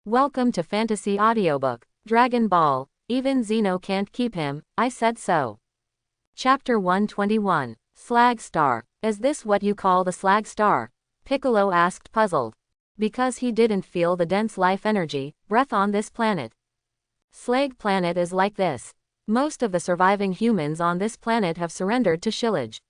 Welcome to Fantasy Audiobook. Dragon Ball. Even Zeno can't keep him, I said so. Chapter 121. Slag Star. Is this what you call the Slag Star? Piccolo asked, puzzled. Because he didn't feel the dense life energy, breath on this planet. Slag planet is like this. Most of the surviving humans on this planet have surrendered to Shillage.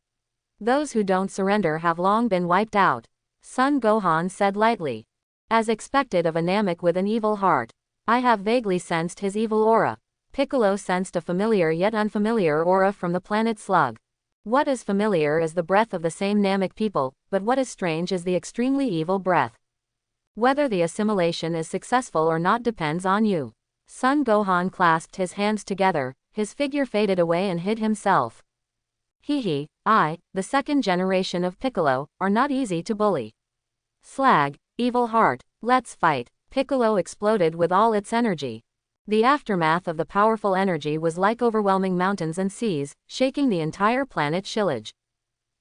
Those who don't surrender have long been wiped out. Son Gohan said lightly. As expected of a Namek with an evil heart. I have vaguely sensed his evil aura. Piccolo sensed a familiar yet unfamiliar aura from the planet Slug. What is familiar is the breath of the same Namek people, but what is strange is the extremely evil breath. Whether the assimilation is successful or not depends on you. Son Gohan clasped his hands together, his figure faded away and hid himself. I, the second generation of Piccolo, are not easy to bully. Slag, evil heart, let's fight. Piccolo exploded with all its energy. The aftermath of the powerful energy was like overwhelming mountains and seas, shaking the entire planet Shillage.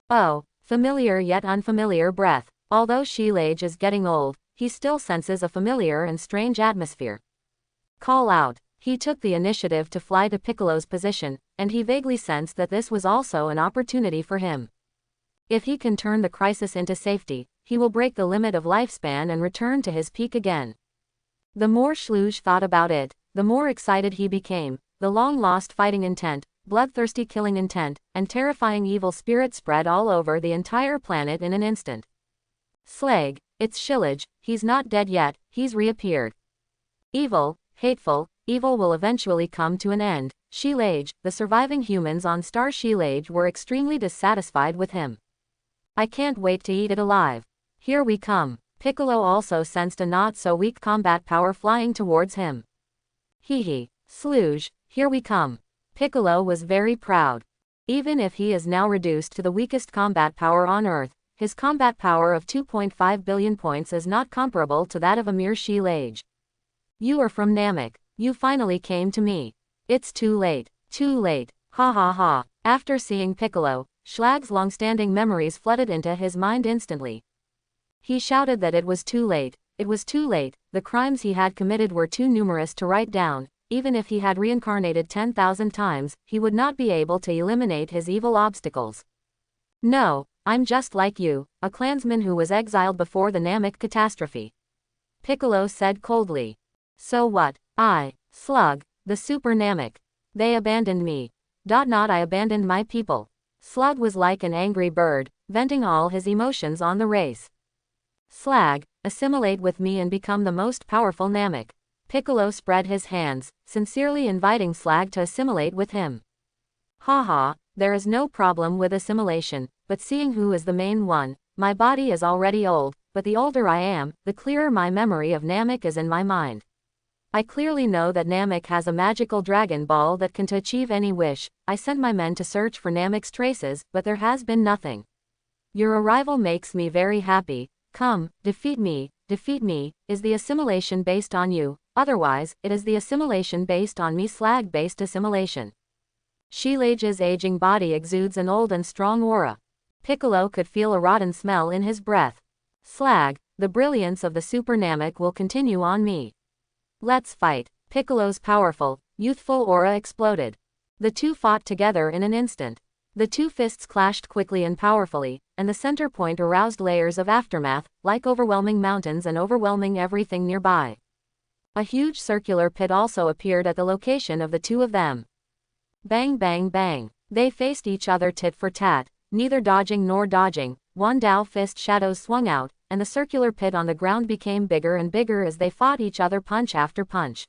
Oh, familiar yet unfamiliar breath. Although Shillage is getting old, he still senses a familiar and strange atmosphere. Call out. He took the initiative to fly to Piccolo's position, and he vaguely sensed that this was also an opportunity for him. If he can turn the crisis into safety, he will break the limit of lifespan and return to his peak again. The more Slug thought about it, the more excited he became. The long-lost fighting intent, bloodthirsty killing intent, and terrifying evil spirit spread all over the entire planet in an instant. Slag, it's Shillage, he's not dead yet, he's reappeared. Evil, hateful, evil will eventually come to an end. Shillage, the surviving humans on Star Shillage were extremely dissatisfied with him. I can't wait to eat it alive. Here we come. Piccolo also sensed a not-so-weak combat power flying towards him. Slug, here we come. Piccolo was very proud. Even if he is now reduced to the weakest combat power on Earth, his combat power of 2.5 billion points is not comparable to that of a mere Shillage. You are from Namek. You finally came to me. It's too late. Too late. Ha ha ha. After seeing Piccolo, Slug's long-standing memories flooded into his mind instantly. He shouted that it was too late, the crimes he had committed were too numerous to write down. Even if he had reincarnated 10,000 times, he would not be able to eliminate his evil obstacles. No, I'm just like you, a clansman who was exiled before the Namek catastrophe. Piccolo said coldly. So what? I, Slug, the Super Namek. They abandoned me. I abandoned my people. Slug was like an angry bird, venting all his emotions on the race. Slag, assimilate with me and become the most powerful Namek. Piccolo spread his hands, sincerely inviting Slag to assimilate with him. Haha, there is no problem with assimilation, but seeing who is the main one. My body is already old, but the older I am, the clearer my memory of Namek is in my mind. I clearly know that Namek has a magical Dragon Ball that can achieve any wish. I sent my men to search for Namek's traces, but there has been nothing. Your arrival makes me very happy. Come, defeat me. Is the assimilation based on you? Otherwise, it is the assimilation based on me. Slag-based assimilation. Shillage's aging body exudes an old and strong aura. Piccolo could feel a rotten smell in his breath. Slag, the brilliance of the Super Namek will continue on me. Let's fight. Piccolo's powerful, youthful aura exploded. The two fought together in an instant. The two fists clashed quickly and powerfully, and the center point aroused layers of aftermath, like overwhelming mountains and overwhelming everything nearby. A huge circular pit also appeared at the location of the two of them. Bang bang bang. They faced each other tit for tat, neither dodging nor dodging. One Dao fist shadows swung out, and the circular pit on the ground became bigger and bigger as they fought each other punch after punch.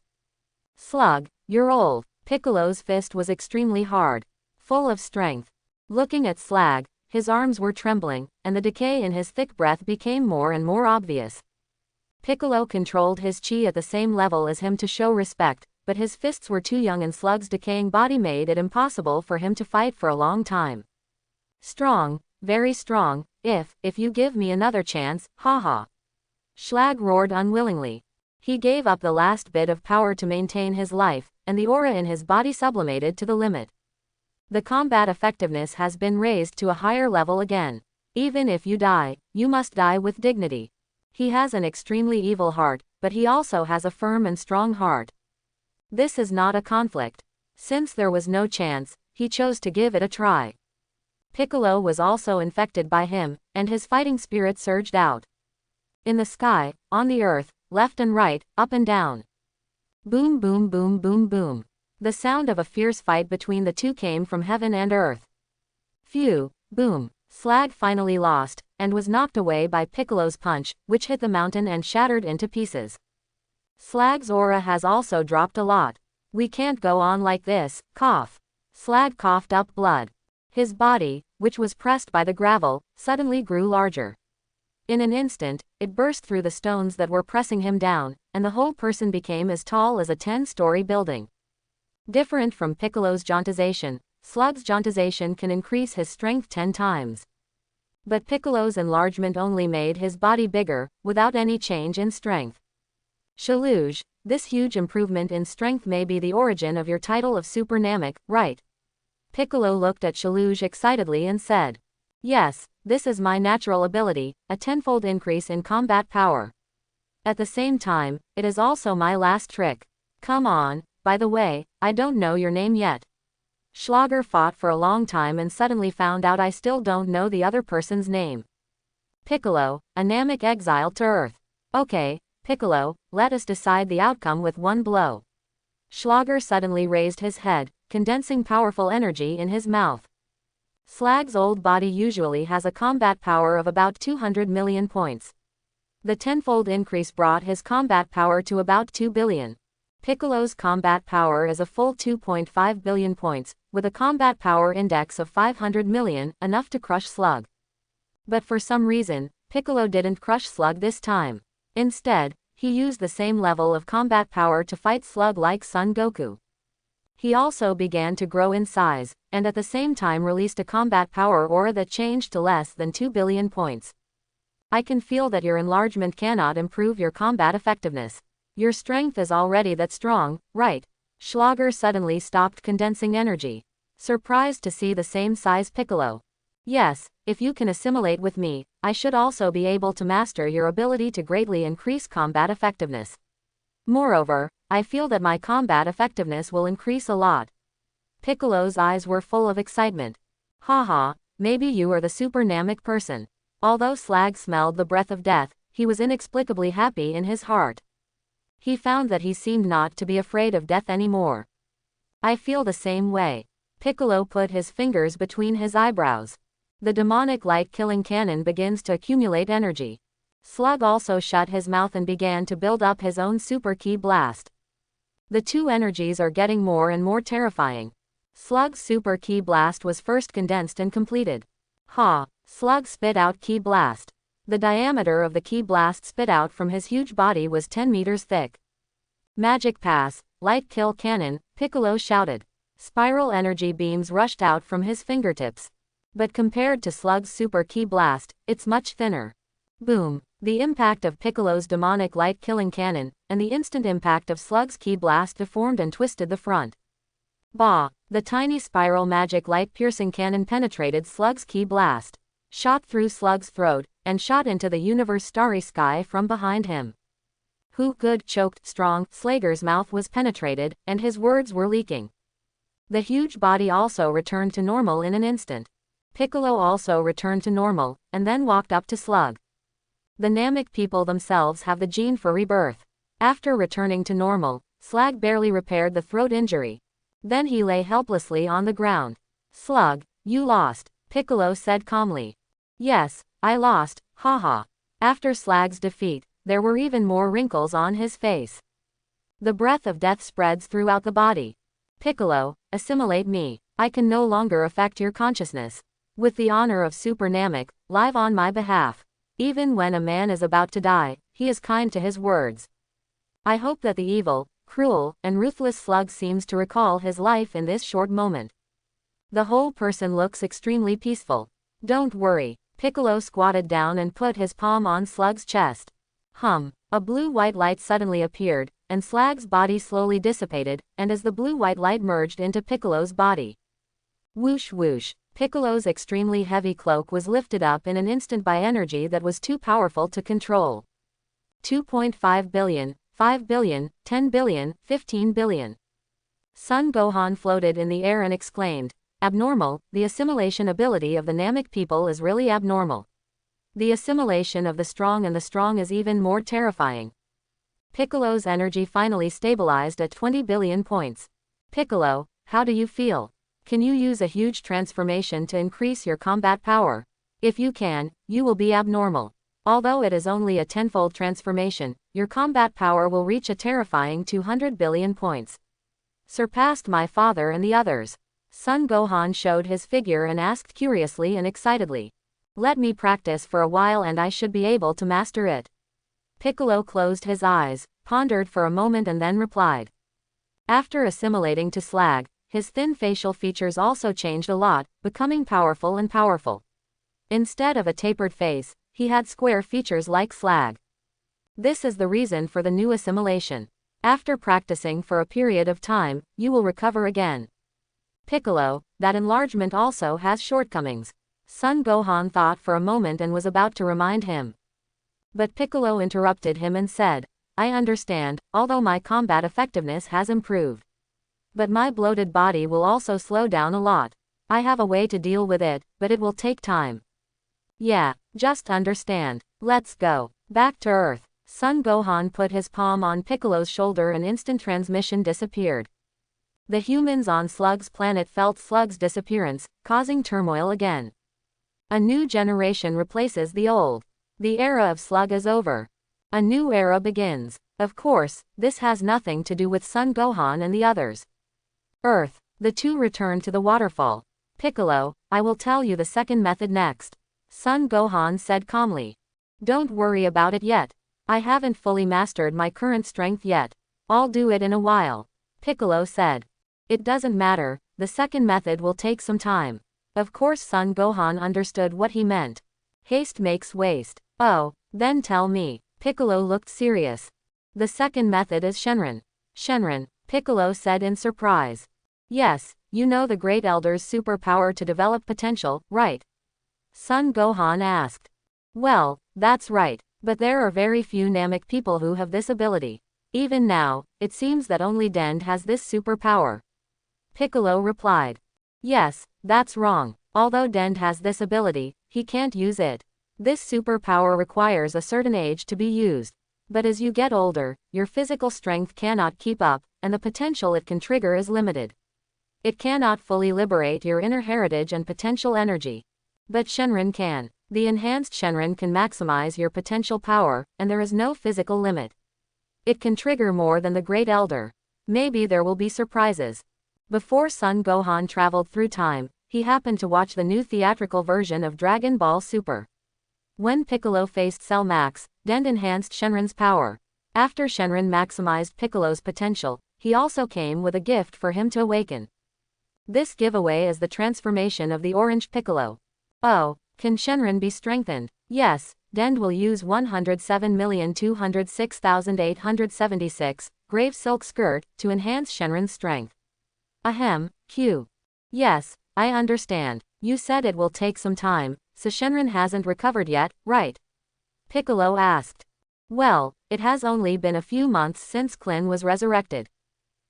Slug, you're old. Piccolo's fist was extremely hard, full of strength. Looking at Slag, his arms were trembling, and the decay in his thick breath became more and more obvious. Piccolo controlled his chi at the same level as him to show respect, but his fists were too young and Slug's decaying body made it impossible for him to fight for a long time. Strong, very strong, if you give me another chance, haha. Slug roared unwillingly. He gave up the last bit of power to maintain his life, and the aura in his body sublimated to the limit. The combat effectiveness has been raised to a higher level again. Even if you die, you must die with dignity. He has an extremely evil heart, but he also has a firm and strong heart. This is not a conflict. Since there was no chance, he chose to give it a try. Piccolo was also infected by him, and his fighting spirit surged out. In the sky, on the earth, left and right, up and down. Boom boom boom boom boom. The sound of a fierce fight between the two came from heaven and earth. Phew, boom. Slug finally lost, and was knocked away by Piccolo's punch, which hit the mountain and shattered into pieces. Slug's aura has also dropped a lot. We can't go on like this, cough. Slug coughed up blood. His body, which was pressed by the gravel, suddenly grew larger. In an instant, it burst through the stones that were pressing him down, and the whole person became as tall as a 10-story building. Different from Piccolo's jauntization, Slug's jauntization can increase his strength 10 times. But Piccolo's enlargement only made his body bigger, without any change in strength. Shaluj, this huge improvement in strength may be the origin of your title of Super Namek, right? Piccolo looked at Shaluj excitedly and said, "Yes, this is my natural ability, a tenfold increase in combat power. At the same time, it is also my last trick. Come on, by the way, I don't know your name yet." Schlager fought for a long time and suddenly found out I still don't know the other person's name. Piccolo, a Namek exiled to Earth. Okay, Piccolo, let us decide the outcome with one blow. Schlager suddenly raised his head, condensing powerful energy in his mouth. Slug's old body usually has a combat power of about 200 million points. The tenfold increase brought his combat power to about 2 billion. Piccolo's combat power is a full 2.5 billion points, with a combat power index of 500 million, enough to crush Slug. But for some reason, Piccolo didn't crush Slug this time. Instead, he used the same level of combat power to fight Slug like Son Goku. He also began to grow in size, and at the same time released a combat power aura that changed to less than 2 billion points. I can feel that your enlargement cannot improve your combat effectiveness. Your strength is already that strong, right? Schlager suddenly stopped condensing energy. Surprised to see the same size Piccolo. Yes, if you can assimilate with me, I should also be able to master your ability to greatly increase combat effectiveness. Moreover, I feel that my combat effectiveness will increase a lot. Piccolo's eyes were full of excitement. Haha, maybe you are the Super Namek person. Although Slug smelled the breath of death, he was inexplicably happy in his heart. He found that he seemed not to be afraid of death anymore. I feel the same way. Piccolo put his fingers between his eyebrows. The demonic light-killing cannon begins to accumulate energy. Slug also shut his mouth and began to build up his own super ki blast. The two energies are getting more and more terrifying. Slug's super ki blast was first condensed and completed. Ha! Slug spit out ki blast. The diameter of the ki blast spit out from his huge body was 10 meters thick. Magic pass, light kill cannon, Piccolo shouted. Spiral energy beams rushed out from his fingertips. But compared to Slug's super ki blast, it's much thinner. Boom! The impact of Piccolo's demonic light-killing cannon, and the instant impact of Slug's ki blast deformed and twisted the front. Bah! The tiny spiral magic light-piercing cannon penetrated Slug's ki blast, shot through Slug's throat, and shot into the universe starry sky from behind him. Who good choked strong, Slager's mouth was penetrated, and his words were leaking. The huge body also returned to normal in an instant. Piccolo also returned to normal, and then walked up to Slug. The Namek people themselves have the gene for rebirth. After returning to normal, Slug barely repaired the throat injury. Then he lay helplessly on the ground. Slug, you lost, Piccolo said calmly. Yes, I lost, haha. After Slug's defeat, there were even more wrinkles on his face. The breath of death spreads throughout the body. Piccolo, assimilate me. I can no longer affect your consciousness. With the honor of Super Namek, live on my behalf. Even when a man is about to die, he is kind to his words. I hope that the evil, cruel, and ruthless Slug seems to recall his life in this short moment. The whole person looks extremely peaceful. Don't worry. Piccolo squatted down and put his palm on Slug's chest. A blue-white light suddenly appeared, and Slug's body slowly dissipated, and as the blue-white light merged into Piccolo's body. Whoosh whoosh. Piccolo's extremely heavy cloak was lifted up in an instant by energy that was too powerful to control. 2.5 billion, 5 billion, 10 billion, 15 billion. Son Gohan floated in the air and exclaimed, abnormal, the assimilation ability of the Namek people is really abnormal. The assimilation of the strong is even more terrifying. Piccolo's energy finally stabilized at 20 billion points. Piccolo, how do you feel? Can you use a huge transformation to increase your combat power? If you can, you will be abnormal. Although it is only a tenfold transformation, your combat power will reach a terrifying 200 billion points. Surpassed my father and the others. Son Gohan showed his figure and asked curiously and excitedly. Let me practice for a while and I should be able to master it. Piccolo closed his eyes, pondered for a moment and then replied. After assimilating to Slug, his thin facial features also changed a lot, becoming powerful and powerful. Instead of a tapered face, he had square features like Slug. This is the reason for the new assimilation. After practicing for a period of time, you will recover again. Piccolo, that enlargement also has shortcomings. Son Gohan thought for a moment and was about to remind him. But Piccolo interrupted him and said, I understand, although my combat effectiveness has improved. But my bloated body will also slow down a lot. I have a way to deal with it, but it will take time. Yeah, just understand. Let's go. Back to Earth. Son Gohan put his palm on Piccolo's shoulder and instant transmission disappeared. The humans on Slug's planet felt Slug's disappearance, causing turmoil again. A new generation replaces the old. The era of Slug is over. A new era begins. Of course, this has nothing to do with Son Gohan and the others. Earth. The two returned to the waterfall. Piccolo, I will tell you the second method next. Son Gohan said calmly. Don't worry about it yet. I haven't fully mastered my current strength yet. I'll do it in a while. Piccolo said. It doesn't matter, the second method will take some time. Of course Son Gohan understood what he meant. Haste makes waste. Oh, then tell me. Piccolo looked serious. The second method is Shenron. Shenron, Piccolo said in surprise. Yes, you know the Great Elder's superpower to develop potential, right? Son Gohan asked. Well, that's right, but there are very few Namek people who have this ability. Even now, it seems that only Dend has this superpower. Piccolo replied. Yes, that's wrong. Although Dend has this ability, he can't use it. This superpower requires a certain age to be used. But as you get older, your physical strength cannot keep up, and the potential it can trigger is limited. It cannot fully liberate your inner heritage and potential energy. But Shenron can. The enhanced Shenron can maximize your potential power, and there is no physical limit. It can trigger more than the Great Elder. Maybe there will be surprises. Before Son Gohan traveled through time, he happened to watch the new theatrical version of Dragon Ball Super. When Piccolo faced Cell Max, Dend enhanced Shenron's power. After Shenron maximized Piccolo's potential, he also came with a gift for him to awaken. This giveaway is the transformation of the Orange Piccolo. Oh, can Shenron be strengthened? Yes, Dend will use 107,206,876, Grave Silk Skirt, to enhance Shenron's strength. Ahem, Q. Yes, I understand. You said it will take some time, so Shenron hasn't recovered yet, right? Piccolo asked. Well, it has only been a few months since Klin was resurrected.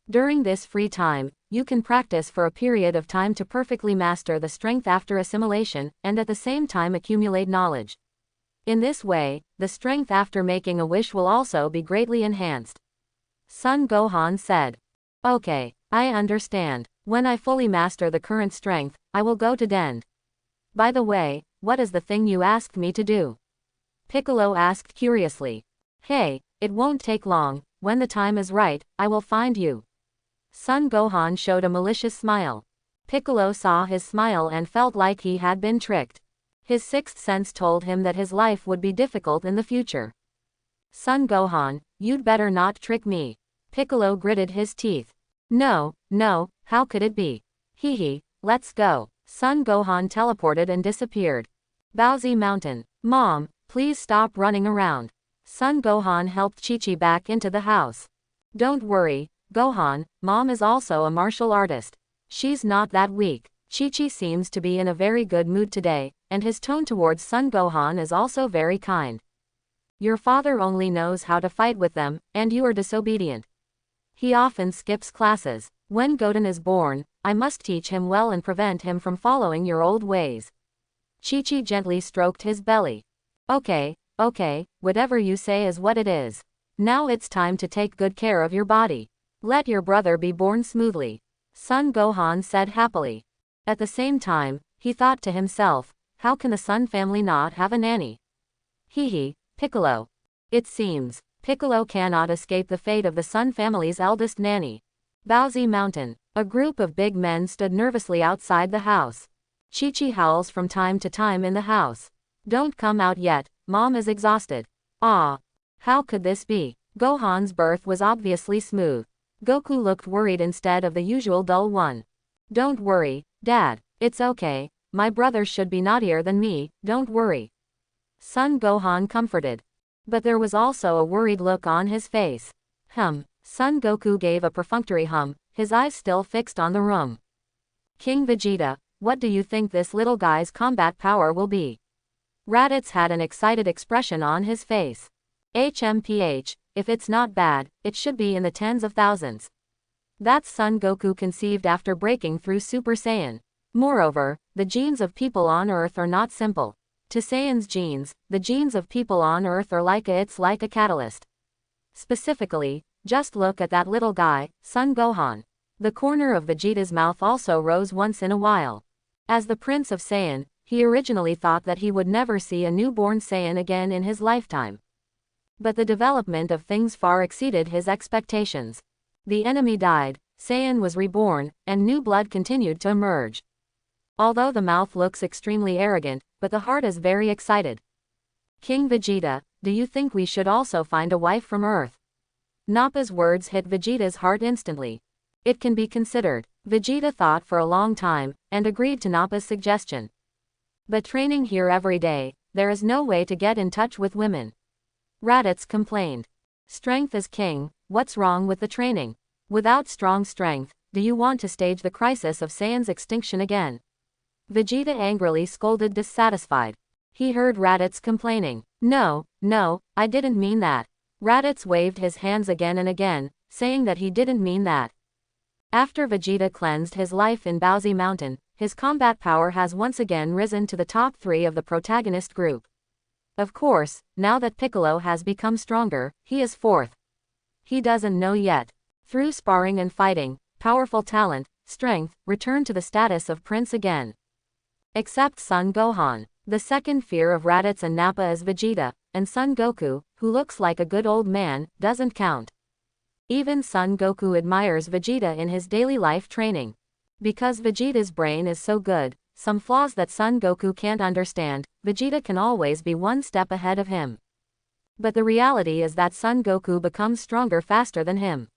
During this free time, you can practice for a period of time to perfectly master the strength after assimilation, and at the same time accumulate knowledge. In this way, the strength after making a wish will also be greatly enhanced. Son Gohan said. Okay, I understand. When I fully master the current strength, I will go to Dend. By the way, what is the thing you asked me to do? Piccolo asked curiously. Hey, it won't take long, when the time is right, I will find you. Son Gohan showed a malicious smile. Piccolo saw his smile and felt like he had been tricked. His sixth sense told him that his life would be difficult in the future. Son Gohan, you'd better not trick me. Piccolo gritted his teeth. No, how could it be? Hee, let's go. Son Gohan teleported and disappeared. Bowsy Mountain. Mom, please stop running around. Son Gohan helped Chi-Chi back into the house. Don't worry, Gohan, Mom is also a martial artist. She's not that weak. Chi-Chi seems to be in a very good mood today, and his tone towards Son Gohan is also very kind. Your father only knows how to fight with them, and you are disobedient. He often skips classes. When Goten is born, I must teach him well and prevent him from following your old ways. Chi-Chi gently stroked his belly. Okay, whatever you say is what it is. Now it's time to take good care of your body. Let your brother be born smoothly. Son Gohan said happily. At the same time, he thought to himself, how can the Sun family not have a nanny? Hee, Piccolo. It seems, Piccolo cannot escape the fate of the Sun family's eldest nanny. Bowsy Mountain. A group of big men stood nervously outside the house. Chi-Chi howls from time to time in the house. Don't come out yet, Mom is exhausted. Ah. How could this be? Gohan's birth was obviously smooth. Goku looked worried instead of the usual dull one. Don't worry, Dad, it's okay, my brother should be naughtier than me, don't worry. Son Gohan comforted. But there was also a worried look on his face. Son Goku gave a perfunctory hum, his eyes still fixed on the room. King Vegeta, what do you think this little guy's combat power will be? Raditz had an excited expression on his face. HMPH, if it's not bad, it should be in the tens of thousands. That's Son Goku conceived after breaking through Super Saiyan. Moreover, the genes of people on Earth are not simple. To Saiyan's genes, the genes of people on Earth are like a catalyst. Specifically, just look at that little guy, Son Gohan. The corner of Vegeta's mouth also rose once in a while. As the Prince of Saiyan, he originally thought that he would never see a newborn Saiyan again in his lifetime. But the development of things far exceeded his expectations. The enemy died, Saiyan was reborn, and new blood continued to emerge. Although the mouth looks extremely arrogant, but the heart is very excited. King Vegeta, do you think we should also find a wife from Earth? Nappa's words hit Vegeta's heart instantly. It can be considered. Vegeta thought for a long time, and agreed to Nappa's suggestion. But training here every day, there is no way to get in touch with women. Raditz complained. Strength is king, what's wrong with the training? Without strong strength, do you want to stage the crisis of Saiyan's extinction again? Vegeta angrily scolded dissatisfied. He heard Raditz complaining. No, I didn't mean that. Raditz waved his hands again and again, saying that he didn't mean that. After Vegeta cleansed his life in Bowsy Mountain, his combat power has once again risen to the top 3 of the protagonist group. Of course, now that Piccolo has become stronger, he is 4th. He doesn't know yet. Through sparring and fighting, powerful talent, strength, returned to the status of prince again. Except Son Gohan. The second fear of Raditz and Nappa is Vegeta, and Son Goku, who looks like a good old man, doesn't count. Even Son Goku admires Vegeta in his daily life training. Because Vegeta's brain is so good, some flaws that Son Goku can't understand, Vegeta can always be one step ahead of him. But the reality is that Son Goku becomes stronger faster than him.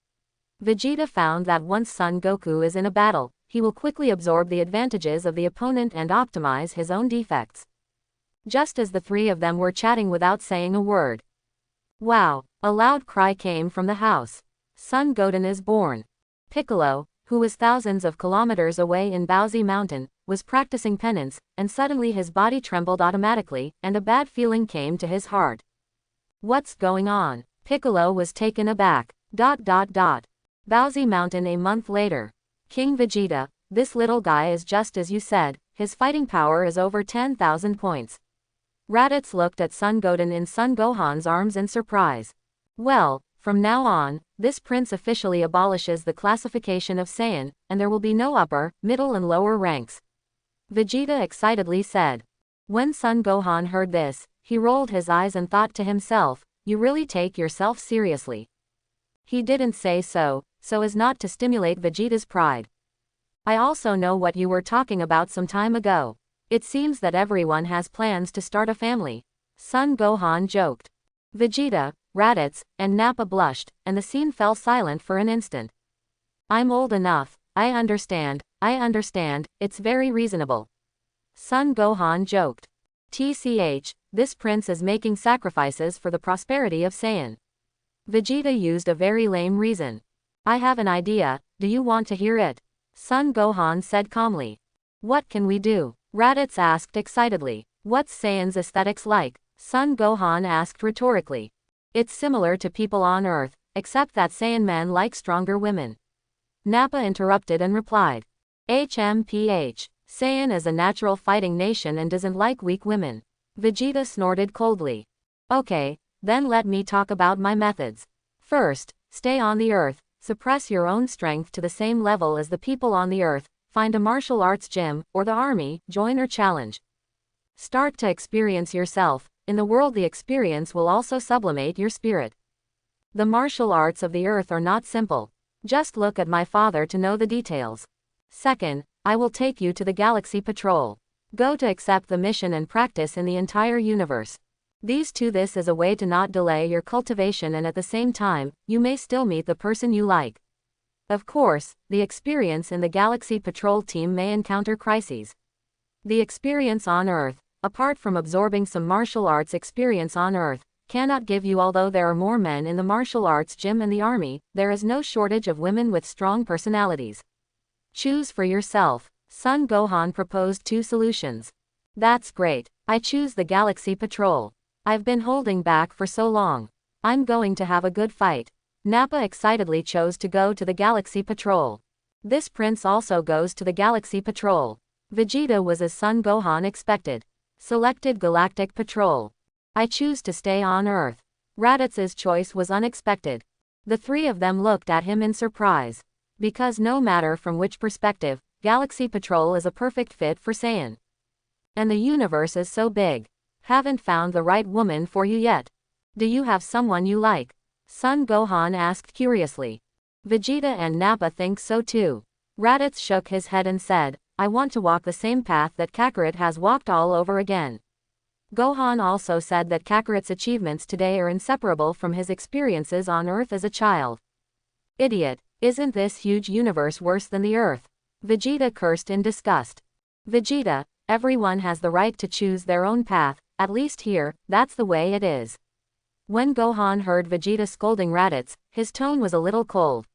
Vegeta found that once Son Goku is in a battle, he will quickly absorb the advantages of the opponent and optimize his own defects. Just as the 3 of them were chatting without saying a word. Wow! A loud cry came from the house. Son Goten is born. Piccolo, who was thousands of kilometers away in Bowsy Mountain, was practicing penance, and suddenly his body trembled automatically, and a bad feeling came to his heart. What's going on? Piccolo was taken aback. Bowsy Mountain a month later. King Vegeta, this little guy is just as you said, his fighting power is over 10,000 points. Raditz looked at Son Goten in Son Gohan's arms in surprise. Well, from now on, this prince officially abolishes the classification of Saiyan, and there will be no upper, middle and lower ranks. Vegeta excitedly said. When Son Gohan heard this, he rolled his eyes and thought to himself, you really take yourself seriously. He didn't say so as not to stimulate Vegeta's pride. I also know what you were talking about some time ago. It seems that everyone has plans to start a family. Son Gohan joked. Vegeta, Raditz, and Nappa blushed, and the scene fell silent for an instant. I'm old enough, I understand, it's very reasonable. Son Gohan joked. TCH, this prince is making sacrifices for the prosperity of Saiyan. Vegeta used a very lame reason. I have an idea, do you want to hear it? Son Gohan said calmly. What can we do? Raditz asked excitedly. What's Saiyan's aesthetics like? Son Gohan asked rhetorically. It's similar to people on Earth, except that Saiyan men like stronger women. Nappa interrupted and replied. HMPH. Saiyan is a natural fighting nation and doesn't like weak women. Vegeta snorted coldly. Okay, then let me talk about my methods. First, stay on the Earth, suppress your own strength to the same level as the people on the Earth, find a martial arts gym, or the army, join or challenge. Start to experience yourself. In the world the experience will also sublimate your spirit. The martial arts of the Earth are not simple. Just look at my father to know the details. Second, I will take you to the Galaxy Patrol. Go to accept the mission and practice in the entire universe. This is a way to not delay your cultivation, and at the same time, you may still meet the person you like. Of course, the experience in the Galaxy Patrol team may encounter crises. The experience on Earth, apart from absorbing some martial arts experience on Earth, cannot give you. Although there are more men in the martial arts gym and the army, there is no shortage of women with strong personalities. Choose for yourself. Son Gohan proposed 2 solutions. That's great. I choose the Galaxy Patrol. I've been holding back for so long. I'm going to have a good fight. Nappa excitedly chose to go to the Galaxy Patrol. This prince also goes to the Galaxy Patrol. Vegeta was as Son Gohan expected. Selected Galactic Patrol. I choose to stay on Earth. Raditz's choice was unexpected. The 3 of them looked at him in surprise. Because no matter from which perspective, Galaxy Patrol is a perfect fit for Saiyan. And the universe is so big. Haven't found the right woman for you yet. Do you have someone you like? Son Gohan asked curiously. Vegeta and Nappa think so too. Raditz shook his head and said, I want to walk the same path that Kakarot has walked all over again. Gohan also said that Kakarot's achievements today are inseparable from his experiences on Earth as a child. Idiot, isn't this huge universe worse than the Earth? Vegeta cursed in disgust. Vegeta, everyone has the right to choose their own path, at least here, that's the way it is. When Gohan heard Vegeta scolding Raditz, his tone was a little cold.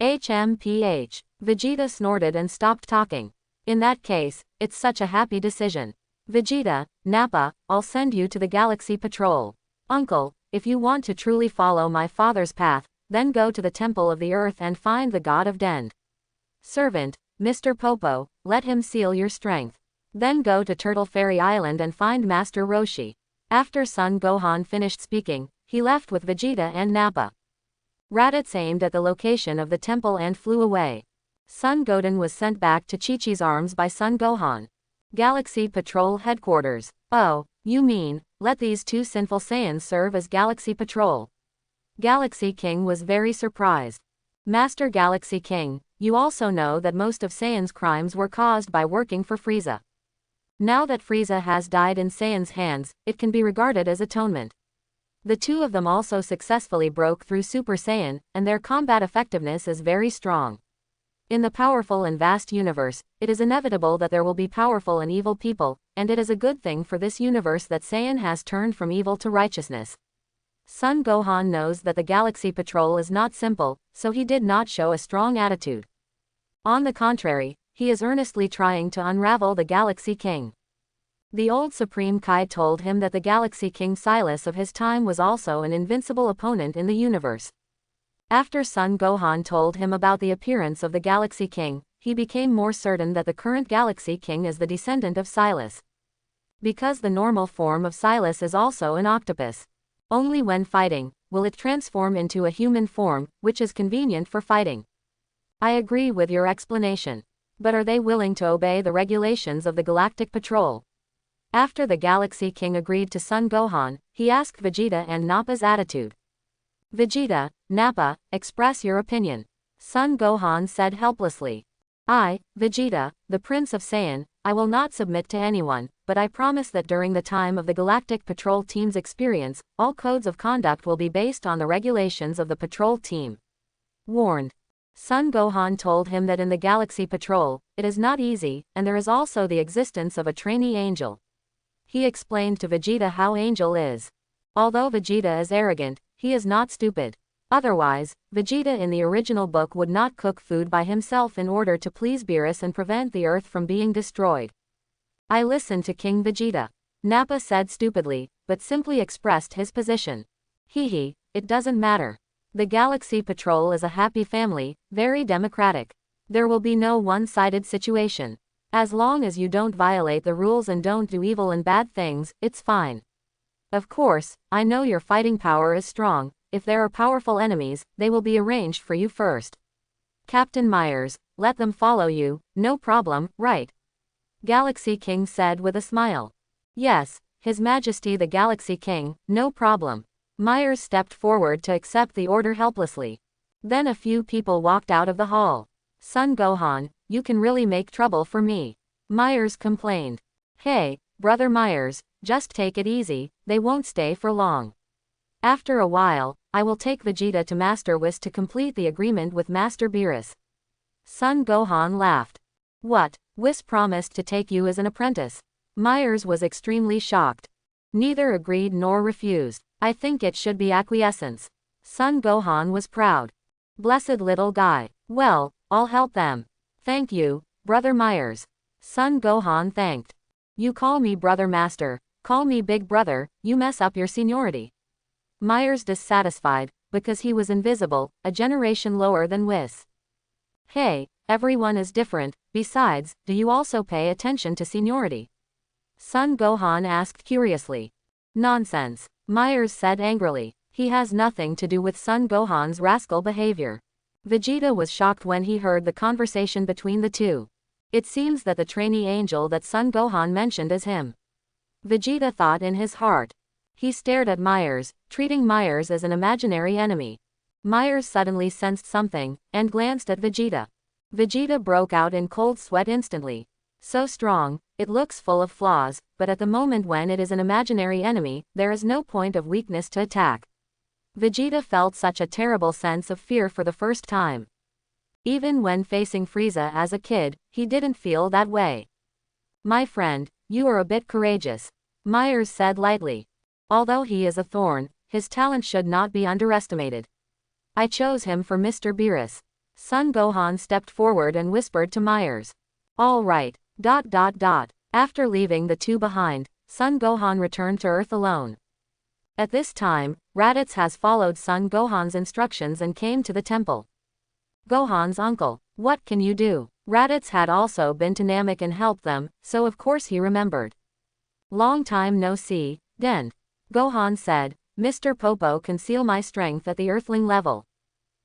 HMPH. Vegeta snorted and stopped talking. In that case, it's such a happy decision. Vegeta, Nappa, I'll send you to the Galaxy Patrol. Uncle, if you want to truly follow my father's path, then go to the Temple of the Earth and find the God of Dend. Servant, Mr. Popo, let him seal your strength. Then go to Turtle Fairy Island and find Master Roshi. After Son Gohan finished speaking, he left with Vegeta and Nappa. Raditz aimed at the location of the temple and flew away. Son Goten was sent back to Chi-Chi's arms by Son Gohan. Galaxy Patrol Headquarters. Oh, you mean, let these 2 sinful Saiyans serve as Galaxy Patrol? Galaxy King was very surprised. Master Galaxy King, you also know that most of Saiyan's crimes were caused by working for Frieza. Now that Frieza has died in Saiyan's hands, it can be regarded as atonement. The 2 of them also successfully broke through Super Saiyan, and their combat effectiveness is very strong. In the powerful and vast universe, it is inevitable that there will be powerful and evil people, and it is a good thing for this universe that Saiyan has turned from evil to righteousness. Son Gohan knows that the Galaxy Patrol is not simple, so he did not show a strong attitude. On the contrary, he is earnestly trying to unravel the Galaxy King. The old Supreme Kai told him that the Galaxy King Silas of his time was also an invincible opponent in the universe. After Son Gohan told him about the appearance of the Galaxy King, he became more certain that the current Galaxy King is the descendant of Silas. Because the normal form of Silas is also an octopus. Only when fighting, will it transform into a human form, which is convenient for fighting. I agree with your explanation. But are they willing to obey the regulations of the Galactic Patrol? After the Galaxy King agreed to Son Gohan, he asked Vegeta and Nappa's attitude. Vegeta, Nappa, express your opinion. Son Gohan said helplessly. I, Vegeta, the Prince of Saiyan, I will not submit to anyone, but I promise that during the time of the Galactic Patrol Team's experience, all codes of conduct will be based on the regulations of the patrol team. Warned. Son Gohan told him that in the Galaxy Patrol, it is not easy, and there is also the existence of a trainee angel. He explained to Vegeta how Angel is. Although Vegeta is arrogant, he is not stupid. Otherwise, Vegeta in the original book would not cook food by himself in order to please Beerus and prevent the Earth from being destroyed. I listened to King Vegeta. Nappa said stupidly, but simply expressed his position. Hehe, it doesn't matter. The Galaxy Patrol is a happy family, very democratic. There will be no one-sided situation. As long as you don't violate the rules and don't do evil and bad things, it's fine. Of course, I know your fighting power is strong. If there are powerful enemies, they will be arranged for you first. Captain Myers, let them follow you, no problem, right? Galaxy King said with a smile. Yes, His Majesty the Galaxy King, no problem. Myers stepped forward to accept the order helplessly. Then a few people walked out of the hall. Son Gohan, you can really make trouble for me. Myers complained. Hey, Brother Myers, just take it easy, they won't stay for long. After a while, I will take Vegeta to Master Whis to complete the agreement with Master Beerus. Son Gohan laughed. What, Whis promised to take you as an apprentice? Myers was extremely shocked. Neither agreed nor refused. I think it should be acquiescence. Son Gohan was proud. Blessed little guy. Well, I'll help them. Thank you, Brother Myers. Son Gohan thanked. You call me Brother Master, call me Big Brother, you mess up your seniority. Myers dissatisfied, because he was invisible, a generation lower than Whis. Hey, everyone is different, besides, do you also pay attention to seniority? Son Gohan asked curiously. Nonsense, Myers said angrily. He has nothing to do with Son Gohan's rascal behavior. Vegeta was shocked when he heard the conversation between the two. It seems that the trainee angel that Son Gohan mentioned is him. Vegeta thought in his heart. He stared at Myers, treating Myers as an imaginary enemy. Myers suddenly sensed something, and glanced at Vegeta. Vegeta broke out in cold sweat instantly. So strong, it looks full of flaws, but at the moment when it is an imaginary enemy, there is no point of weakness to attack. Vegeta felt such a terrible sense of fear for the first time. Even when facing Frieza as a kid, he didn't feel that way. My friend, you are a bit courageous, Myers said lightly. Although he is a thorn, his talent should not be underestimated. I chose him for Mr. Beerus. Son Gohan stepped forward and whispered to Myers. All right. After leaving the two behind, Son Gohan returned to Earth alone. At this time, Raditz has followed Son Gohan's instructions and came to the temple. Gohan's uncle, what can you do? Raditz had also been to Namek and helped them, so of course he remembered. Long time no see, Den. Gohan said, Mr. Popo conceal my strength at the Earthling level.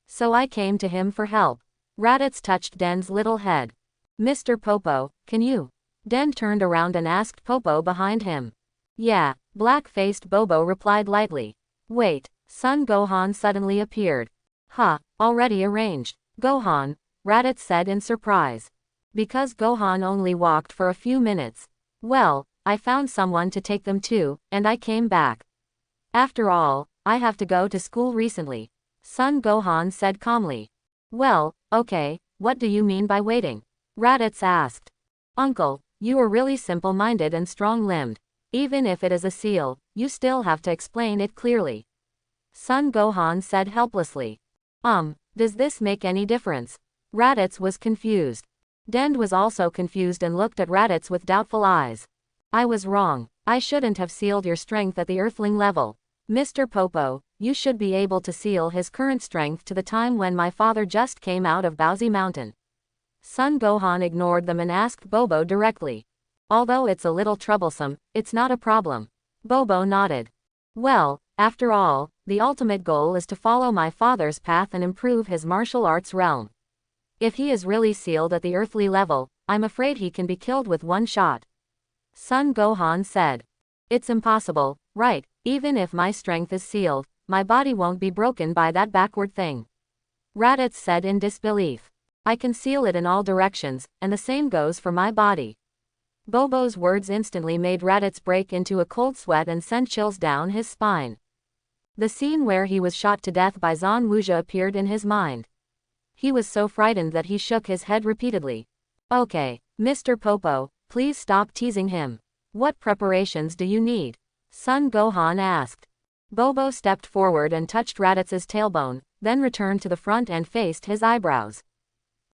So I came to him for help. Raditz touched Den's little head. Mr. Popo, can you? Den turned around and asked Popo behind him. Yeah, black-faced Bobo replied lightly. Wait, Son Gohan suddenly appeared. Already arranged. Gohan, Raditz said in surprise. Because Gohan only walked for a few minutes. Well, I found someone to take them to, and I came back. After all, I have to go to school recently. Son Gohan said calmly. Well, okay, what do you mean by waiting? Raditz asked. Uncle, you are really simple-minded and strong-limbed. Even if it is a seal, you still have to explain it clearly. Son Gohan said helplessly. Does this make any difference? Raditz was confused. Dend was also confused and looked at Raditz with doubtful eyes. I was wrong. I shouldn't have sealed your strength at the Earthling level. Mr. Popo, you should be able to seal his current strength to the time when my father just came out of Bowsy Mountain. Son Gohan ignored them and asked Bobo directly. Although it's a little troublesome, it's not a problem. Bobo nodded. Well, after all, the ultimate goal is to follow my father's path and improve his martial arts realm. If he is really sealed at the earthly level, I'm afraid he can be killed with one shot. Son Gohan said. It's impossible, right? Even if my strength is sealed, my body won't be broken by that backward thing. Raditz said in disbelief. I can seal it in all directions, and the same goes for my body. Bobo's words instantly made Raditz break into a cold sweat and sent chills down his spine. The scene where he was shot to death by Zan Wuja appeared in his mind. He was so frightened that he shook his head repeatedly. Okay, Mr. Popo, please stop teasing him. What preparations do you need? Son Gohan asked. Bobo stepped forward and touched Raditz's tailbone, then returned to the front and faced his eyebrows.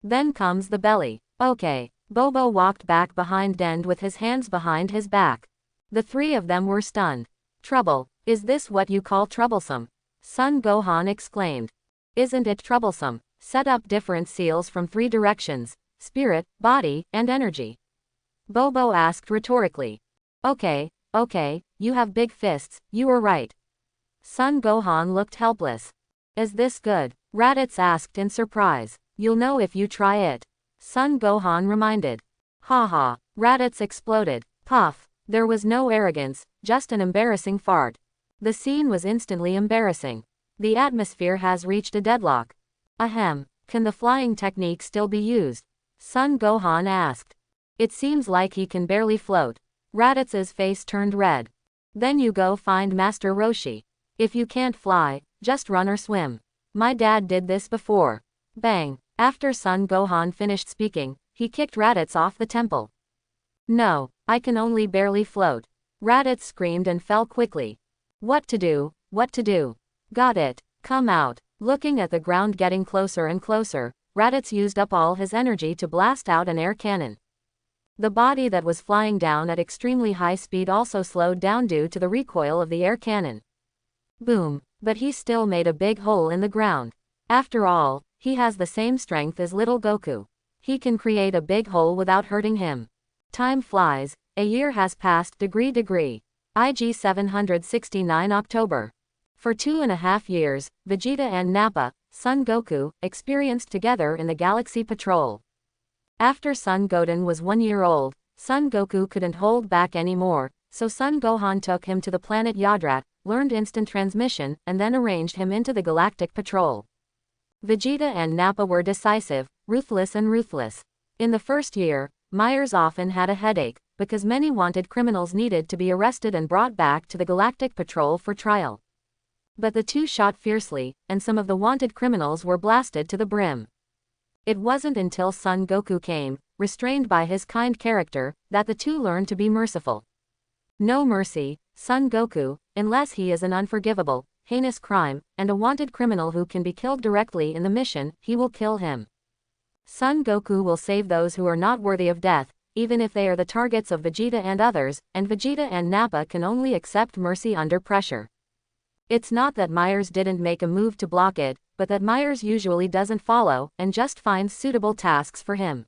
Then comes the belly. Okay. Bobo walked back behind Dend with his hands behind his back. The three of them were stunned. Trouble, is this what you call troublesome? Son Gohan exclaimed. Isn't it troublesome? Set up different seals from 3 directions, spirit, body, and energy. Bobo asked rhetorically. Okay, you have big fists, you were right. Son Gohan looked helpless. Is this good? Raditz asked in surprise. You'll know if you try it. Son Gohan reminded. Ha. Raditz exploded. Puff. There was no arrogance, just an embarrassing fart. The scene was instantly embarrassing. The atmosphere has reached a deadlock. Ahem. Can the flying technique still be used? Son Gohan asked. It seems like he can barely float. Raditz's face turned red. Then you go find Master Roshi. If you can't fly, just run or swim. My dad did this before. Bang. After Son Gohan finished speaking, he kicked Raditz off the temple. No, I can only barely float. Raditz screamed and fell quickly. What to do? Got it. Come out. Looking at the ground getting closer and closer, Raditz used up all his energy to blast out an air cannon. The body that was flying down at extremely high speed also slowed down due to the recoil of the air cannon. Boom, but he still made a big hole in the ground. After all, he has the same strength as little Goku. He can create a big hole without hurting him. Time flies, a year has passed degree. IG 769 October. For 2.5 years, Vegeta and Nappa, Son Goku, experienced together in the Galaxy Patrol. After Son Goten was 1 year old, Son Goku couldn't hold back anymore, so Son Gohan took him to the planet Yadrat, learned instant transmission, and then arranged him into the Galactic Patrol. Vegeta and Nappa were decisive, ruthless. In the first year, Myers often had a headache, because many wanted criminals needed to be arrested and brought back to the Galactic Patrol for trial. But the two shot fiercely, and some of the wanted criminals were blasted to the brim. It wasn't until Son Goku came, restrained by his kind character, that the two learned to be merciful. No mercy, Son Goku, unless he is an unforgivable, heinous crime, and a wanted criminal who can be killed directly in the mission, he will kill him. Son Goku will save those who are not worthy of death, even if they are the targets of Vegeta and others, and Vegeta and Nappa can only accept mercy under pressure. It's not that Myers didn't make a move to block it, but that Myers usually doesn't follow, and just finds suitable tasks for him.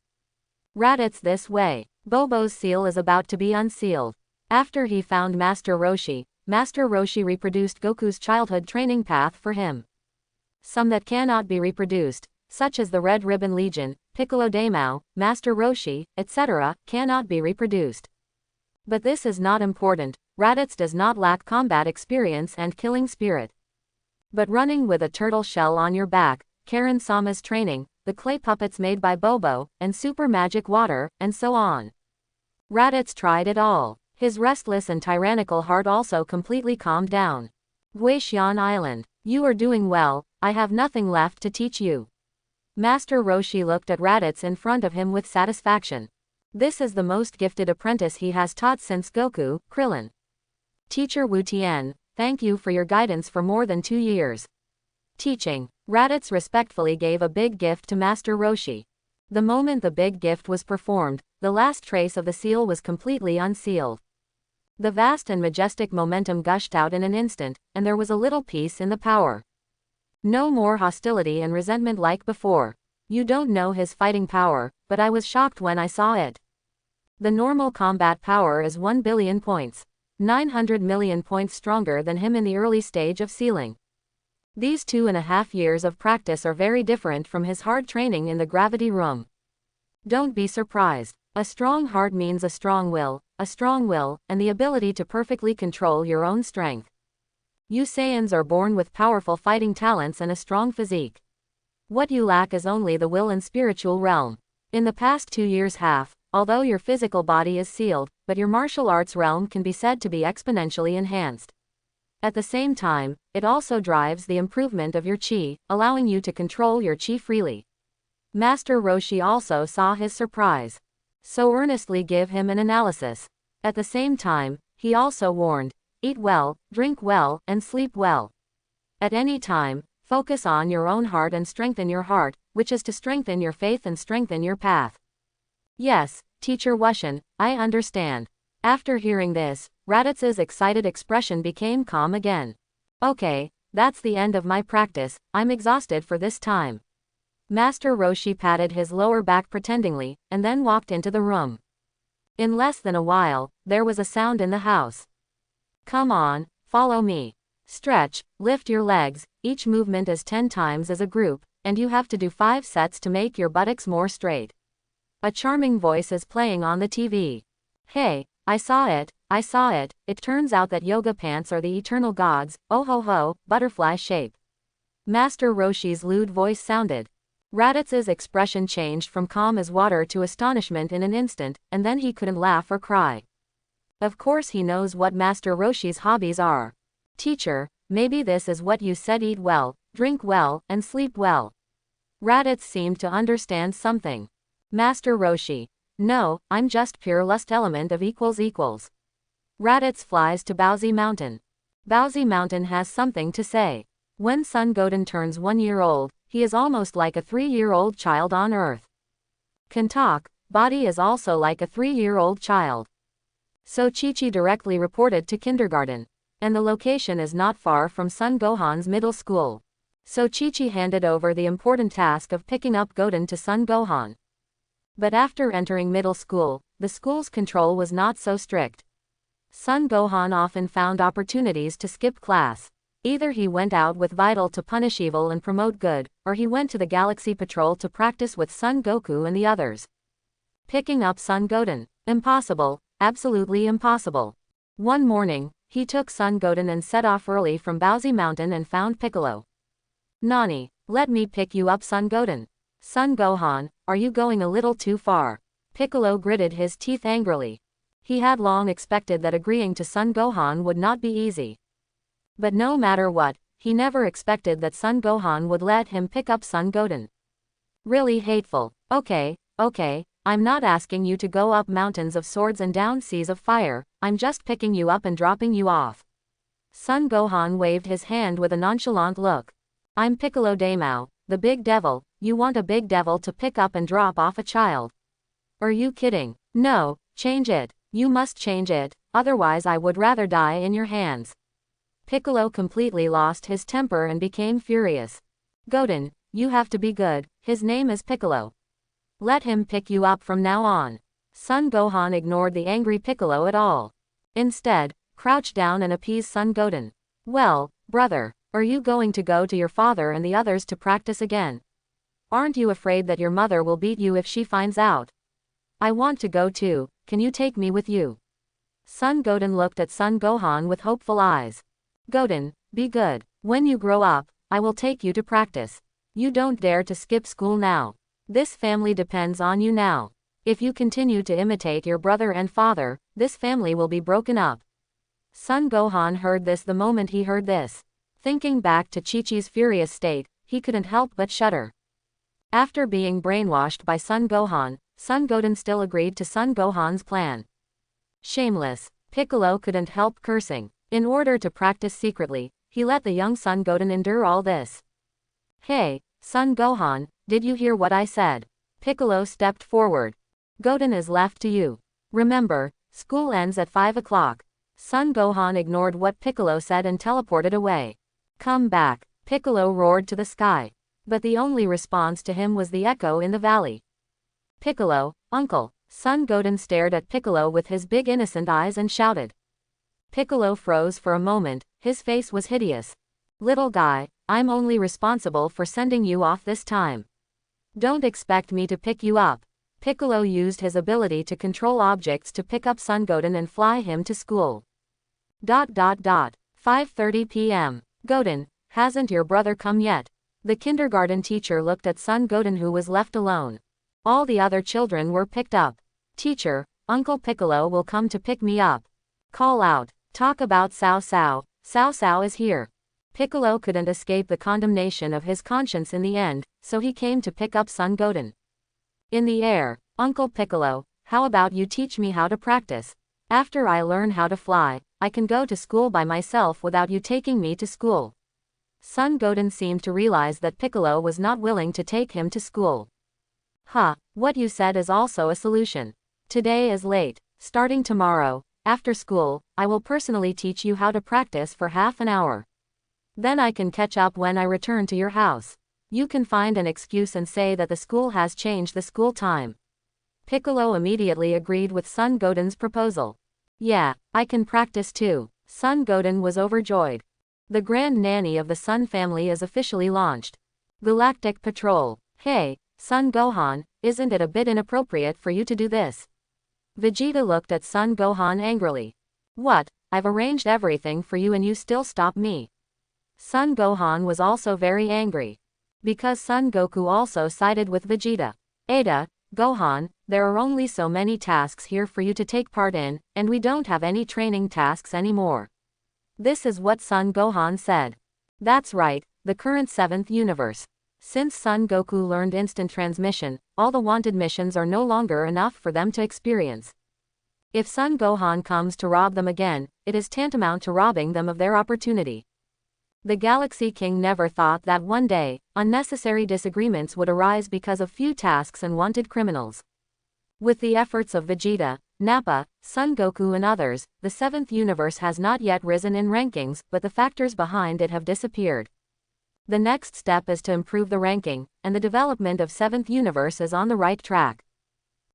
Raditz this way. Bobo's seal is about to be unsealed. After he found Master Roshi reproduced Goku's childhood training path for him. Some that cannot be reproduced, such as the Red Ribbon Legion, Piccolo Daimao, Master Roshi, etc., cannot be reproduced. But this is not important. Raditz does not lack combat experience and killing spirit. But running with a turtle shell on your back, Karen Sama's training, the clay puppets made by Bobo, and super magic water, and so on. Raditz tried it all. His restless and tyrannical heart also completely calmed down. Guishan Island. You are doing well, I have nothing left to teach you. Master Roshi looked at Raditz in front of him with satisfaction. This is the most gifted apprentice he has taught since Goku, Krillin. Teacher Wu Tien, thank you for your guidance for more than 2 years. Teaching. Raditz respectfully gave a big gift to Master Roshi. The moment the big gift was performed, the last trace of the seal was completely unsealed. The vast and majestic momentum gushed out in an instant, and there was a little peace in the power. No more hostility and resentment like before. You don't know his fighting power, but I was shocked when I saw it. The normal combat power is 1 billion points. 900 million points stronger than him in the early stage of sealing. These 2.5 years of practice are very different from his hard training in the gravity room. Don't be surprised. A strong heart means a strong will, and the ability to perfectly control your own strength. You Saiyans are born with powerful fighting talents and a strong physique. What you lack is only the will and spiritual realm. In the past 2 years although your physical body is sealed, but your martial arts realm can be said to be exponentially enhanced. At the same time, it also drives the improvement of your chi, allowing you to control your chi freely. Master Roshi also saw his surprise. So earnestly give him an analysis. At the same time, he also warned, eat well, drink well, and sleep well. At any time, focus on your own heart and strengthen your heart, which is to strengthen your faith and strengthen your path. Yes, Teacher Wushan, I understand. After hearing this, Raditz's excited expression became calm again. Okay, that's the end of my practice, I'm exhausted for this time. Master Roshi patted his lower back pretendingly, and then walked into the room. In less than a while, there was a sound in the house. Come on, follow me. Stretch, lift your legs, each movement is 10 times as a group, and you have to do 5 sets to make your buttocks more straight. A charming voice is playing on the TV. Hey, I saw it, it turns out that yoga pants are the eternal gods, oh ho ho, butterfly shape. Master Roshi's lewd voice sounded. Raditz's expression changed from calm as water to astonishment in an instant, and then he couldn't laugh or cry. Of course he knows what Master Roshi's hobbies are. Teacher, maybe this is what you said: eat well, drink well, and sleep well. Raditz seemed to understand something. Master Roshi. No, I'm just pure lust element of equals equals. Raditz flies to Bowsy Mountain. Bowsy Mountain has something to say. When Son Goten turns 1 year old, he is almost like a 3-year-old child on Earth. Can talk, body is also like a 3-year-old child. So Chi-Chi directly reported to kindergarten. And the location is not far from Son Gohan's middle school. So Chi-Chi handed over the important task of picking up Goten to Son Gohan. But after entering middle school, the school's control was not so strict. Son Gohan often found opportunities to skip class. Either he went out with Vital to punish evil and promote good, or he went to the Galaxy Patrol to practice with Son Goku and the others. Picking up Son Goten. Impossible, absolutely impossible. One morning, he took Son Goten and set off early from Bowsy Mountain and found Piccolo. Nani, let me pick you up, Son Goten. Son Gohan, are you going a little too far? Piccolo gritted his teeth angrily. He had long expected that agreeing to Son Gohan would not be easy. But no matter what, he never expected that Son Gohan would let him pick up Son Goten. Really hateful. Okay, I'm not asking you to go up mountains of swords and down seas of fire, I'm just picking you up and dropping you off. Son Gohan waved his hand with a nonchalant look. I'm Piccolo Daimao, the big devil, you want a big devil to pick up and drop off a child? Are you kidding? No, change it, you must change it, otherwise I would rather die in your hands. Piccolo completely lost his temper and became furious. Goten, you have to be good, his name is Piccolo. Let him pick you up from now on. Son Gohan ignored the angry Piccolo at all. Instead, crouched down and appeased Son Goten. Well, brother, are you going to go to your father and the others to practice again? Aren't you afraid that your mother will beat you if she finds out? I want to go too, can you take me with you? Son Goten looked at Son Gohan with hopeful eyes. Goten, be good. When you grow up, I will take you to practice. You don't dare to skip school now. This family depends on you now. If you continue to imitate your brother and father, this family will be broken up. Son Gohan heard this the moment he heard this. Thinking back to Chi-Chi's furious state, he couldn't help but shudder. After being brainwashed by Son Gohan, Son Goten still agreed to Son Gohan's plan. Shameless. Piccolo couldn't help cursing. In order to practice secretly, he let the young Son Goten endure all this. Hey, Son Gohan, did you hear what I said? Piccolo stepped forward. Goten is left to you. Remember, school ends at 5 o'clock. Son Gohan ignored what Piccolo said and teleported away. Come back, Piccolo roared to the sky. But the only response to him was the echo in the valley. Piccolo, uncle. Son Goten stared at Piccolo with his big innocent eyes and shouted. Piccolo froze for a moment, his face was hideous. Little guy, I'm only responsible for sending you off this time. Don't expect me to pick you up. Piccolo used his ability to control objects to pick up Son Goten and fly him to school. 5:30 p.m. Goten, hasn't your brother come yet? The kindergarten teacher looked at Son Goten, who was left alone. All the other children were picked up. Teacher, Uncle Piccolo will come to pick me up. Call out. Talk about Cao Cao. Cao Cao is here. Piccolo couldn't escape the condemnation of his conscience in the end, so he came to pick up Son Goten. In the air, Uncle Piccolo, how about you teach me how to practice? After I learn how to fly, I can go to school by myself without you taking me to school. Son Goten seemed to realize that Piccolo was not willing to take him to school. What you said is also a solution. Today is late. Starting tomorrow, After school, I will personally teach you how to practice for half an hour. Then I can catch up when I return to your house. You can find an excuse and say that the school has changed the school time. Piccolo immediately agreed with Son Goten's proposal. Yeah, I can practice too. Son Goten was overjoyed. The Grand Nanny of the Sun family is officially launched. Galactic Patrol. Hey, Son Gohan, isn't it a bit inappropriate for you to do this? Vegeta looked at Son Gohan angrily. What? I've arranged everything for you and you still stop me. Son Gohan was also very angry. Because Son Goku also sided with Vegeta. Ada, Gohan, there are only so many tasks here for you to take part in, and we don't have any training tasks anymore. This is what Son Gohan said. That's right, the current 7th universe. Since Son Goku learned instant transmission, all the wanted missions are no longer enough for them to experience. If Son Gohan comes to rob them again, it is tantamount to robbing them of their opportunity. The Galaxy King never thought that one day, unnecessary disagreements would arise because of few tasks and wanted criminals. With the efforts of Vegeta, Nappa, Son Goku and others, the 7th universe has not yet risen in rankings, but the factors behind it have disappeared. The next step is to improve the ranking, and the development of 7th universe is on the right track.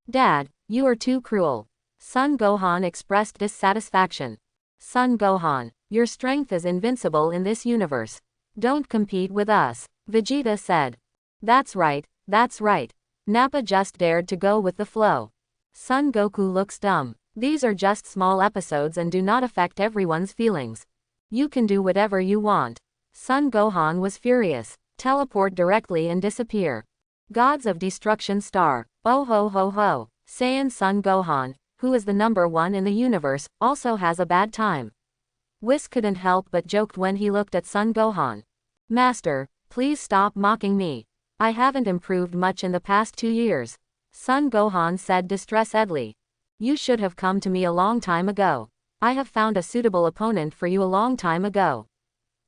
Dad, you are too cruel. Son Gohan expressed dissatisfaction. Son Gohan, your strength is invincible in this universe. Don't compete with us, Vegeta said. That's right, that's right. Nappa just dared to go with the flow. Son Goku looks dumb. These are just small episodes and do not affect everyone's feelings. You can do whatever you want. Son Gohan was furious. Teleport directly and disappear. Gods of Destruction Star. Oh ho ho ho. Saiyan Son Gohan, who is the number 1 in the universe, also has a bad time. Whis couldn't help but joked when he looked at Son Gohan. Master, please stop mocking me. I haven't improved much in the past 2 years. Son Gohan said distressedly. You should have come to me a long time ago. I have found a suitable opponent for you a long time ago.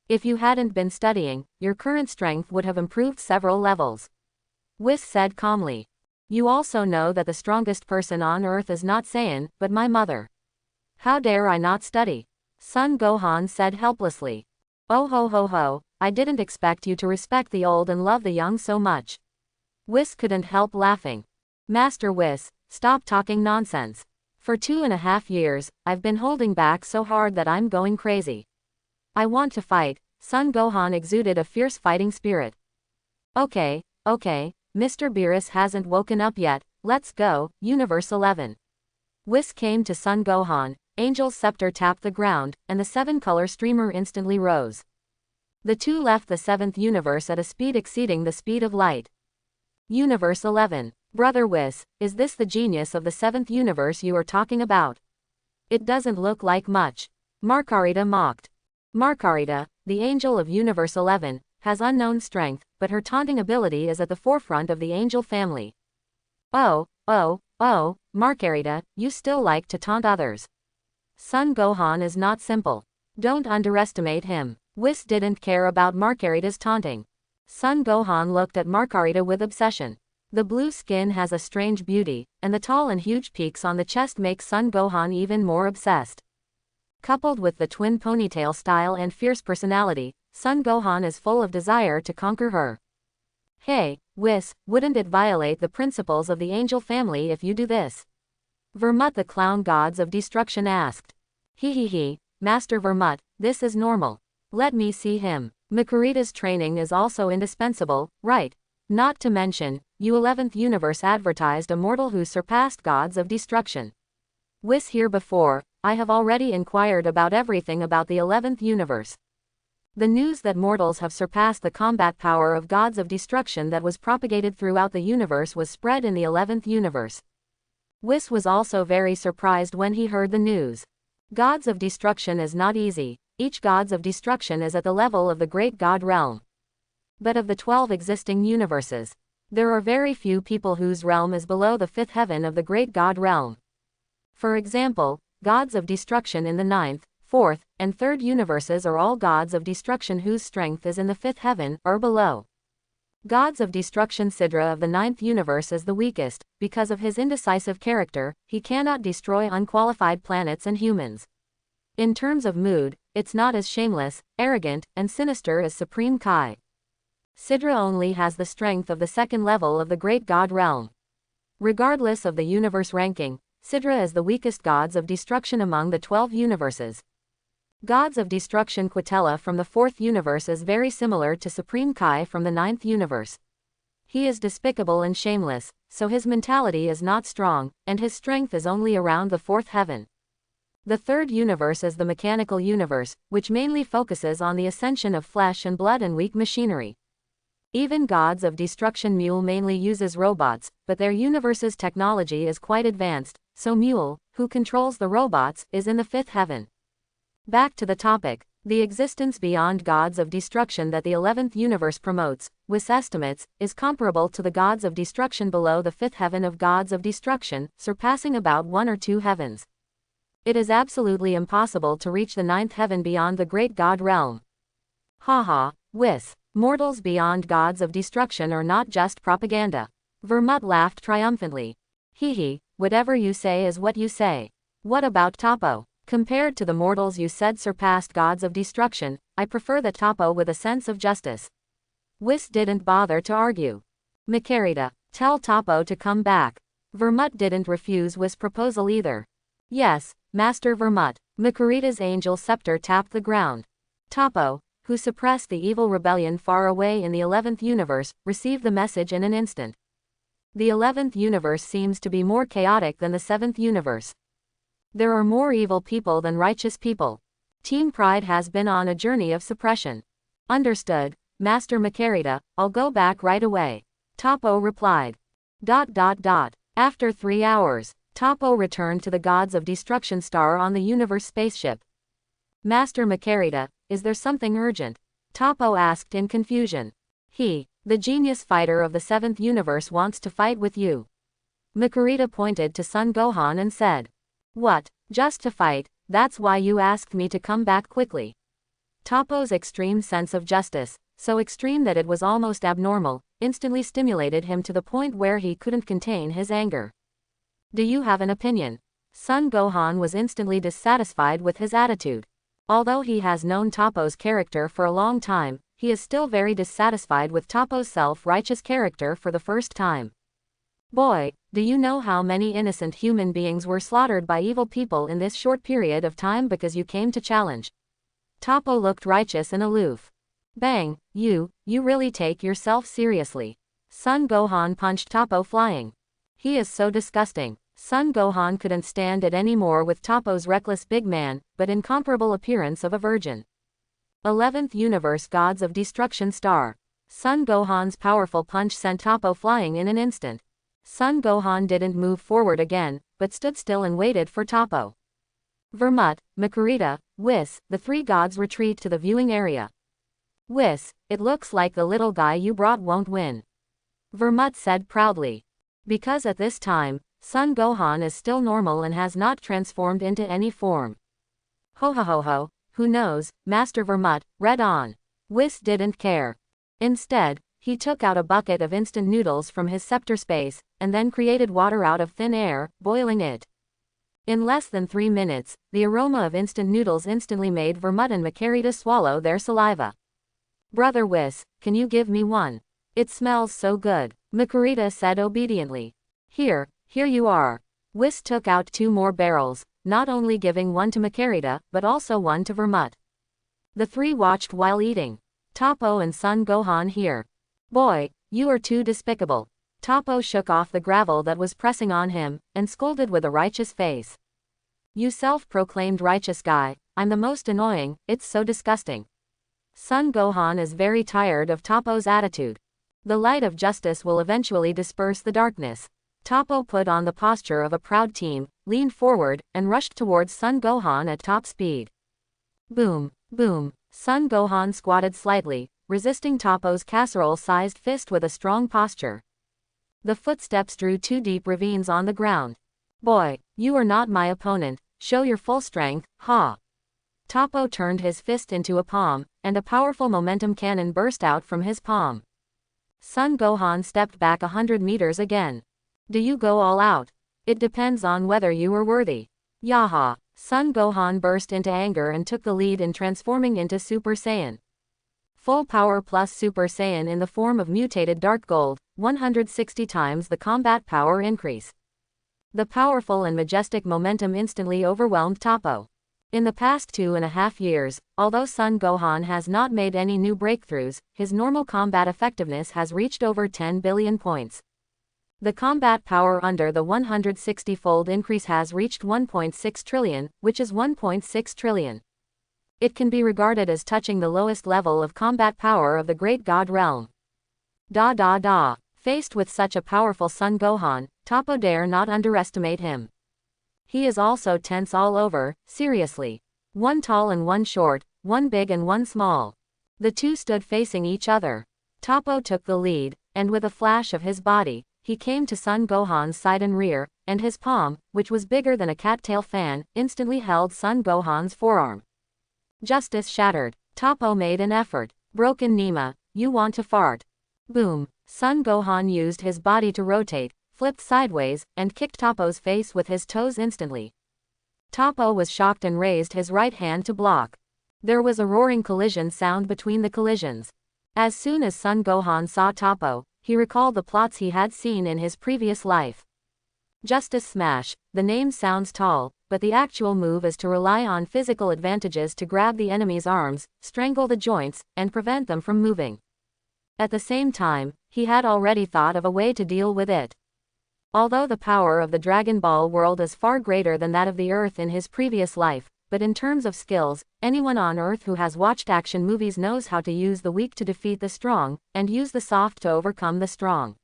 If you hadn't been studying, your current strength would have improved several levels. Whis said calmly. You also know that the strongest person on Earth is not Saiyan, but my mother. How dare I not study? Son Gohan said helplessly. Oh ho ho ho, I didn't expect you to respect the old and love the young so much. Whis couldn't help laughing. Master Whis, stop talking nonsense. For 2.5 years, I've been holding back so hard that I'm going crazy. I want to fight. Son Gohan exuded a fierce fighting spirit. Okay, Mr. Beerus hasn't woken up yet, let's go, Universe 11. Whis came to Son Gohan, Angel's scepter tapped the ground, and the 7-color streamer instantly rose. The two left the 7th universe at a speed exceeding the speed of light. Universe 11. Brother Whis, is this the genius of the 7th universe you are talking about? It doesn't look like much. Margarita mocked. Margarita, the angel of Universe 11, has unknown strength, but her taunting ability is at the forefront of the angel family. Oh, Margarita, you still like to taunt others. Son Gohan is not simple. Don't underestimate him. Whis didn't care about Margarita's taunting. Son Gohan looked at Margarita with obsession. The blue skin has a strange beauty, and the tall and huge peaks on the chest make Son Gohan even more obsessed. Coupled with the twin ponytail style and fierce personality, Son Gohan is full of desire to conquer her. Hey, Whis, wouldn't it violate the principles of the angel family if you do this? Vermut the clown gods of destruction asked. He, Master Vermut, this is normal. Let me see him. Makurita's training is also indispensable, right? Not to mention, U11th Universe advertised a mortal who surpassed gods of destruction. Whis here before, I have already inquired about everything about the 11th Universe. The news that mortals have surpassed the combat power of gods of destruction that was propagated throughout the universe was spread in the 11th Universe. Whis was also very surprised when he heard the news. Gods of destruction is not easy. Each gods of destruction is at the level of the great god realm. But of the 12 existing universes, there are very few people whose realm is below the 5th heaven of the great god realm. For example, gods of destruction in the 9th, 4th, and 3rd universes are all gods of destruction whose strength is in the 5th heaven, or below. Gods of Destruction. Sidra of the ninth universe is the weakest. Because of his indecisive character, he cannot destroy unqualified planets and humans. In terms of mood, it's not as shameless, arrogant, and sinister as Supreme Kai. Sidra only has the strength of the second level of the Great God Realm. Regardless of the universe ranking, Sidra is the weakest Gods of Destruction among the 12 universes. Gods of Destruction. Quitella from the 4th universe is very similar to Supreme Kai from the 9th universe. He is despicable and shameless, so his mentality is not strong, and his strength is only around the 4th heaven. The 3rd universe is the mechanical universe, which mainly focuses on the ascension of flesh and blood and weak machinery. Even Gods of Destruction. Mule mainly uses robots, but their universe's technology is quite advanced, so Mule, who controls the robots, is in the 5th heaven. Back to the topic, the existence beyond Gods of Destruction that the 11th universe promotes, Whis estimates, is comparable to the Gods of Destruction below the 5th heaven of Gods of Destruction, surpassing about 1 or 2 heavens. It is absolutely impossible to reach the 9th heaven beyond the Great God Realm. Haha, Whis, mortals beyond Gods of Destruction are not just propaganda. Vermut laughed triumphantly. Hee, whatever you say is what you say. What about Toppo? Compared to the mortals you said surpassed Gods of Destruction, I prefer the Toppo with a sense of justice. Whis didn't bother to argue. Makarita, tell Toppo to come back. Vermut didn't refuse Whis' proposal either. Yes, Master Vermut. Makarita's angel scepter tapped the ground. Toppo, who suppressed the evil rebellion far away in the 11th universe, received the message in an instant. The 11th universe seems to be more chaotic than the 7th universe. There are more evil people than righteous people. Team Pride has been on a journey of suppression. Understood, Master Makarita, I'll go back right away. Toppo replied. After 3 hours, Toppo returned to the Gods of Destruction star on the universe spaceship. Master Makarita, is there something urgent? Toppo asked in confusion. The genius fighter of the 7th universe wants to fight with you. Makarita pointed to Son Gohan and said. What, just to fight, that's why you asked me to come back quickly. Toppo's extreme sense of justice, so extreme that it was almost abnormal, instantly stimulated him to the point where he couldn't contain his anger. Do you have an opinion? Son Gohan was instantly dissatisfied with his attitude. Although he has known Toppo's character for a long time, he is still very dissatisfied with Toppo's self-righteous character for the first time. Boy, do you know how many innocent human beings were slaughtered by evil people in this short period of time because you came to challenge? Toppo looked righteous and aloof. Bang, you really take yourself seriously. Son Gohan punched Toppo flying. He is so disgusting. Son Gohan couldn't stand it anymore with Toppo's reckless big man, but incomparable appearance of a virgin. 11th Universe Gods of Destruction star. Son Gohan's powerful punch sent Toppo flying in an instant. Son Gohan didn't move forward again, but stood still and waited for Toppo. Vermut, Makarita, Whis, the 3 gods retreat to the viewing area. Whis, it looks like the little guy you brought won't win. Vermut said proudly. Because at this time, Son Gohan is still normal and has not transformed into any form. Ho, who knows, Master Vermut, read on. Whis didn't care. Instead, he took out a bucket of instant noodles from his scepter space, and then created water out of thin air, boiling it. In less than 3 minutes, the aroma of instant noodles instantly made Vermut and Makarita swallow their saliva. Brother Whis, can you give me one? It smells so good, Makarita said obediently. Here you are. Whis took out 2 more barrels, not only giving one to Makarita, but also one to Vermut. The 3 watched while eating. Toppo and Son Gohan here. Boy, you are too despicable. Toppo shook off the gravel that was pressing on him, and scolded with a righteous face. You self-proclaimed righteous guy, I'm the most annoying, it's so disgusting. Son Gohan is very tired of Toppo's attitude. The light of justice will eventually disperse the darkness. Toppo put on the posture of a proud team, leaned forward, and rushed towards Son Gohan at top speed. Boom, boom. Son Gohan squatted slightly, resisting Toppo's casserole-sized fist with a strong posture. The footsteps drew 2 deep ravines on the ground. Boy, you are not my opponent, show your full strength, ha! Toppo turned his fist into a palm, and a powerful momentum cannon burst out from his palm. Son Gohan stepped back 100 meters again. Do you go all out? It depends on whether you are worthy. Yaha. Son Gohan burst into anger and took the lead in transforming into Super Saiyan. Full power plus Super Saiyan in the form of mutated dark gold, 160 times the combat power increase. The powerful and majestic momentum instantly overwhelmed Toppo. In the past 2.5 years, although Son Gohan has not made any new breakthroughs, his normal combat effectiveness has reached over 10 billion points. The combat power under the 160-fold increase has reached 1.6 trillion, which is 1.6 trillion. It can be regarded as touching the lowest level of combat power of the Great God realm. Faced with such a powerful Son Gohan, Toppo dare not underestimate him. He is also tense all over, seriously. One tall and one short, one big and one small. The two stood facing each other. Toppo took the lead, and with a flash of his body, he came to Son Gohan's side and rear, and his palm, which was bigger than a cattail fan, instantly held Son Gohan's forearm. Justice shattered. Toppo made an effort. Broken Nima, you want to fart. Boom. Son Gohan used his body to rotate, flipped sideways, and kicked Toppo's face with his toes instantly. Toppo was shocked and raised his right hand to block. There was a roaring collision sound between the collisions. As soon as Son Gohan saw Toppo, he recalled the plots he had seen in his previous life. Justice Smash. The name sounds tall, but the actual move is to rely on physical advantages to grab the enemy's arms, strangle the joints, and prevent them from moving. At the same time, he had already thought of a way to deal with it. Although the power of the Dragon Ball world is far greater than that of the Earth in his previous life, but in terms of skills, anyone on Earth who has watched action movies knows how to use the weak to defeat the strong, and use the soft to overcome the strong.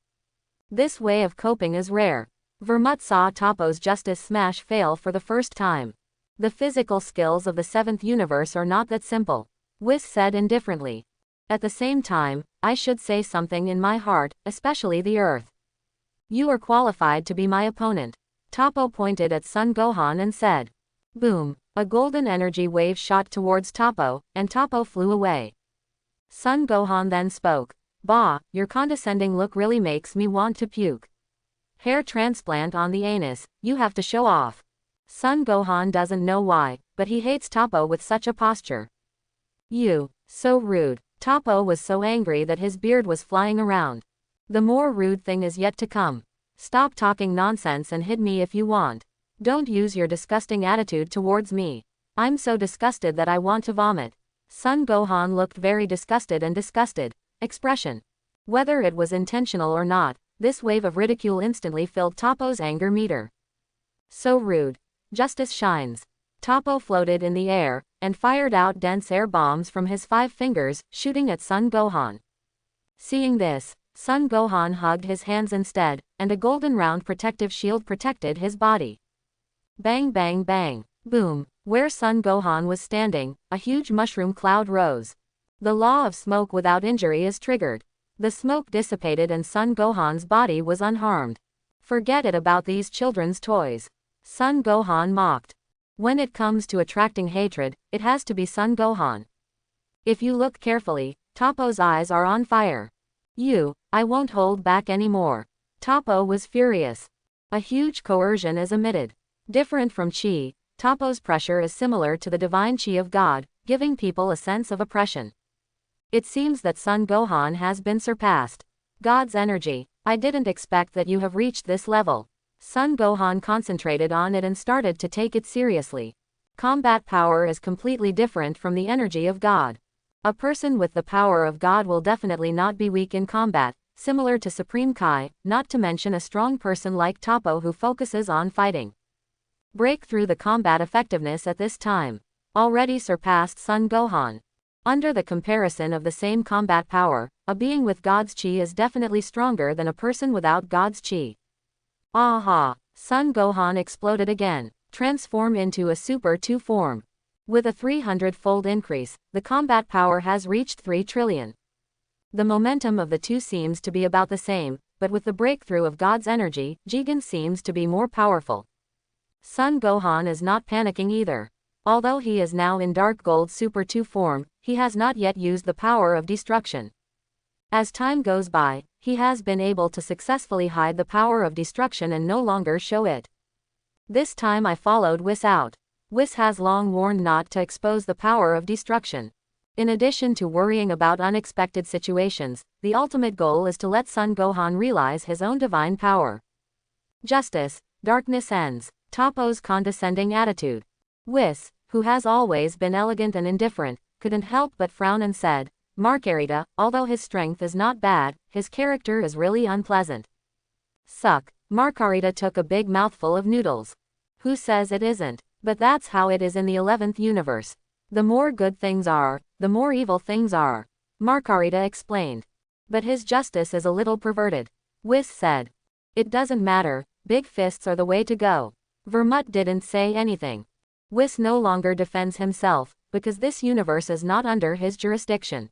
This way of coping is rare. Vermut saw Toppo's Justice Smash fail for the first time. The physical skills of the 7th universe are not that simple, Whis said indifferently. At the same time, I should say something in my heart, especially the Earth. You are qualified to be my opponent. Toppo pointed at Son Gohan and said. Boom. A golden energy wave shot towards Toppo, and Toppo flew away. Son Gohan then spoke. Bah, your condescending look really makes me want to puke. Hair transplant on the anus, you have to show off. Son Gohan doesn't know why, but he hates Toppo with such a posture. You. So rude. Toppo was so angry that his beard was flying around. The more rude thing is yet to come. Stop talking nonsense and hit me if you want. Don't use your disgusting attitude towards me. I'm so disgusted that I want to vomit. Son Gohan looked very disgusted and disgusted. Expression. Whether it was intentional or not, this wave of ridicule instantly filled Toppo's anger meter. So rude. Justice shines. Toppo floated in the air, and fired out dense air bombs from his 5 fingers, shooting at Son Gohan. Seeing this, Son Gohan hugged his hands instead, and a golden round protective shield protected his body. Bang bang bang. Boom. Where Son Gohan was standing, a huge mushroom cloud rose. The law of smoke without injury is triggered. The smoke dissipated and Son Gohan's body was unharmed. Forget it about these children's toys. Son Gohan mocked. When it comes to attracting hatred, it has to be Son Gohan. If you look carefully, Toppo's eyes are on fire. I won't hold back anymore. Toppo was furious. A huge coercion is emitted. Different from chi, Toppo's pressure is similar to the divine chi of God, giving people a sense of oppression. It seems that Son Gohan has been surpassed. God's energy. I didn't expect that you have reached this level. Son Gohan concentrated on it and started to take it seriously. Combat power is completely different from the energy of God. A person with the power of God will definitely not be weak in combat, similar to Supreme Kai, not to mention a strong person like Toppo who focuses on fighting. Break through the combat effectiveness at this time. Already surpassed Son Gohan. Under the comparison of the same combat power, a being with God's chi is definitely stronger than a person without God's chi. Aha! Son Gohan exploded again. Transform into a Super 2 form. With a 300-fold increase, the combat power has reached 3 trillion. The momentum of the two seems to be about the same, but with the breakthrough of God's energy, Jigen seems to be more powerful. Son Gohan is not panicking either. Although he is now in Dark Gold Super 2 form, he has not yet used the power of destruction. As time goes by, he has been able to successfully hide the power of destruction and no longer show it. This time I followed Whis out. Whis has long warned not to expose the power of destruction. In addition to worrying about unexpected situations, the ultimate goal is to let Son Gohan realize his own divine power. Justice, darkness ends. Toppo's condescending attitude. Whis, who has always been elegant and indifferent, couldn't help but frown and said, Margarita, although his strength is not bad, his character is really unpleasant. Suck. Margarita took a big mouthful of noodles. Who says it isn't? But that's how it is in the 11th universe. The more good things are, the more evil things are. Margarita explained. But his justice is a little perverted. Whis said. It doesn't matter, big fists are the way to go. Vermut didn't say anything. Whis no longer defends himself, because this universe is not under his jurisdiction.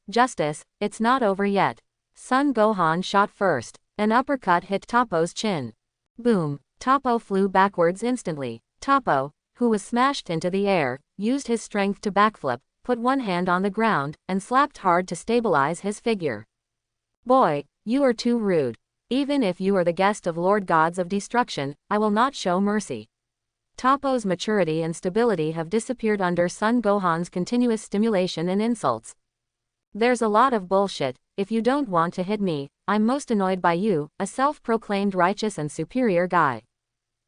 Justice, it's not over yet. Son Gohan shot first. An uppercut hit Toppo's chin. Boom. Toppo flew backwards instantly. Toppo, who was smashed into the air, used his strength to backflip, put one hand on the ground, and slapped hard to stabilize his figure. Boy, you are too rude. Even if you are the guest of Lord Gods of Destruction, I will not show mercy. Toppo's maturity and stability have disappeared under Son Gohan's continuous stimulation and insults. There's a lot of bullshit. If you don't want to hit me, I'm most annoyed by you, a self-proclaimed righteous and superior guy.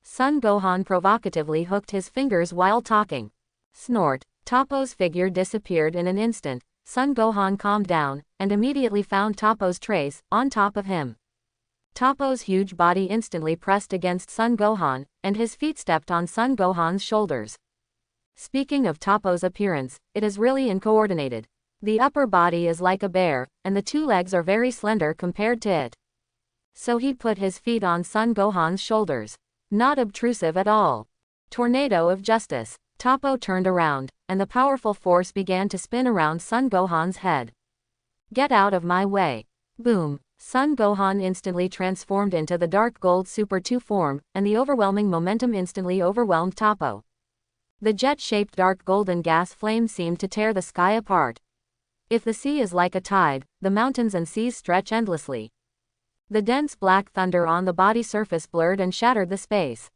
Son Gohan provocatively hooked his fingers while talking. Snort. Toppo's figure disappeared in an instant. Son Gohan calmed down, and immediately found Toppo's trace, on top of him. Toppo's huge body instantly pressed against Son Gohan, and his feet stepped on Son Gohan's shoulders. Speaking of Toppo's appearance, it is really uncoordinated. The upper body is like a bear, and the two legs are very slender compared to it. So he put his feet on Son Gohan's shoulders. Not obtrusive at all. Tornado of justice. Toppo turned around, and the powerful force began to spin around Son Gohan's head. Get out of my way. Boom. Son Gohan instantly transformed into the Dark Gold Super 2 form, and the overwhelming momentum instantly overwhelmed Toppo. The jet-shaped dark golden gas flame seemed to tear the sky apart. If the sea is like a tide, the mountains and seas stretch endlessly. The dense black thunder on the body surface blurred and shattered the space.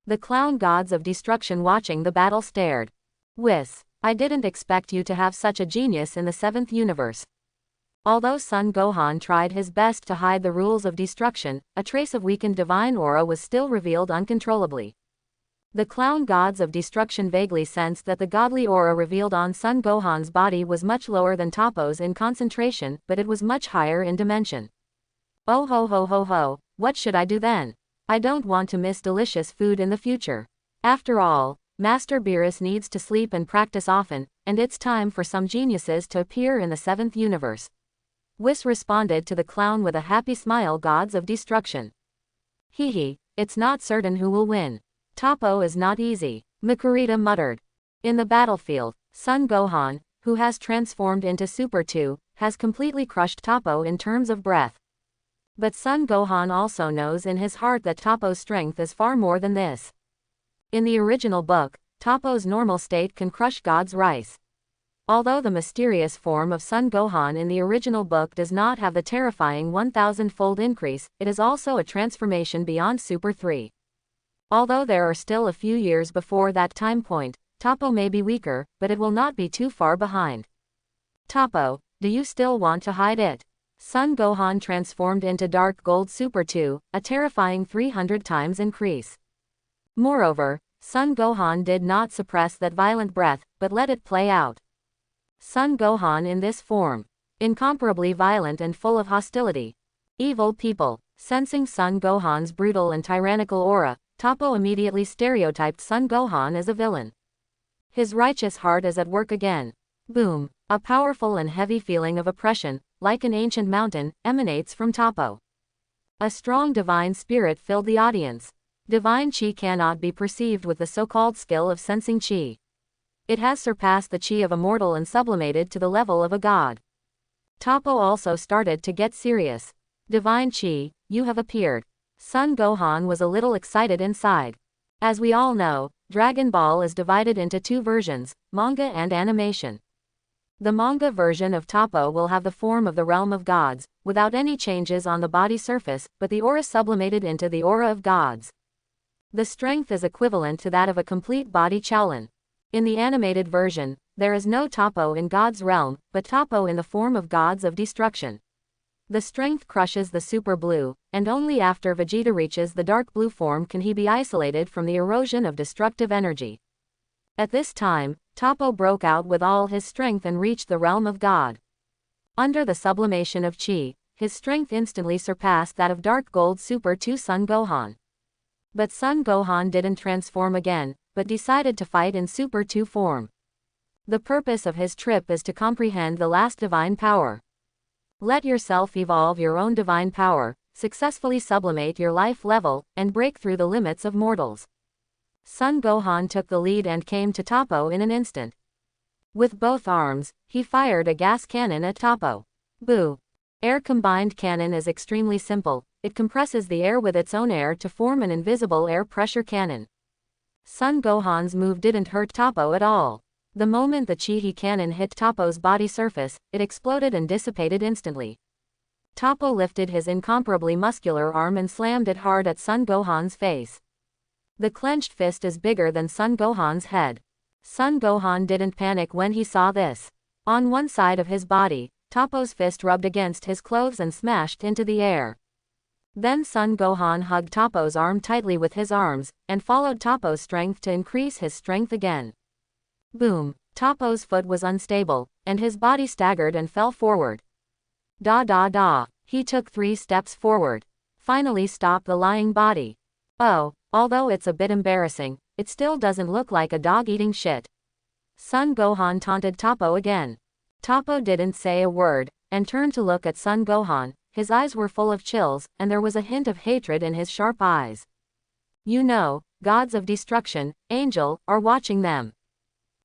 The clown gods of destruction watching the battle stared. Whis, I didn't expect you to have such a genius in the 7th universe. Although Son Gohan tried his best to hide the rules of destruction, a trace of weakened divine aura was still revealed uncontrollably. The clown gods of destruction vaguely sensed that the godly aura revealed on Son Gohan's body was much lower than Toppo's in concentration, but it was much higher in dimension. Oh ho ho ho ho, what should I do then? I don't want to miss delicious food in the future. After all, Master Beerus needs to sleep and practice often, and it's time for some geniuses to appear in the 7th universe. Whis responded to the clown with a happy smile. Gods of destruction. Hee, it's not certain who will win. Toppo is not easy, Makurita muttered. In the battlefield, Son Gohan, who has transformed into Super 2, has completely crushed Toppo in terms of breath. But Son Gohan also knows in his heart that Toppo's strength is far more than this. In the original book, Toppo's normal state can crush God's rice. Although the mysterious form of Son Gohan in the original book does not have the terrifying 1000-fold increase, it is also a transformation beyond Super 3. Although there are still a few years before that time point, Toppo may be weaker, but it will not be too far behind. Toppo, do you still want to hide it? Son Gohan transformed into Dark Gold Super 2, a terrifying 300 times increase. Moreover, Son Gohan did not suppress that violent breath, but let it play out. Son Gohan in this form. Incomparably violent and full of hostility. Evil people. Sensing Son Gohan's brutal and tyrannical aura, Toppo immediately stereotyped Son Gohan as a villain. His righteous heart is at work again. Boom. A powerful and heavy feeling of oppression, like an ancient mountain, emanates from Toppo. A strong divine spirit filled the audience. Divine chi cannot be perceived with the so-called skill of sensing chi. It has surpassed the chi of a mortal and sublimated to the level of a god. Toppo also started to get serious. Divine chi, you have appeared. Son Gohan was a little excited inside. As we all know, Dragon Ball is divided into two versions, manga and animation. The manga version of Toppo will have the form of the realm of gods, without any changes on the body surface, but the aura sublimated into the aura of gods. The strength is equivalent to that of a complete body Shaolin. In the animated version, there is no Toppo in God's realm, but Toppo in the form of gods of destruction. The strength crushes the super blue, and only after Vegeta reaches the dark blue form can he be isolated from the erosion of destructive energy. At this time, Toppo broke out with all his strength and reached the realm of God. Under the sublimation of Chi, his strength instantly surpassed that of Dark Gold Super 2 Son Gohan. But Son Gohan didn't transform again, but decided to fight in Super 2 form. The purpose of his trip is to comprehend the last divine power. Let yourself evolve your own divine power, successfully sublimate your life level, and break through the limits of mortals. Son Gohan took the lead and came to Toppo in an instant. With both arms, he fired a gas cannon at Toppo. Boo! Air combined cannon is extremely simple. It compresses the air with its own air to form an invisible air pressure cannon. Son Gohan's move didn't hurt Toppo at all. The moment the Chi cannon hit Toppo's body surface, it exploded and dissipated instantly. Toppo lifted his incomparably muscular arm and slammed it hard at Son Gohan's face. The clenched fist is bigger than Son Gohan's head. Son Gohan didn't panic when he saw this. On one side of his body, Toppo's fist rubbed against his clothes and smashed into the air. Then Son Gohan hugged Toppo's arm tightly with his arms, and followed Toppo's strength to increase his strength again. Boom! Toppo's foot was unstable, and his body staggered and fell forward. Da. He took 3 steps forward. Finally stopped the lying body. Oh, although it's a bit embarrassing, it still doesn't look like a dog eating shit. Son Gohan taunted Toppo again. Toppo didn't say a word, and turned to look at Son Gohan. His eyes were full of chills, and there was a hint of hatred in his sharp eyes. You know, gods of destruction, Angel, are watching them.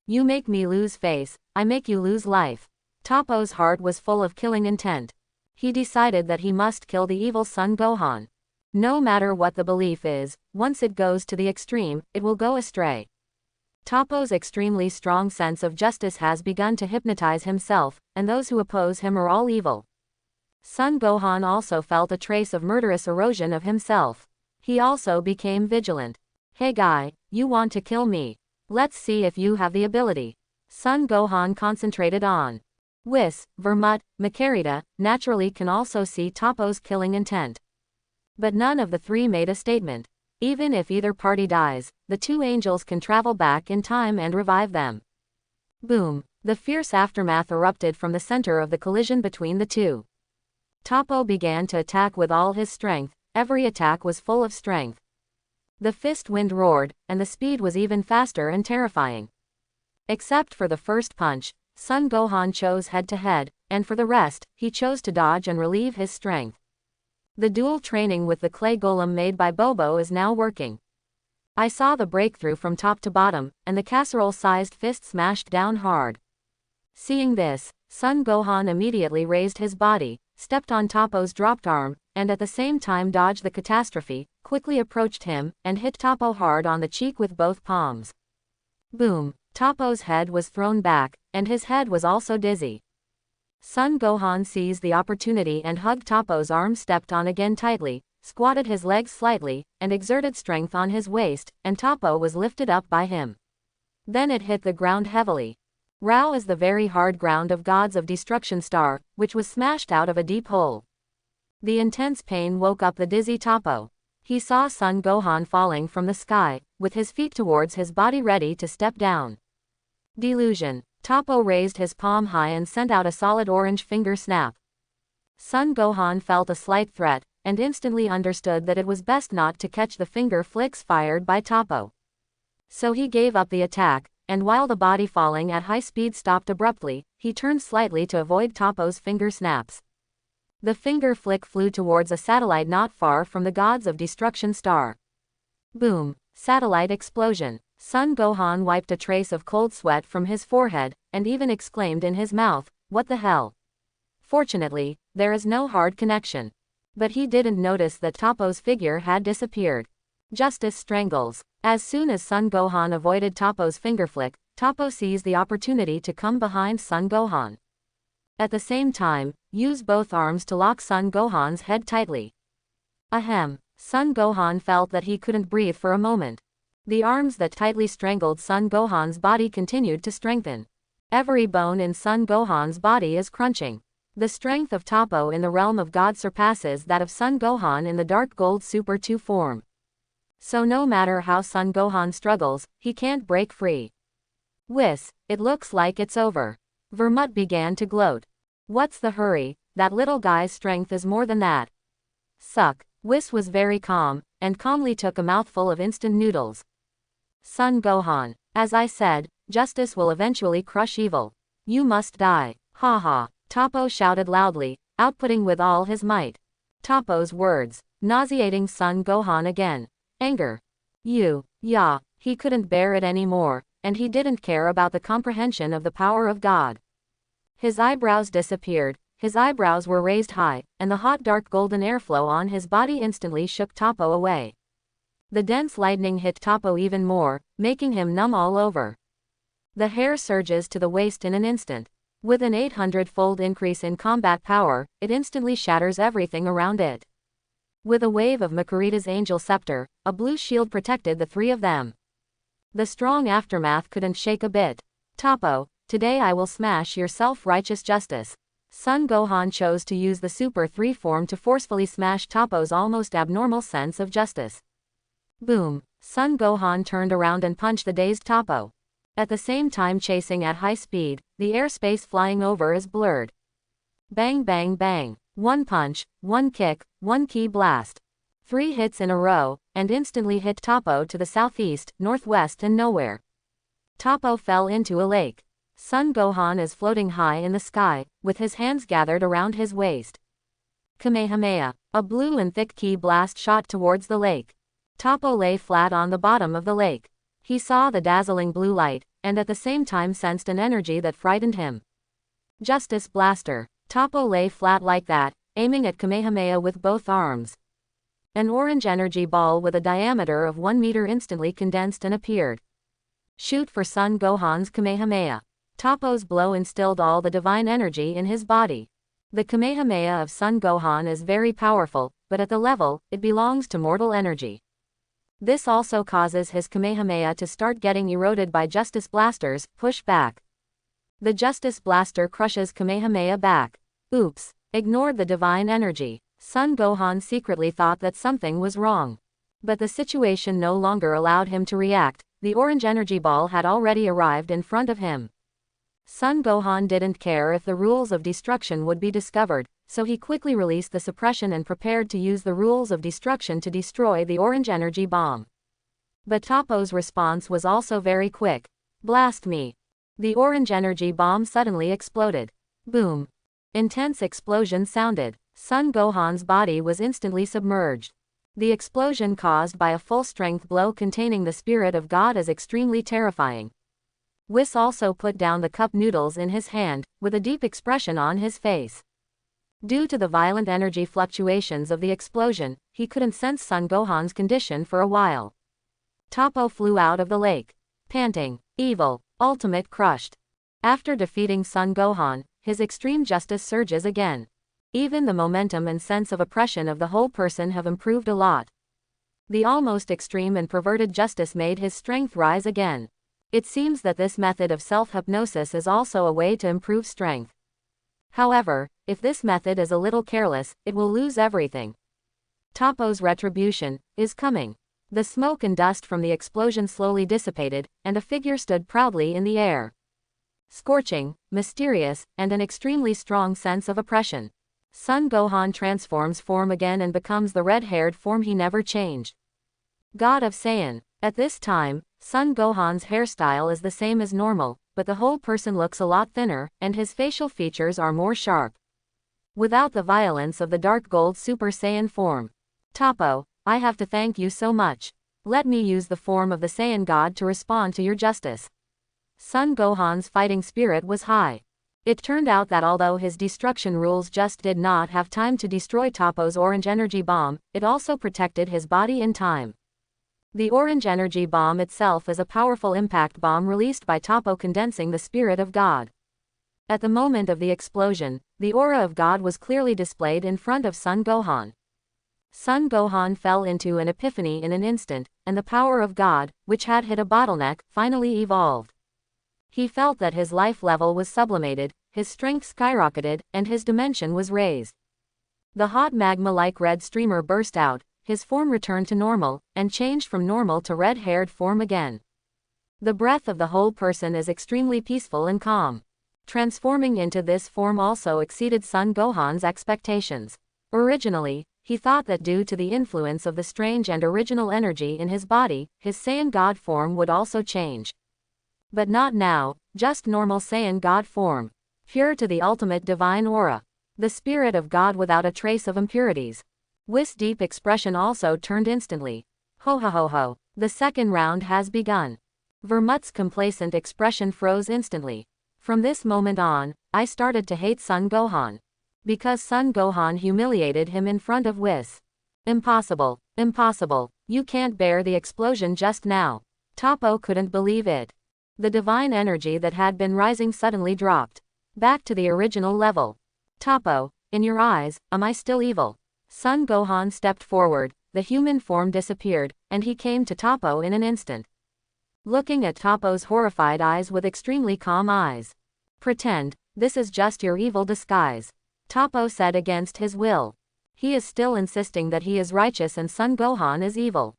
You make me lose face, I make you lose life. Toppo's heart was full of killing intent. He decided that he must kill the evil Son Gohan. No matter what the belief is, once it goes to the extreme, it will go astray. Toppo's extremely strong sense of justice has begun to hypnotize himself, and those who oppose him are all evil. Son Gohan also felt a trace of murderous erosion of himself. He also became vigilant. Hey guy, you want to kill me? Let's see if you have the ability. Son Gohan concentrated on. Whis, Vermut, Makarita, naturally can also see Toppo's killing intent. But none of the 3 made a statement. Even if either party dies, the 2 angels can travel back in time and revive them. Boom! The fierce aftermath erupted from the center of the collision between the 2. Toppo began to attack with all his strength. Every attack was full of strength. The fist wind roared, and the speed was even faster and terrifying. Except for the first punch, Son Gohan chose head-to-head, and for the rest, he chose to dodge and relieve his strength. The dual training with the clay golem made by Bobo is now working. I saw the breakthrough from top to bottom, and the casserole-sized fist smashed down hard. Seeing this, Son Gohan immediately raised his body, stepped on Toppo's dropped arm, and at the same time dodged the catastrophe, quickly approached him, and hit Toppo hard on the cheek with both palms. Boom! Toppo's head was thrown back, and his head was also dizzy. Son Gohan seized the opportunity and hugged Toppo's arm, stepped on again tightly, squatted his legs slightly, and exerted strength on his waist, and Toppo was lifted up by him. Then it hit the ground heavily. Rao is the very hard ground of gods of destruction star, which was smashed out of a deep hole. The intense pain woke up the dizzy Toppo. He saw Son Gohan falling from the sky, with his feet towards his body ready to step down. Delusion. Toppo raised his palm high and sent out a solid orange finger snap. Son Gohan felt a slight threat, and instantly understood that it was best not to catch the finger flicks fired by Toppo. So he gave up the attack, and while the body falling at high speed stopped abruptly, he turned slightly to avoid Toppo's finger snaps. The finger flick flew towards a satellite not far from the gods of destruction star. Boom! Satellite explosion. Son Gohan wiped a trace of cold sweat from his forehead, and even exclaimed in his mouth, "What the hell?" Fortunately, there is no hard connection. But he didn't notice that Toppo's figure had disappeared. Justice strangles. As soon as Son Gohan avoided Toppo's finger flick, Toppo seized the opportunity to come behind Son Gohan. At the same time, used both arms to lock Son Gohan's head tightly. Ahem. Son Gohan felt that he couldn't breathe for a moment. The arms that tightly strangled Son Gohan's body continued to strengthen. Every bone in Son Gohan's body is crunching. The strength of Toppo in the realm of God surpasses that of Son Gohan in the Dark Gold Super 2 form. So no matter how Son Gohan struggles, he can't break free. Whis, it looks like it's over. Vermut began to gloat. What's the hurry, that little guy's strength is more than that. Suck. Whis was very calm, and calmly took a mouthful of instant noodles. Son Gohan, as I said, justice will eventually crush evil. You must die. Ha ha. Toppo shouted loudly, outputting with all his might. Toppo's words, nauseating Son Gohan again. Anger. Yeah, he couldn't bear it anymore, and he didn't care about the comprehension of the power of God. His eyebrows disappeared, his eyebrows were raised high, and the hot dark golden airflow on his body instantly shook Toppo away. The dense lightning hit Toppo even more, making him numb all over. The hair surges to the waist in an instant. With an 800-fold increase in combat power, it instantly shatters everything around it. With a wave of Makurita's angel scepter, a blue shield protected the three of them. The strong aftermath couldn't shake a bit. Toppo, today I will smash your self-righteous justice. Son Gohan chose to use the Super 3 form to forcefully smash Toppo's almost abnormal sense of justice. Boom! Son Gohan turned around and punched the dazed Toppo. At the same time chasing at high speed, the airspace flying over is blurred. Bang bang bang. One punch, one kick, one ki blast. 3 hits in a row, and instantly hit Toppo to the southeast, northwest and nowhere. Toppo fell into a lake. Son Gohan is floating high in the sky, with his hands gathered around his waist. Kamehameha. A blue and thick ki blast shot towards the lake. Toppo lay flat on the bottom of the lake. He saw the dazzling blue light, and at the same time sensed an energy that frightened him. Justice Blaster. Toppo lay flat like that, aiming at Kamehameha with both arms. An orange energy ball with a diameter of 1 meter instantly condensed and appeared. Shoot for Son Gohan's Kamehameha. Toppo's blow instilled all the divine energy in his body. The Kamehameha of Son Gohan is very powerful, but at the level, it belongs to mortal energy. This also causes his Kamehameha to start getting eroded by Justice Blaster's push back. The Justice Blaster crushes Kamehameha back. Oops, ignored the divine energy. Son Gohan secretly thought that something was wrong. But the situation no longer allowed him to react, the orange energy ball had already arrived in front of him. Son Gohan didn't care if the rules of destruction would be discovered, so he quickly released the suppression and prepared to use the rules of destruction to destroy the orange energy bomb. But Toppo's response was also very quick. Blast me. The orange energy bomb suddenly exploded. Boom. Intense explosion sounded. Son Gohan's body was instantly submerged. The explosion caused by a full-strength blow containing the spirit of God is extremely terrifying. Whis also put down the cup noodles in his hand, with a deep expression on his face. Due to the violent energy fluctuations of the explosion, he couldn't sense Son Gohan's condition for a while. Toppo flew out of the lake. Panting. Evil. Ultimate crushed. After defeating Son Gohan, his extreme justice surges again. Even the momentum and sense of oppression of the whole person have improved a lot. The almost extreme and perverted justice made his strength rise again. It seems that this method of self-hypnosis is also a way to improve strength. However, if this method is a little careless, it will lose everything. Toppo's retribution is coming. The smoke and dust from the explosion slowly dissipated, and a figure stood proudly in the air. Scorching, mysterious, and an extremely strong sense of oppression. Son Gohan transforms form again and becomes the red-haired form he never changed. God of Saiyan. At this time, Son Gohan's hairstyle is the same as normal, but the whole person looks a lot thinner, and his facial features are more sharp. Without the violence of the Dark Gold Super Saiyan form. Toppo, I have to thank you so much. Let me use the form of the Saiyan God to respond to your justice. Son Gohan's fighting spirit was high. It turned out that although his destruction rules just did not have time to destroy Toppo's orange energy bomb, it also protected his body in time. The orange energy bomb itself is a powerful impact bomb released by Toppo, condensing the spirit of God. At the moment of the explosion, the aura of God was clearly displayed in front of Son Gohan. Son Gohan fell into an epiphany in an instant, and the power of God, which had hit a bottleneck, finally evolved. He felt that his life level was sublimated, his strength skyrocketed, and his dimension was raised. The hot magma-like red streamer burst out, his form returned to normal, and changed from normal to red-haired form again. The breath of the whole person is extremely peaceful and calm. Transforming into this form also exceeded Son Gohan's expectations. Originally, he thought that due to the influence of the strange and original energy in his body, his Saiyan God form would also change. But not now, just normal Saiyan God form. Pure to the ultimate divine aura. The spirit of God without a trace of impurities. Whis' deep expression also turned instantly. Ho ho ho ho. The second round has begun. Vermut's complacent expression froze instantly. From this moment on, I started to hate Son Gohan. Because Son Gohan humiliated him in front of Whis. Impossible, impossible, you can't bear the explosion just now. Toppo couldn't believe it. The divine energy that had been rising suddenly dropped. Back to the original level. Toppo, in your eyes, am I still evil? Son Gohan stepped forward, the human form disappeared, and he came to Toppo in an instant. Looking at Toppo's horrified eyes with extremely calm eyes. Pretend, this is just your evil disguise. Toppo said against his will. He is still insisting that he is righteous and Son Gohan is evil.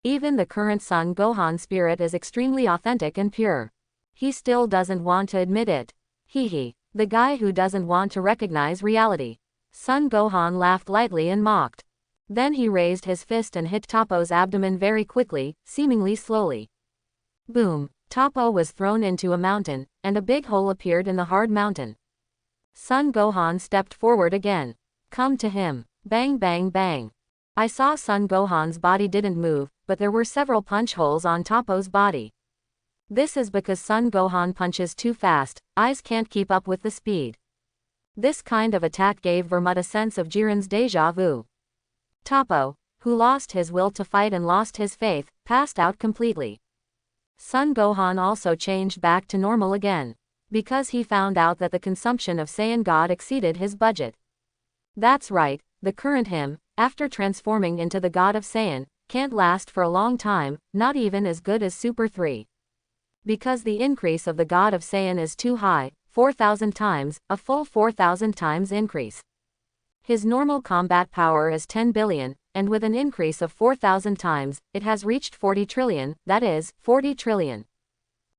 Even the current Son Gohan spirit is extremely authentic and pure. He still doesn't want to admit it. Hee. The guy who doesn't want to recognize reality. Son Gohan laughed lightly and mocked. Then he raised his fist and hit Toppo's abdomen very quickly, seemingly slowly. Boom! Toppo was thrown into a mountain, and a big hole appeared in the hard mountain. Son Gohan stepped forward again. Come to him. Bang bang bang. I saw Son Gohan's body didn't move, but there were several punch holes on Toppo's body. This is because Son Gohan punches too fast, eyes can't keep up with the speed. This kind of attack gave Vermut a sense of Jiren's deja vu. Toppo, who lost his will to fight and lost his faith, passed out completely. Son Gohan also changed back to normal again. Because he found out that the consumption of Saiyan God exceeded his budget. That's right, the current him, after transforming into the God of Saiyan, can't last for a long time, not even as good as Super 3. Because the increase of the God of Saiyan is too high, 4,000 times, a full 4,000 times increase. His normal combat power is 10 billion, and with an increase of 4,000 times, it has reached 40 trillion, that is, 40 trillion.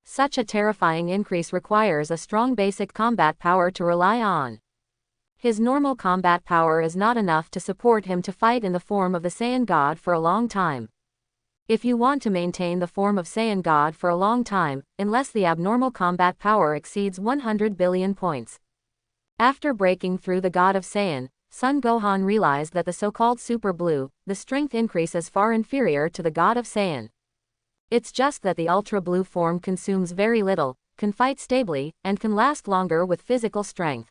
Such a terrifying increase requires a strong basic combat power to rely on. His normal combat power is not enough to support him to fight in the form of the Saiyan God for a long time. If you want to maintain the form of Saiyan God for a long time, unless the abnormal combat power exceeds 100 billion points. After breaking through the God of Saiyan, Son Gohan realized that the so-called Super Blue, the strength increase is far inferior to the God of Saiyan. It's just that the Ultra Blue form consumes very little, can fight stably, and can last longer with physical strength.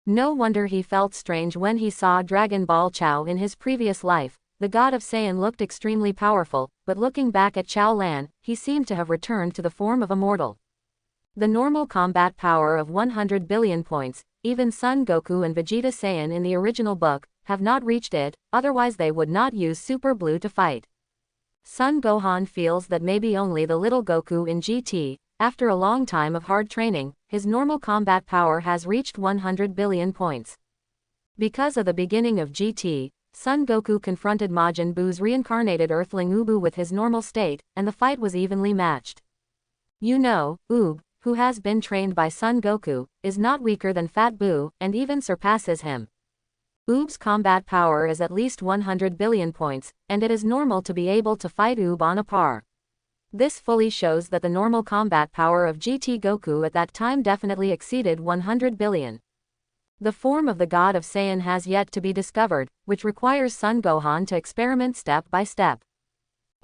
No wonder he felt strange when he saw Dragon Ball Chao in his previous life. The God of Saiyan looked extremely powerful, but looking back at Chao Lan, he seemed to have returned to the form of a mortal. The normal combat power of 100 billion points, even Son Goku and Vegeta Saiyan in the original book, have not reached it, otherwise they would not use Super Blue to fight. Son Gohan feels that maybe only the little Goku in GT, after a long time of hard training, his normal combat power has reached 100 billion points. Because of the beginning of GT, Son Goku confronted Majin Buu's reincarnated Earthling Ubu with his normal state, and the fight was evenly matched. You know, Ub, who has been trained by Son Goku, is not weaker than Fat Buu, and even surpasses him. Ub's combat power is at least 100 billion points, and it is normal to be able to fight Ub on a par. This fully shows that the normal combat power of GT Goku at that time definitely exceeded 100 billion. The form of the God of Saiyan has yet to be discovered, which requires Son Gohan to experiment step by step.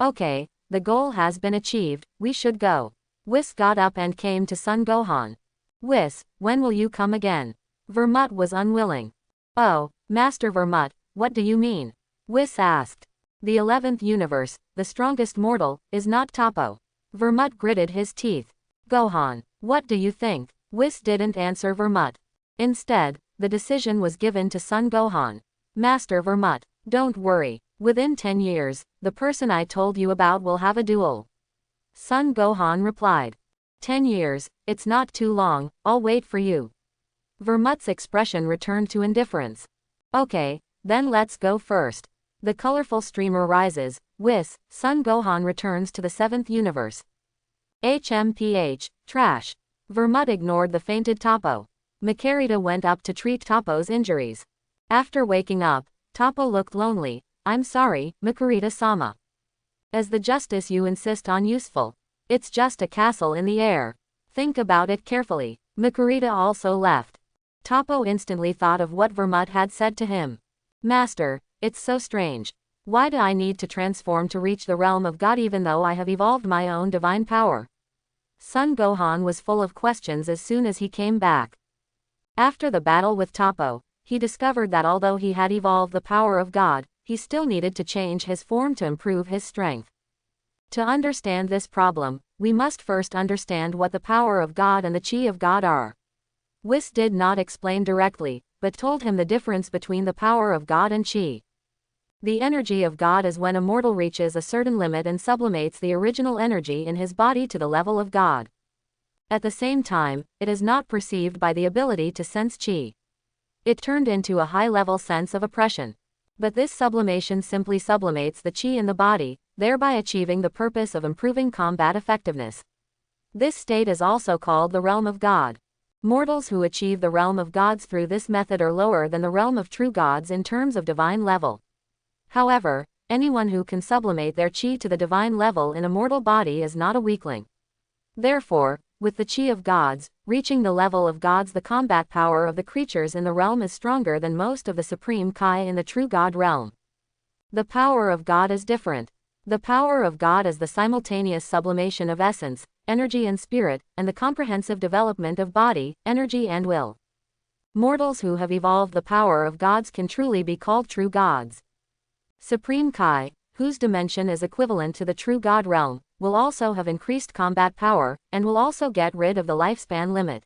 Okay, the goal has been achieved, we should go. Whis got up and came to Son Gohan. Whis, when will you come again? Vermut was unwilling. Oh, Master Vermut, what do you mean? Whis asked. The 11th universe, the strongest mortal, is not Toppo. Vermut gritted his teeth. Gohan, what do you think? Whis didn't answer Vermut. Instead, the decision was given to Son Gohan. Master Vermut, don't worry. Within 10 years, the person I told you about will have a duel. Son Gohan replied. 10 years, it's not too long, I'll wait for you. Vermut's expression returned to indifference. Okay, then let's go first. The colorful streamer rises. Whis, Son Gohan returns to the 7th universe. HMPH, trash. Vermut ignored the fainted Toppo. Makarita went up to treat Toppo's injuries. After waking up, Toppo looked lonely. I'm sorry, Makarita-sama. As the justice you insist on useful. It's just a castle in the air. Think about it carefully. Makarita also left. Toppo instantly thought of what Vermut had said to him. Master, it's so strange. Why do I need to transform to reach the realm of God even though I have evolved my own divine power? Son Gohan was full of questions as soon as he came back. After the battle with Toppo, he discovered that although he had evolved the power of God, he still needed to change his form to improve his strength. To understand this problem, we must first understand what the power of God and the chi of God are. Whis did not explain directly, but told him the difference between the power of God and chi. The energy of God is when a mortal reaches a certain limit and sublimates the original energy in his body to the level of God. At the same time, it is not perceived by the ability to sense chi. It turned into a high-level sense of oppression. But this sublimation simply sublimates the chi in the body, thereby achieving the purpose of improving combat effectiveness. This state is also called the realm of God. Mortals who achieve the realm of gods through this method are lower than the realm of true gods in terms of divine level. However, anyone who can sublimate their chi to the divine level in a mortal body is not a weakling. Therefore, with the chi of gods, reaching the level of gods, the combat power of the creatures in the realm is stronger than most of the supreme kai in the true God realm. The power of God is different. The power of God is the simultaneous sublimation of essence, energy and spirit, and the comprehensive development of body, energy and will. Mortals who have evolved the power of gods can truly be called true gods. Supreme Kai, whose dimension is equivalent to the true God realm, will also have increased combat power, and will also get rid of the lifespan limit.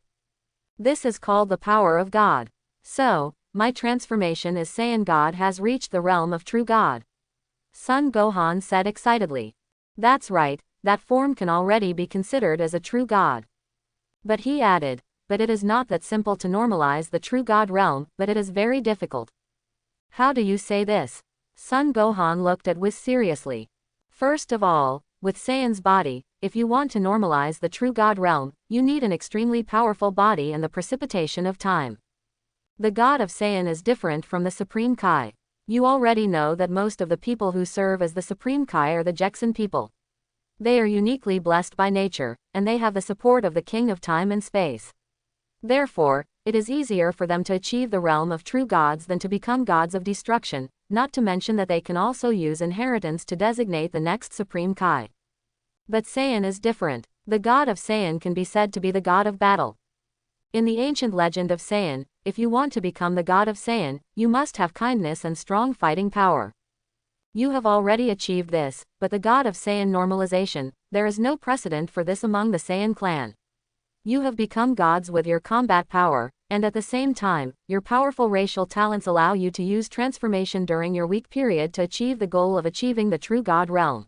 This is called the power of God. So, my transformation as Saiyan God has reached the realm of true God. Son Gohan said excitedly. That's right, that form can already be considered as a true God. But he added, but it is not that simple to normalize the true God realm, but it is very difficult. How do you say this? Son Gohan looked at Whis seriously. First of all, with Saiyan's body, if you want to normalize the true God realm, you need an extremely powerful body and the precipitation of time. The God of Saiyan is different from the Supreme Kai. You already know that most of the people who serve as the Supreme Kai are the Jeksen people. They are uniquely blessed by nature, and they have the support of the King of Time and Space. Therefore, it is easier for them to achieve the realm of true gods than to become gods of destruction, not to mention that they can also use inheritance to designate the next Supreme Kai. But Saiyan is different. The God of Saiyan can be said to be the God of battle. In the ancient legend of Saiyan, if you want to become the God of Saiyan, you must have kindness and strong fighting power. You have already achieved this, but the God of Saiyan normalization, there is no precedent for this among the Saiyan clan. You have become gods with your combat power, and at the same time, your powerful racial talents allow you to use transformation during your weak period to achieve the goal of achieving the true God realm.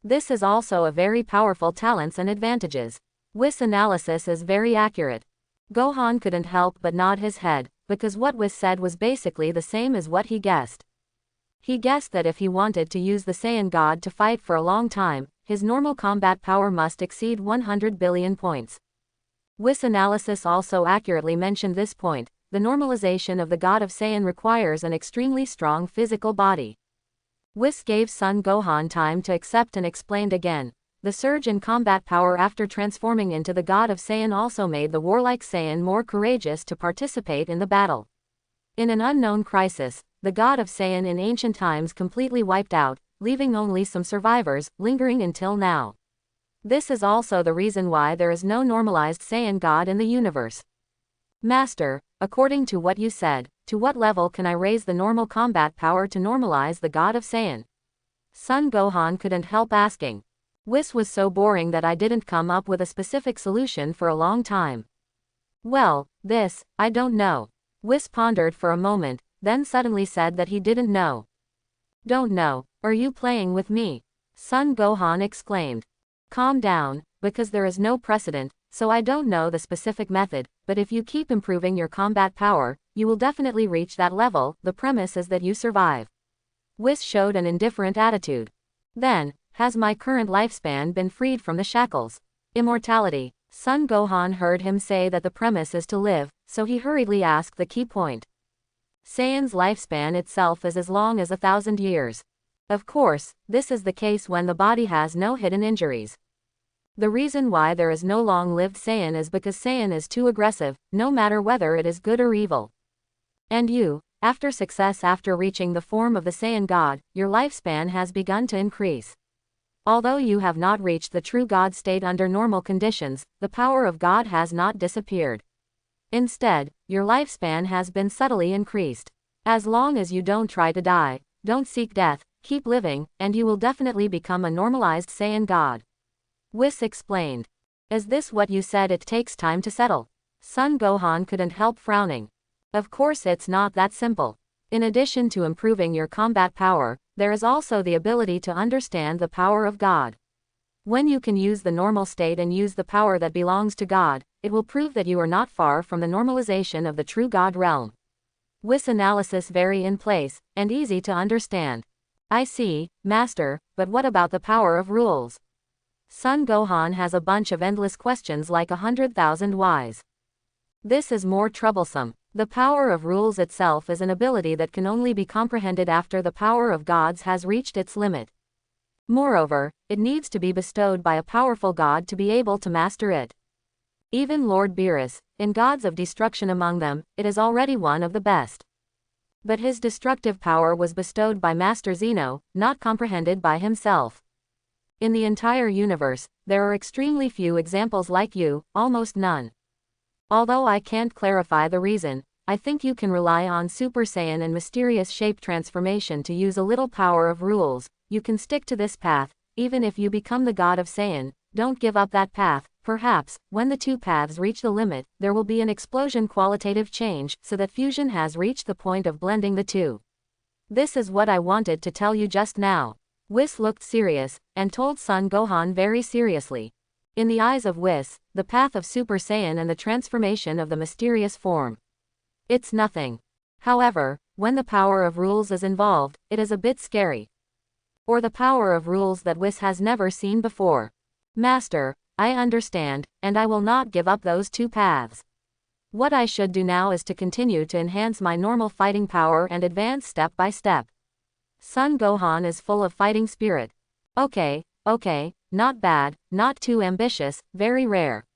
This is also a very powerful talents and advantages. Whis' analysis is very accurate. Gohan couldn't help but nod his head, because what Whis said was basically the same as what he guessed. He guessed that if he wanted to use the Saiyan God to fight for a long time, his normal combat power must exceed 100 billion points. Whis' analysis also accurately mentioned this point. The normalization of the God of Saiyan requires an extremely strong physical body. Whis gave Son Gohan time to accept and explained again. The surge in combat power after transforming into the God of Saiyan also made the warlike Saiyan more courageous to participate in the battle. In an unknown crisis, the God of Saiyan in ancient times completely wiped out, leaving only some survivors, lingering until now. This is also the reason why there is no normalized Saiyan God in the universe. Master, according to what you said, to what level can I raise the normal combat power to normalize the God of Saiyan? Son Gohan couldn't help asking. Whis was so boring that I didn't come up with a specific solution for a long time. Well, I don't know. Whis pondered for a moment, then suddenly said that he didn't know. Don't know, are you playing with me? Son Gohan exclaimed. Calm down, because there is no precedent, so I don't know the specific method, but if you keep improving your combat power, you will definitely reach that level. The premise is that you survive. Whis showed an indifferent attitude. Then, has my current lifespan been freed from the shackles? Immortality. Son Gohan heard him say that the premise is to live, so he hurriedly asked the key point. Saiyan's lifespan itself is as long as 1,000 years. Of course, this is the case when the body has no hidden injuries. The reason why there is no long-lived Saiyan is because Saiyan is too aggressive, no matter whether it is good or evil. And you, after success after reaching the form of the Saiyan God, your lifespan has begun to increase. Although you have not reached the true God state under normal conditions, the power of God has not disappeared. Instead, your lifespan has been subtly increased. As long as you don't try to die, don't seek death, keep living, and you will definitely become a normalized Saiyan God. Whis explained. Is this what you said it takes time to settle? Son Gohan couldn't help frowning. Of course it's not that simple. In addition to improving your combat power, there is also the ability to understand the power of God. When you can use the normal state and use the power that belongs to God, it will prove that you are not far from the normalization of the true God realm. Whis analysis very in place, and easy to understand. I see, Master, but what about the power of rules? Son Gohan has a bunch of endless questions like 100,000 whys. This is more troublesome. The power of rules itself is an ability that can only be comprehended after the power of gods has reached its limit. Moreover, it needs to be bestowed by a powerful god to be able to master it. Even Lord Beerus, in gods of destruction among them, it is already one of the best. But his destructive power was bestowed by Master Zeno, not comprehended by himself. In the entire universe, there are extremely few examples like you, almost none. Although I can't clarify the reason, I think you can rely on Super Saiyan and mysterious shape transformation to use a little power of rules. You can stick to this path, even if you become the God of Saiyan. Don't give up that path. Perhaps, when the two paths reach the limit, there will be an explosion qualitative change, so that fusion has reached the point of blending the two. This is what I wanted to tell you just now. Whis looked serious, and told Son Gohan very seriously. In the eyes of Whis, the path of Super Saiyan and the transformation of the mysterious form. It's nothing. However, when the power of rules is involved, it is a bit scary. Or the power of rules that Whis has never seen before. Master, I understand, and I will not give up those two paths. What I should do now is to continue to enhance my normal fighting power and advance step by step. Son Gohan is full of fighting spirit. Okay, not bad, not too ambitious, very rare.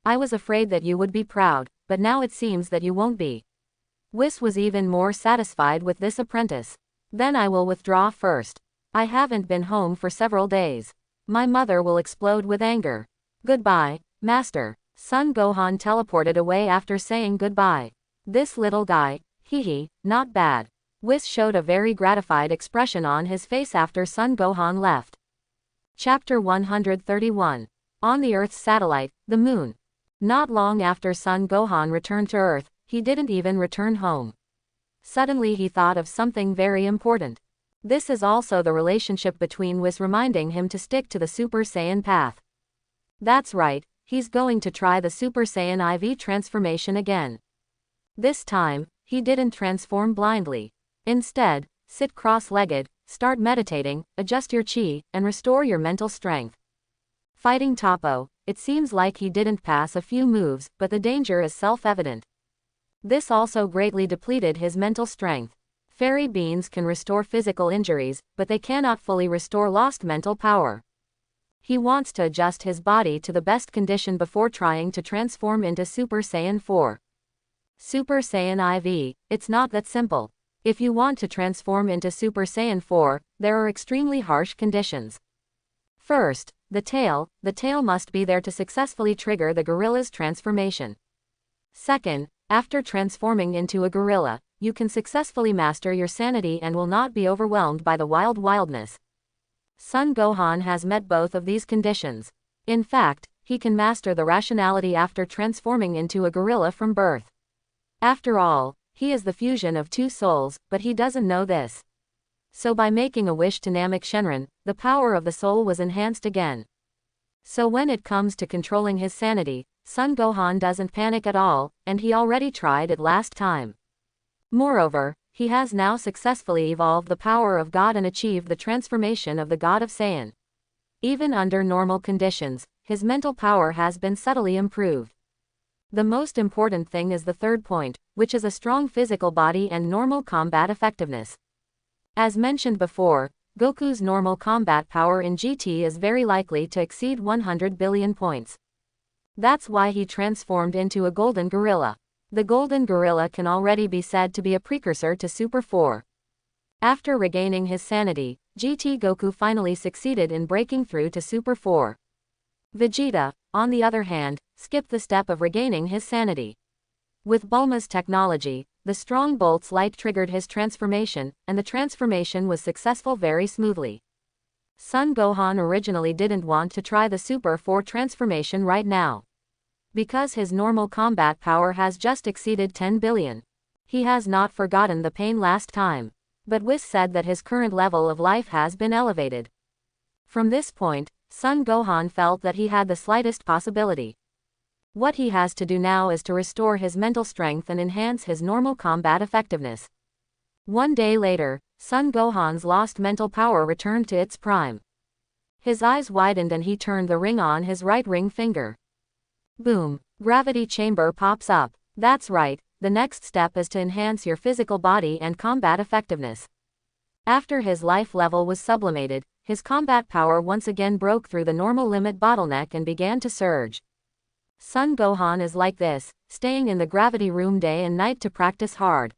I was afraid that you would be proud, but now it seems that you won't be. Whis was even more satisfied with this apprentice. Then I will withdraw first. I haven't been home for several days. My mother will explode with anger. Goodbye, Master. Son Gohan teleported away after saying goodbye. This little guy, not bad. Whis showed a very gratified expression on his face after Son Gohan left. Chapter 131. On the Earth's satellite, the Moon. Not long after Son Gohan returned to Earth, he didn't even return home. Suddenly he thought of something very important. This is also the relationship between Whis reminding him to stick to the Super Saiyan path. That's right, he's going to try the Super Saiyan IV transformation again. This time, he didn't transform blindly. Instead, sit cross-legged, start meditating, adjust your chi, and restore your mental strength. Fighting Toppo, it seems like he didn't pass a few moves, but the danger is self-evident. This also greatly depleted his mental strength. Fairy beans can restore physical injuries, but they cannot fully restore lost mental power. He wants to adjust his body to the best condition before trying to transform into Super Saiyan 4. Super Saiyan IV, it's not that simple. If you want to transform into Super Saiyan 4, there are extremely harsh conditions. First, the tail must be there to successfully trigger the gorilla's transformation. Second, after transforming into a gorilla, you can successfully master your sanity and will not be overwhelmed by the wildness. Son Gohan has met both of these conditions. In fact, he can master the rationality after transforming into a gorilla from birth. After all, he is the fusion of two souls, but he doesn't know this. So by making a wish to Namek Shenron, the power of the soul was enhanced again. So when it comes to controlling his sanity, Son Gohan doesn't panic at all, and he already tried it last time. Moreover, he has now successfully evolved the power of God and achieved the transformation of the God of Saiyan. Even under normal conditions, his mental power has been subtly improved. The most important thing is the third point, which is a strong physical body and normal combat effectiveness. As mentioned before, Goku's normal combat power in GT is very likely to exceed 100 billion points. That's why he transformed into a golden gorilla. The golden gorilla can already be said to be a precursor to Super 4. After regaining his sanity, GT Goku finally succeeded in breaking through to Super 4. Vegeta, on the other hand, skipped the step of regaining his sanity. With Bulma's technology, the strong bolt's light triggered his transformation, and the transformation was successful very smoothly. Son Gohan originally didn't want to try the Super 4 transformation right now. Because his normal combat power has just exceeded 10 billion. He has not forgotten the pain last time. But Whis said that his current level of life has been elevated. From this point, Son Gohan felt that he had the slightest possibility. What he has to do now is to restore his mental strength and enhance his normal combat effectiveness. One day later, Son Gohan's lost mental power returned to its prime. His eyes widened and he turned the ring on his right ring finger. Boom! Gravity chamber pops up. That's right, the next step is to enhance your physical body and combat effectiveness. After his life level was sublimated, his combat power once again broke through the normal limit bottleneck and began to surge. Son Gohan is like this, staying in the gravity room day and night to practice hard.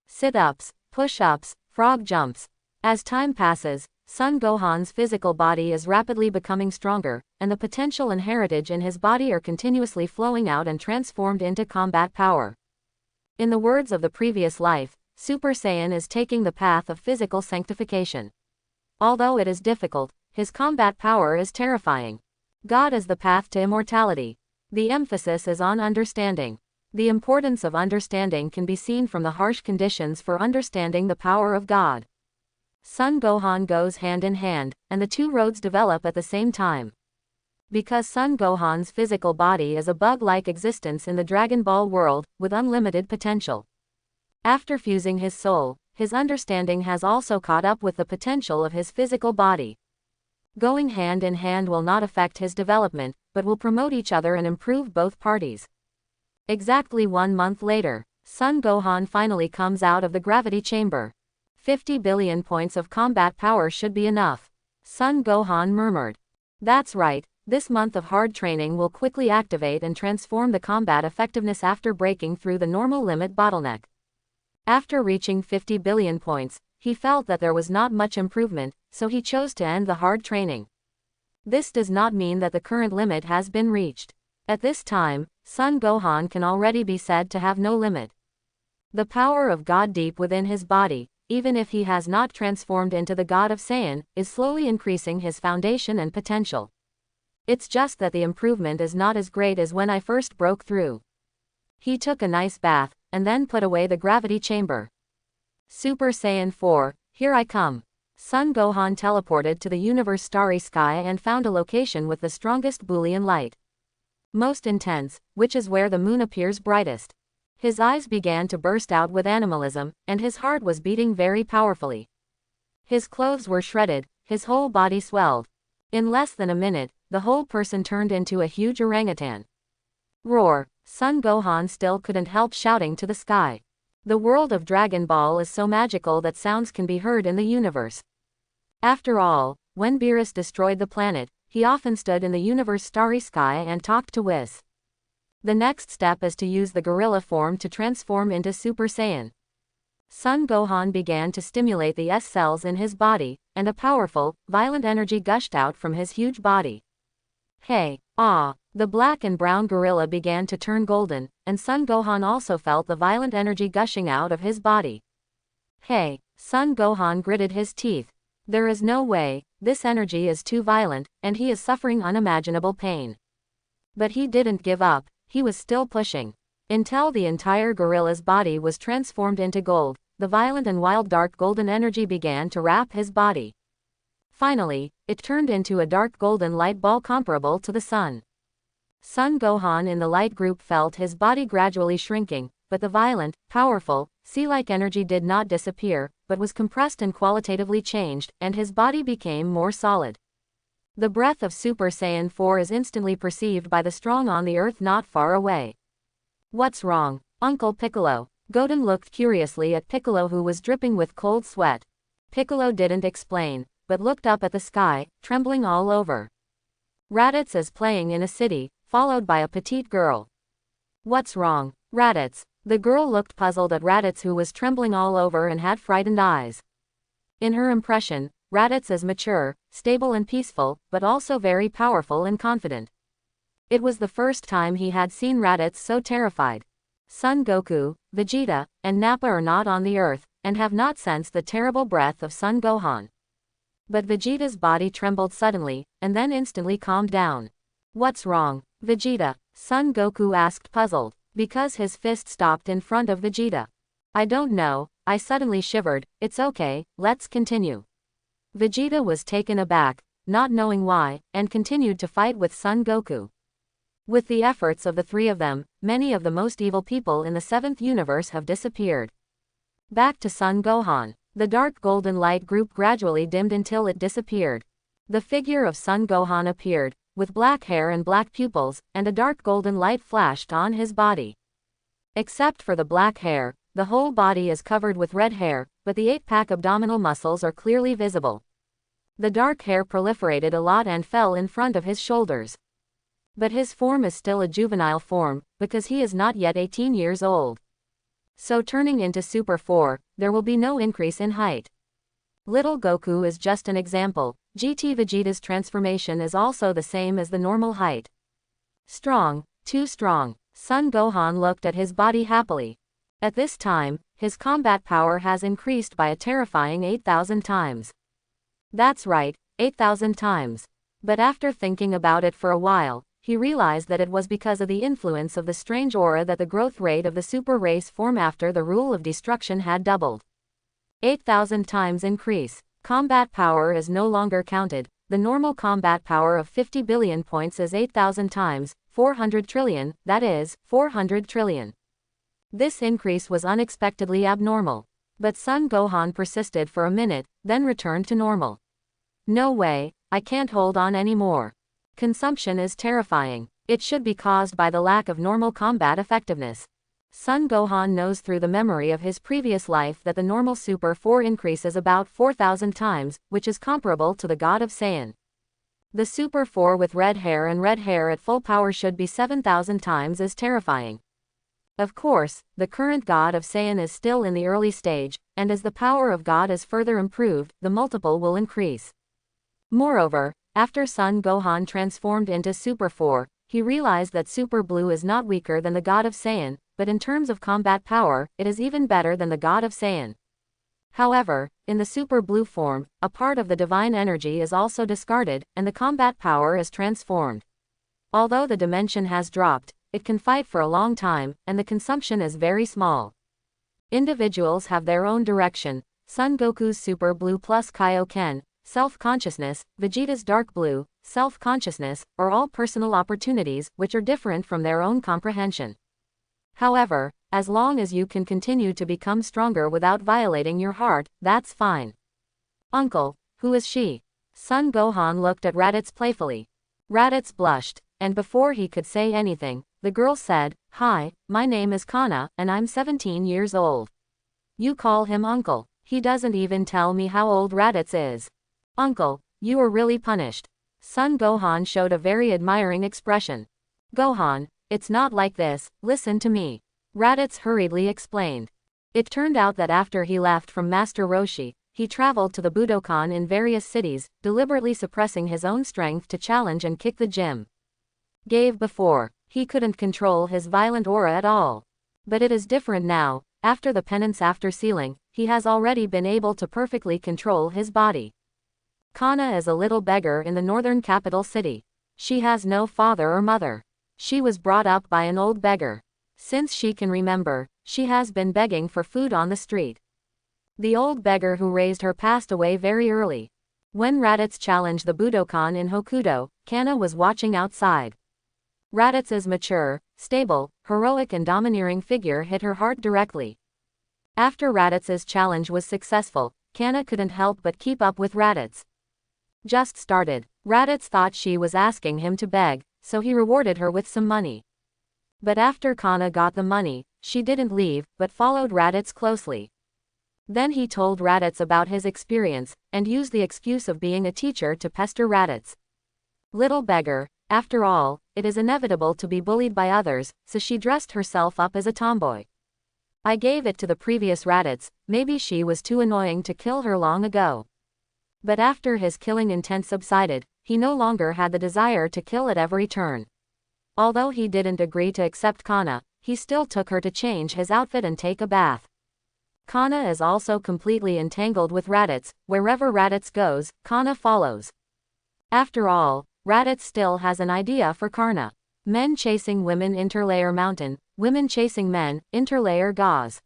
Sit-ups, push-ups, frog jumps. As time passes, Son Gohan's physical body is rapidly becoming stronger, and the potential and heritage in his body are continuously flowing out and transformed into combat power. In the words of the previous life, Super Saiyan is taking the path of physical sanctification. Although it is difficult, his combat power is terrifying. God is the path to immortality. The emphasis is on understanding. The importance of understanding can be seen from the harsh conditions for understanding the power of God. Son Gohan goes hand in hand, and the two roads develop at the same time. Because Son Gohan's physical body is a bug-like existence in the Dragon Ball world, with unlimited potential. After fusing his soul, his understanding has also caught up with the potential of his physical body. Going hand in hand will not affect his development, but will promote each other and improve both parties. Exactly 1 month later, Son Gohan finally comes out of the gravity chamber. 50 billion points of combat power should be enough. Son Gohan murmured. That's right, this month of hard training will quickly activate and transform the combat effectiveness after breaking through the normal limit bottleneck. After reaching 50 billion points, he felt that there was not much improvement, so he chose to end the hard training. This does not mean that the current limit has been reached. At this time, Son Gohan can already be said to have no limit. The power of God deep within his body, even if he has not transformed into the God of Saiyan, is slowly increasing his foundation and potential. It's just that the improvement is not as great as when I first broke through. He took a nice bath, and then put away the gravity chamber. Super Saiyan 4, here I come. Son Gohan teleported to the universe starry sky and found a location with the strongest Boolean light. Most intense, which is where the moon appears brightest. His eyes began to burst out with animalism, and his heart was beating very powerfully. His clothes were shredded, his whole body swelled. In less than a minute, the whole person turned into a huge orangutan. Roar! Son Gohan still couldn't help shouting to the sky. The world of Dragon Ball is so magical that sounds can be heard in the universe. After all, when Beerus destroyed the planet, he often stood in the universe starry sky and talked to Whis. The next step is to use the gorilla form to transform into Super Saiyan. Son Gohan began to stimulate the S cells in his body, and a powerful, violent energy gushed out from his huge body. Hey, ah! The black and brown gorilla began to turn golden, and Son Gohan also felt the violent energy gushing out of his body. Hey! Son Gohan gritted his teeth. There is no way, this energy is too violent, and he is suffering unimaginable pain. But he didn't give up, he was still pushing. Until the entire gorilla's body was transformed into gold, the violent and wild dark golden energy began to wrap his body. Finally, it turned into a dark golden light ball comparable to the sun. Son Gohan in the light group felt his body gradually shrinking, but the violent, powerful, sea-like energy did not disappear, but was compressed and qualitatively changed, and his body became more solid. The breath of Super Saiyan 4 is instantly perceived by the strong on the earth not far away. What's wrong, Uncle Piccolo? Goten looked curiously at Piccolo, who was dripping with cold sweat. Piccolo didn't explain, but looked up at the sky, trembling all over. Raditz is playing in a city, followed by a petite girl. What's wrong, Raditz? The girl looked puzzled at Raditz, who was trembling all over and had frightened eyes. In her impression, Raditz is mature, stable and peaceful, but also very powerful and confident. It was the first time he had seen Raditz so terrified. Son Goku, Vegeta, and Nappa are not on the earth, and have not sensed the terrible breath of Son Gohan. But Vegeta's body trembled suddenly, and then instantly calmed down. What's wrong, Vegeta? Son Goku asked, puzzled, because his fist stopped in front of Vegeta. I don't know, I suddenly shivered. It's okay, let's continue. Vegeta was taken aback, not knowing why, and continued to fight with Son Goku. With the efforts of the three of them, many of the most evil people in the 7th universe have disappeared. Back to Son Gohan. The dark golden light group gradually dimmed until it disappeared. The figure of Son Gohan appeared, with black hair and black pupils, and a dark golden light flashed on his body. Except for the black hair, the whole body is covered with red hair, but the 8-pack abdominal muscles are clearly visible. The dark hair proliferated a lot and fell in front of his shoulders. But his form is still a juvenile form, because he is not yet 18 years old. So turning into Super 4, there will be no increase in height. Little Goku is just an example. GT Vegeta's transformation is also the same as the normal height. Strong, too strong. Son Gohan looked at his body happily. At this time, his combat power has increased by a terrifying 8,000 times. That's right, 8,000 times. But after thinking about it for a while, he realized that it was because of the influence of the strange aura that the growth rate of the super race form after the rule of destruction had doubled. 8,000 times increase. Combat power is no longer counted. The normal combat power of 50 billion points is 8,000 times, 400 trillion, that is, 400 trillion. This increase was unexpectedly abnormal. But Son Gohan persisted for a minute, then returned to normal. No way, I can't hold on anymore. Consumption is terrifying. It should be caused by the lack of normal combat effectiveness. Son Gohan knows through the memory of his previous life that the normal Super 4 increases about 4,000 times, which is comparable to the God of Saiyan. The Super 4 with red hair and red hair at full power should be 7,000 times as terrifying. Of course, the current God of Saiyan is still in the early stage, and as the power of God is further improved, the multiple will increase. Moreover, after Son Gohan transformed into Super 4, he realized that Super Blue is not weaker than the God of Saiyan, but in terms of combat power, it is even better than the God of Saiyan. However, in the Super Blue form, a part of the divine energy is also discarded, and the combat power is transformed. Although the dimension has dropped, it can fight for a long time, and the consumption is very small. Individuals have their own direction. Son Goku's Super Blue plus Kaioken, self-consciousness, Vegeta's Dark Blue, self-consciousness, are all personal opportunities which are different from their own comprehension. However, as long as you can continue to become stronger without violating your heart, that's fine. Uncle, who is she? Son Gohan looked at Raditz playfully. Raditz blushed, and before he could say anything, the girl said, "Hi, my name is Kana, and I'm 17 years old. You call him Uncle. He doesn't even tell me how old Raditz is. Uncle, you are really punished." Son Gohan showed a very admiring expression. Gohan, it's not like this, listen to me. Raditz hurriedly explained. It turned out that after he left from Master Roshi, he traveled to the Budokan in various cities, deliberately suppressing his own strength to challenge and kick the gym. Gave before, he couldn't control his violent aura at all. But it is different now. After the penance after sealing, he has already been able to perfectly control his body. Kana is a little beggar in the northern capital city. She has no father or mother. She was brought up by an old beggar. Since she can remember, she has been begging for food on the street. The old beggar who raised her passed away very early. When Raditz challenged the Budokan in Hokuto, Kana was watching outside. Raditz's mature, stable, heroic and domineering figure hit her heart directly. After Raditz's challenge was successful, Kana couldn't help but keep up with Raditz. Just started, Raditz thought she was asking him to beg, so he rewarded her with some money. But after Kana got the money, she didn't leave, but followed Raditz closely. Then he told Raditz about his experience, and used the excuse of being a teacher to pester Raditz. Little beggar, after all, it is inevitable to be bullied by others, so she dressed herself up as a tomboy. I gave it to the previous Raditz, maybe she was too annoying to kill her long ago. But after his killing intent subsided, he no longer had the desire to kill at every turn. Although he didn't agree to accept Kana, he still took her to change his outfit and take a bath. Kana is also completely entangled with Raditz. Wherever Raditz goes, Kana follows. After all, Raditz still has an idea for Kana. Men chasing women interlayer mountain, women chasing men interlayer gauze.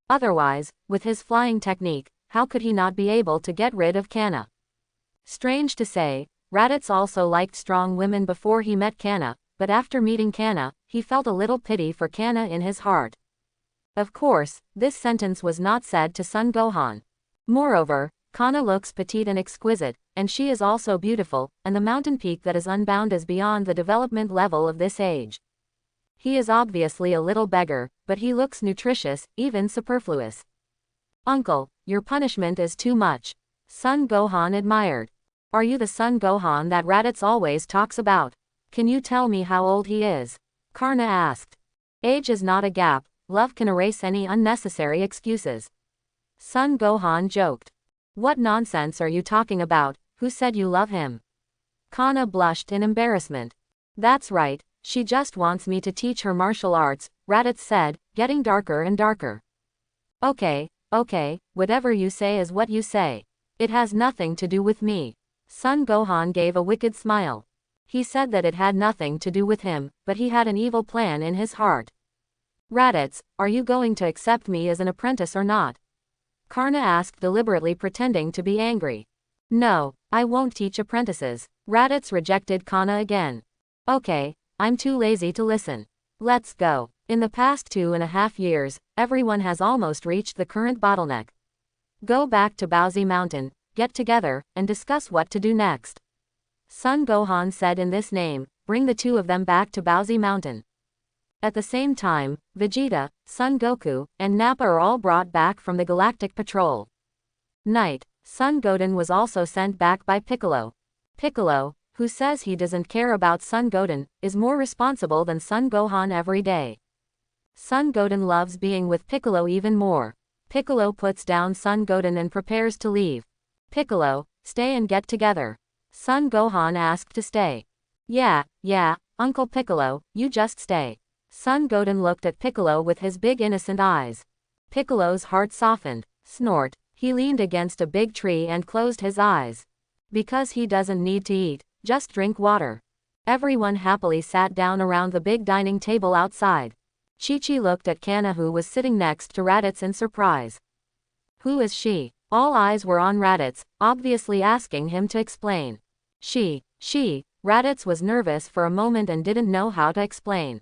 Otherwise, with his flying technique, how could he not be able to get rid of Kana? Strange to say, Raditz also liked strong women before he met Kana, but after meeting Kana, he felt a little pity for Kana in his heart. Of course, this sentence was not said to son Gohan. Moreover, Kana looks petite and exquisite, and she is also beautiful, and the mountain peak that is unbound is beyond the development level of this age. He is obviously a little beggar, but he looks nutritious, even superfluous. Uncle, your punishment is too much. Son Gohan admired. Are you the son Gohan that Raditz always talks about? Can you tell me how old he is? Karna asked. Age is not a gap. Love can erase any unnecessary excuses. Son Gohan joked. What nonsense are you talking about? Who said you love him? Kana blushed in embarrassment. That's right, she just wants me to teach her martial arts, Raditz said, getting darker and darker. Okay, whatever you say is what you say. It has nothing to do with me. Son Gohan gave a wicked smile. He said that it had nothing to do with him, but he had an evil plan in his heart. Raditz, are you going to accept me as an apprentice or not? Karna asked, deliberately pretending to be angry. No, I won't teach apprentices. Raditz rejected Kana again. Okay, I'm too lazy to listen. Let's go. In the past 2.5 years, everyone has almost reached the current bottleneck. Go back to Bowsy Mountain, get together, and discuss what to do next. Son Gohan said in this name, bring the two of them back to Bowsy Mountain. At the same time, Vegeta, Son Goku, and Nappa are all brought back from the Galactic Patrol. Night, Son Goten was also sent back by Piccolo. Piccolo, who says he doesn't care about Son Goten, is more responsible than Son Gohan every day. Son Goten loves being with Piccolo even more. Piccolo puts down Son Goten and prepares to leave. Piccolo, stay and get together. Son Gohan asked to stay. Yeah, Uncle Piccolo, you just stay. Son Goten looked at Piccolo with his big innocent eyes. Piccolo's heart softened. Snort, he leaned against a big tree and closed his eyes. Because he doesn't need to eat, just drink water. Everyone happily sat down around the big dining table outside. Chi-Chi looked at Kana, who was sitting next to Raditz, in surprise. Who is she? All eyes were on Raditz, obviously asking him to explain. She, Raditz was nervous for a moment and didn't know how to explain.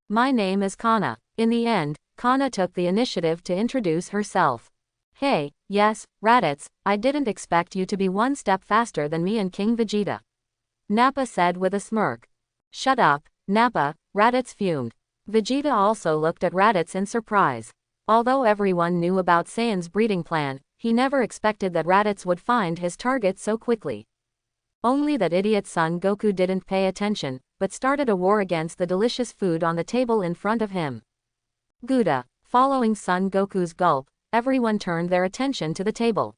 My name is Kana. In the end, Kana took the initiative to introduce herself. Hey, yes, Raditz, I didn't expect you to be one step faster than me and King Vegeta. Nappa said with a smirk. Shut up, Nappa, Raditz fumed. Vegeta also looked at Raditz in surprise. Although everyone knew about Saiyan's breeding plan, he never expected that Raditz would find his target so quickly. Only that idiot Son Goku didn't pay attention, but started a war against the delicious food on the table in front of him. Gouda. Following Son Goku's gulp, everyone turned their attention to the table.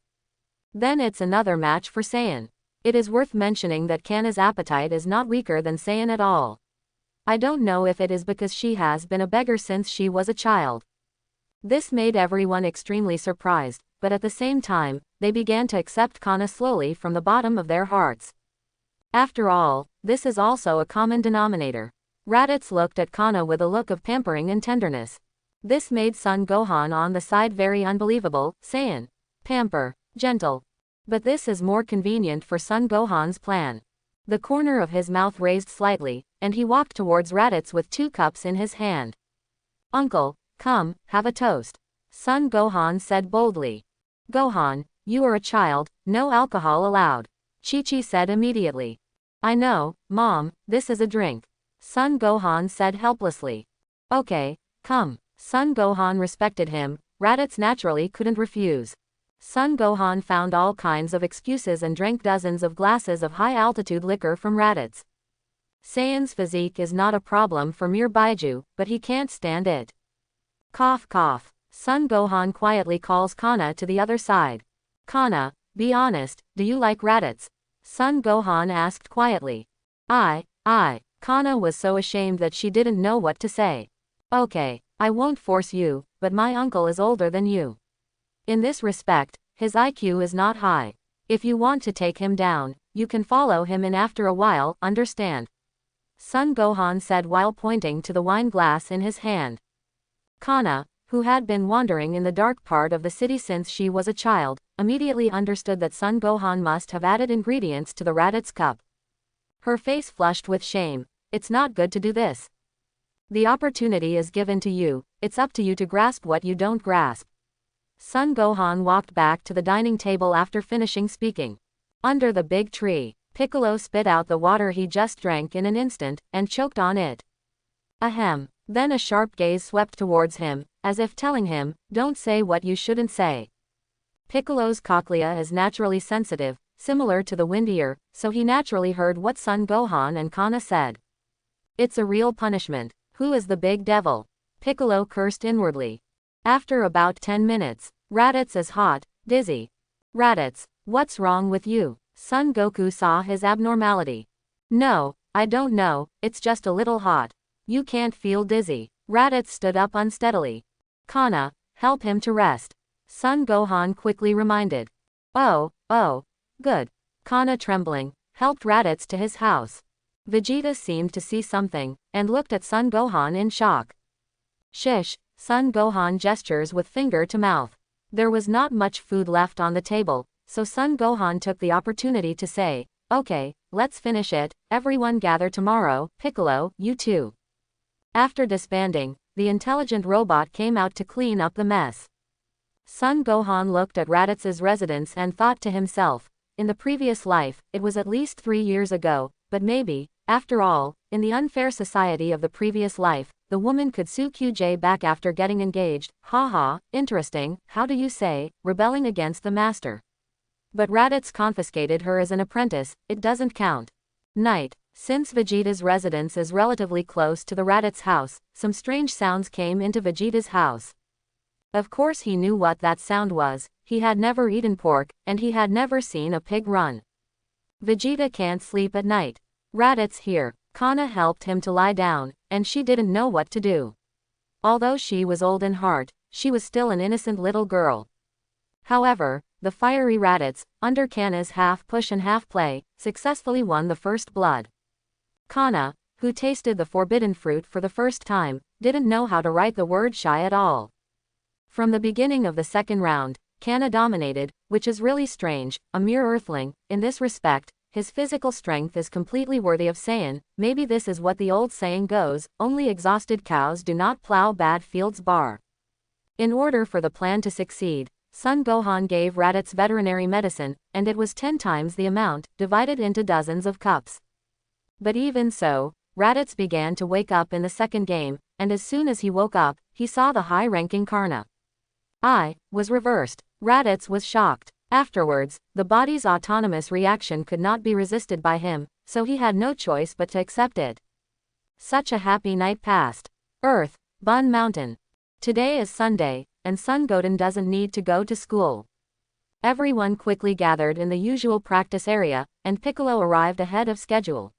Then it's another match for Saiyan. It is worth mentioning that Kana's appetite is not weaker than Saiyan at all. I don't know if it is because she has been a beggar since she was a child. This made everyone extremely surprised, but at the same time, they began to accept Kana slowly from the bottom of their hearts. After all, this is also a common denominator. Raditz looked at Kana with a look of pampering and tenderness. This made Son Gohan on the side very unbelievable. Saiyan. Pamper. Gentle. But this is more convenient for Son Gohan's plan. The corner of his mouth raised slightly, and he walked towards Raditz with 2 cups in his hand. Uncle, come, have a toast. Son Gohan said boldly. Gohan, you are a child, no alcohol allowed. Chi-Chi said immediately. I know, Mom, this is a drink. Son Gohan said helplessly. Okay, come. Son Gohan respected him, Raditz naturally couldn't refuse. Son Gohan found all kinds of excuses and drank dozens of glasses of high-altitude liquor from Raditz. Saiyan's physique is not a problem for mere Baiju, but he can't stand it. Cough cough. Son Gohan quietly calls Kana to the other side. Kana, be honest, do you like Raditz? Son Gohan asked quietly. I. Kana was so ashamed that she didn't know what to say. Okay, I won't force you, but my uncle is older than you. In this respect, his IQ is not high. If you want to take him down, you can follow him in after a while, understand? Son Gohan said while pointing to the wine glass in his hand. Kana, who had been wandering in the dark part of the city since she was a child, immediately understood that Son Gohan must have added ingredients to the Raditz cup. Her face flushed with shame. It's not good to do this. The opportunity is given to you, it's up to you to grasp what you don't grasp. Son Gohan walked back to the dining table after finishing speaking. Under the big tree, Piccolo spit out the water he just drank in an instant, and choked on it. Ahem. Then a sharp gaze swept towards him, as if telling him, don't say what you shouldn't say. Piccolo's cochlea is naturally sensitive, similar to the wind ear, so he naturally heard what Son Gohan and Kana said. It's a real punishment. Who is the big devil? Piccolo cursed inwardly. After about 10 minutes, Raditz is hot, dizzy. Raditz, what's wrong with you? Son Goku saw his abnormality. No, I don't know, it's just a little hot. You can't feel dizzy. Raditz stood up unsteadily. Kana, help him to rest. Son Gohan quickly reminded. Oh, good. Kana, trembling, helped Raditz to his house. Vegeta seemed to see something, and looked at Son Gohan in shock. Shish, Son Gohan gestures with finger to mouth. There was not much food left on the table, so Son Gohan took the opportunity to say, okay, let's finish it, everyone gather tomorrow, Piccolo, you too. After disbanding, the intelligent robot came out to clean up the mess. Son Gohan looked at Raditz's residence and thought to himself, in the previous life, it was at least 3 years ago, but maybe, after all, in the unfair society of the previous life, the woman could sue QJ back after getting engaged. Haha, interesting, how do you say, rebelling against the master. But Raditz confiscated her as an apprentice, it doesn't count. Night. Since Vegeta's residence is relatively close to the Raditz house, some strange sounds came into Vegeta's house. Of course he knew what that sound was, he had never eaten pork, and he had never seen a pig run. Vegeta can't sleep at night. Raditz here. Kana helped him to lie down, and she didn't know what to do. Although she was old in heart, she was still an innocent little girl. However, the fiery Raditz, under Kana's half push and half play, successfully won the first blood. Kana, who tasted the forbidden fruit for the first time, didn't know how to write the word shy at all. From the beginning of the second round, Kana dominated, which is really strange, a mere earthling. In this respect, his physical strength is completely worthy of Saiyan. Maybe this is what the old saying goes, only exhausted cows do not plow bad fields. In order for the plan to succeed, Son Gohan gave Raditz veterinary medicine, and it was 10 times the amount, divided into dozens of cups. But even so, Raditz began to wake up in the second game, and as soon as he woke up, he saw the high-ranking Karna. Was reversed. Raditz was shocked. Afterwards, the body's autonomous reaction could not be resisted by him, so he had no choice but to accept it. Such a happy night passed. Earth, Bun Mountain. Today is Sunday, and Son Goten doesn't need to go to school. Everyone quickly gathered in the usual practice area, and Piccolo arrived ahead of schedule.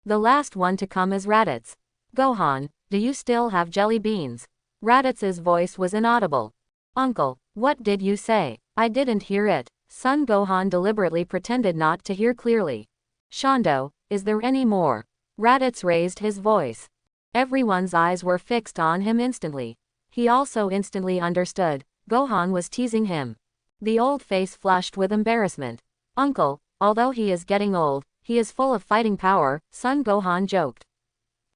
The last one to come is Raditz. Gohan, do you still have jelly beans? Raditz's voice was inaudible. Uncle, what did you say? I didn't hear it. Son Gohan deliberately pretended not to hear clearly. Shondo, is there any more? Raditz raised his voice. Everyone's eyes were fixed on him instantly. He also instantly understood. Gohan was teasing him. The old face flushed with embarrassment. Uncle, although he is getting old, he is full of fighting power, Son Gohan joked.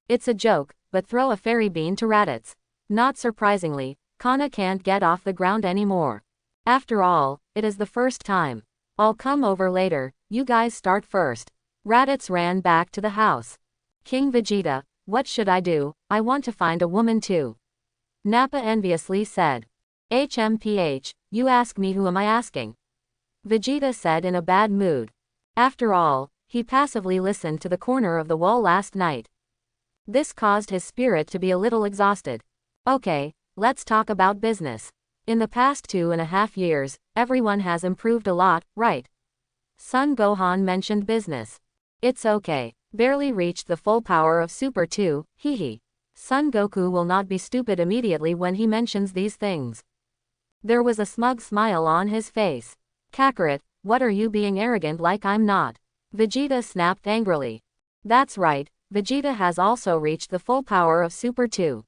It's a joke, but throw a fairy bean to Raditz. Not surprisingly, Kana can't get off the ground anymore. After all, it is the first time. I'll come over later, you guys start first. Raditz ran back to the house. King Vegeta, what should I do? I want to find a woman too. Nappa enviously said. HMPH, you ask me, who am I asking? Vegeta said in a bad mood. After all, he passively listened to the corner of the wall last night. This caused his spirit to be a little exhausted. Okay, let's talk about business. In the past 2.5 years, everyone has improved a lot, right? Son Gohan mentioned business. It's okay. Barely reached the full power of Super 2, hehe. Son Goku will not be stupid immediately when he mentions these things. There was a smug smile on his face. Kakarot, what are you being arrogant like I'm not? Vegeta snapped angrily. That's right, Vegeta has also reached the full power of Super 2.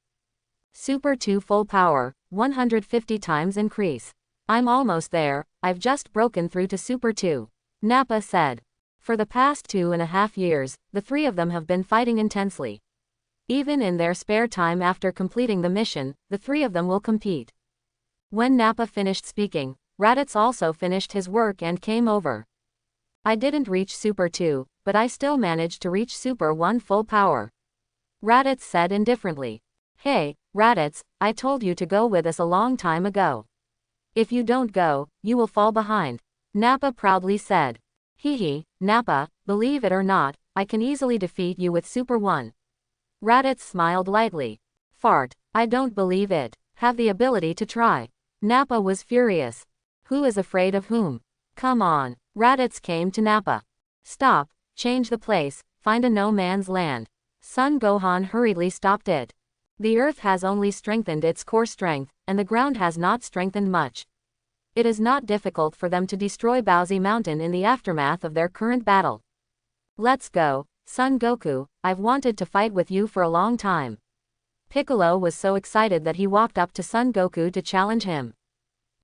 Super 2 full power, 150 times increase. I'm almost there, I've just broken through to Super 2. Nappa said. For the past 2.5 years, the three of them have been fighting intensely. Even in their spare time after completing the mission, the three of them will compete. When Nappa finished speaking, Raditz also finished his work and came over. I didn't reach Super 2, but I still managed to reach Super 1 full power. Raditz said indifferently. Hey, Raditz, I told you to go with us a long time ago. If you don't go, you will fall behind. Nappa proudly said. Hehe, Nappa, believe it or not, I can easily defeat you with Super 1. Raditz smiled lightly. Fart, I don't believe it. Have the ability to try. Nappa was furious. Who is afraid of whom? Come on. Raditz came to Nappa. Stop, change the place, find a no man's land. Son Gohan hurriedly stopped it. The earth has only strengthened its core strength, and the ground has not strengthened much. It is not difficult for them to destroy Baozi Mountain in the aftermath of their current battle. Let's go, Son Goku, I've wanted to fight with you for a long time. Piccolo was so excited that he walked up to Son Goku to challenge him.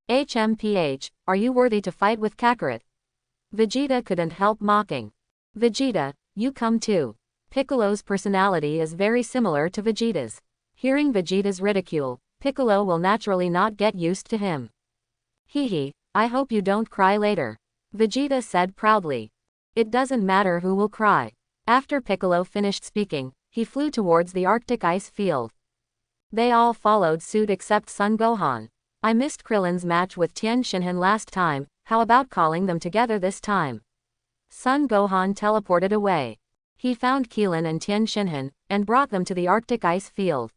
HMPH, are you worthy to fight with Kakarot? Vegeta couldn't help mocking. Vegeta, you come too. Piccolo's personality is very similar to Vegeta's. Hearing Vegeta's ridicule, Piccolo will naturally not get used to him. Hehe, I hope you don't cry later. Vegeta said proudly. It doesn't matter who will cry. After Piccolo finished speaking, he flew towards the Arctic ice field. They all followed suit except Son Gohan. I missed Krillin's match with Tien Shinhan last time, how about calling them together this time? Son Gohan teleported away. He found Krillin and Tien Shinhan, and brought them to the Arctic ice field.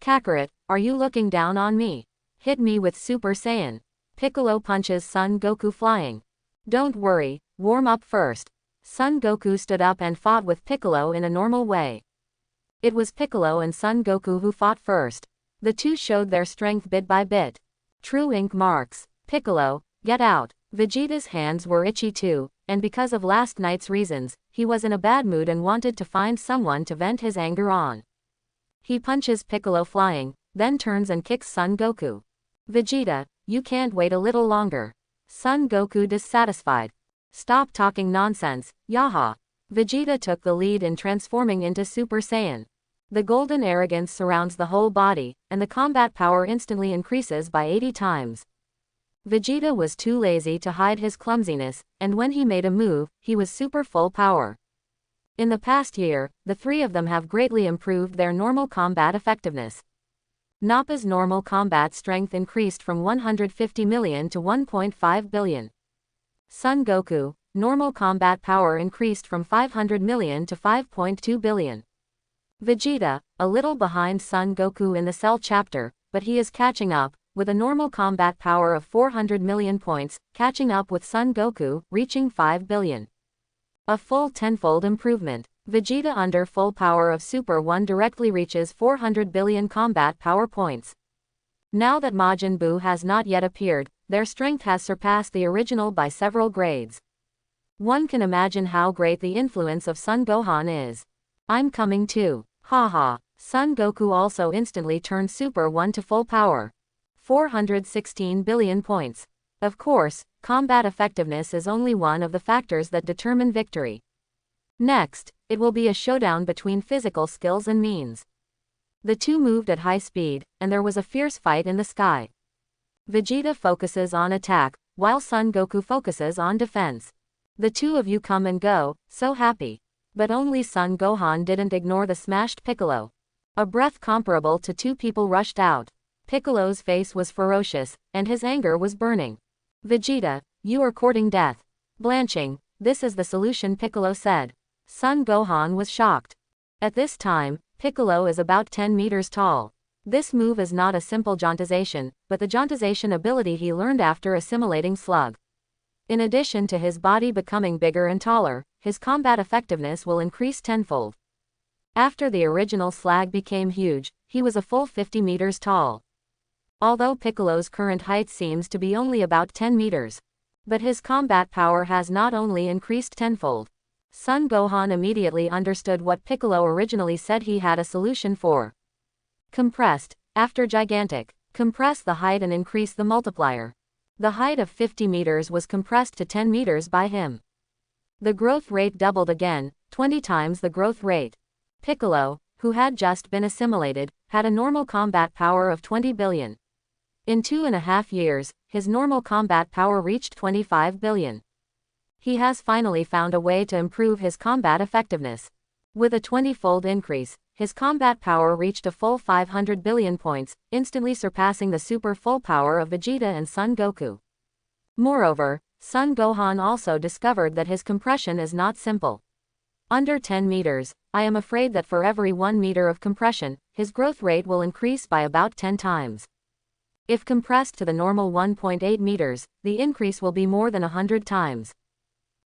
Kakarot, are you looking down on me? Hit me with Super Saiyan. Piccolo punches Son Goku flying. Don't worry, warm up first. Son Goku stood up and fought with Piccolo in a normal way. It was Piccolo and Son Goku who fought first. The two showed their strength bit by bit. True ink marks. Piccolo, get out. Vegeta's hands were itchy too, and because of last night's reasons, he was in a bad mood and wanted to find someone to vent his anger on. He punches Piccolo flying, then turns and kicks Son Goku. Vegeta, you can't wait a little longer. Son Goku dissatisfied. Stop talking nonsense, yaha. Vegeta took the lead in transforming into Super Saiyan. The golden arrogance surrounds the whole body, and the combat power instantly increases by 80 times. Vegeta was too lazy to hide his clumsiness, and when he made a move, he was super full power. In the past year, the three of them have greatly improved their normal combat effectiveness. Nappa's normal combat strength increased from 150 million to 1.5 billion. Son Goku, normal combat power increased from 500 million to 5.2 billion. Vegeta, a little behind Son Goku in the Cell chapter, but he is catching up, with a normal combat power of 400 million points, catching up with Son Goku, reaching 5 billion. A full tenfold improvement. Vegeta under full power of Super 1 directly reaches 400 billion combat power points. Now that Majin Buu has not yet appeared, their strength has surpassed the original by several grades. One can imagine how great the influence of Son Gohan is. I'm coming too. Haha. Son Goku also instantly turned Super 1 to full power. 416 billion points. Of course, combat effectiveness is only one of the factors that determine victory. Next, it will be a showdown between physical skills and means. The two moved at high speed, and there was a fierce fight in the sky. Vegeta focuses on attack, while Son Goku focuses on defense. The two of you come and go, so happy. But only Son Gohan didn't ignore the smashed Piccolo. A breath comparable to two people rushed out. Piccolo's face was ferocious, and his anger was burning. Vegeta, you are courting death. Blanching, this is the solution, Piccolo said. Son Gohan was shocked. At this time, Piccolo is about 10 meters tall. This move is not a simple jauntization, but the jauntization ability he learned after assimilating Slug. In addition to his body becoming bigger and taller, his combat effectiveness will increase tenfold. After the original Slug became huge, he was a full 50 meters tall. Although Piccolo's current height seems to be only about 10 meters. But his combat power has not only increased tenfold. Son Gohan immediately understood what Piccolo originally said he had a solution for. Compressed, after gigantic. Compress the height and increase the multiplier. The height of 50 meters was compressed to 10 meters by him. The growth rate doubled again, 20 times the growth rate. Piccolo, who had just been assimilated, had a normal combat power of 20 billion. In 2.5 years, his normal combat power reached 25 billion. He has finally found a way to improve his combat effectiveness. With a 20-fold increase, his combat power reached a full 500 billion points, instantly surpassing the super full power of Vegeta and Son Goku. Moreover, Son Gohan also discovered that his compression is not simple. Under 10 meters, I am afraid that for every 1 meter of compression, his growth rate will increase by about 10 times. If compressed to the normal 1.8 meters, the increase will be more than 100 times.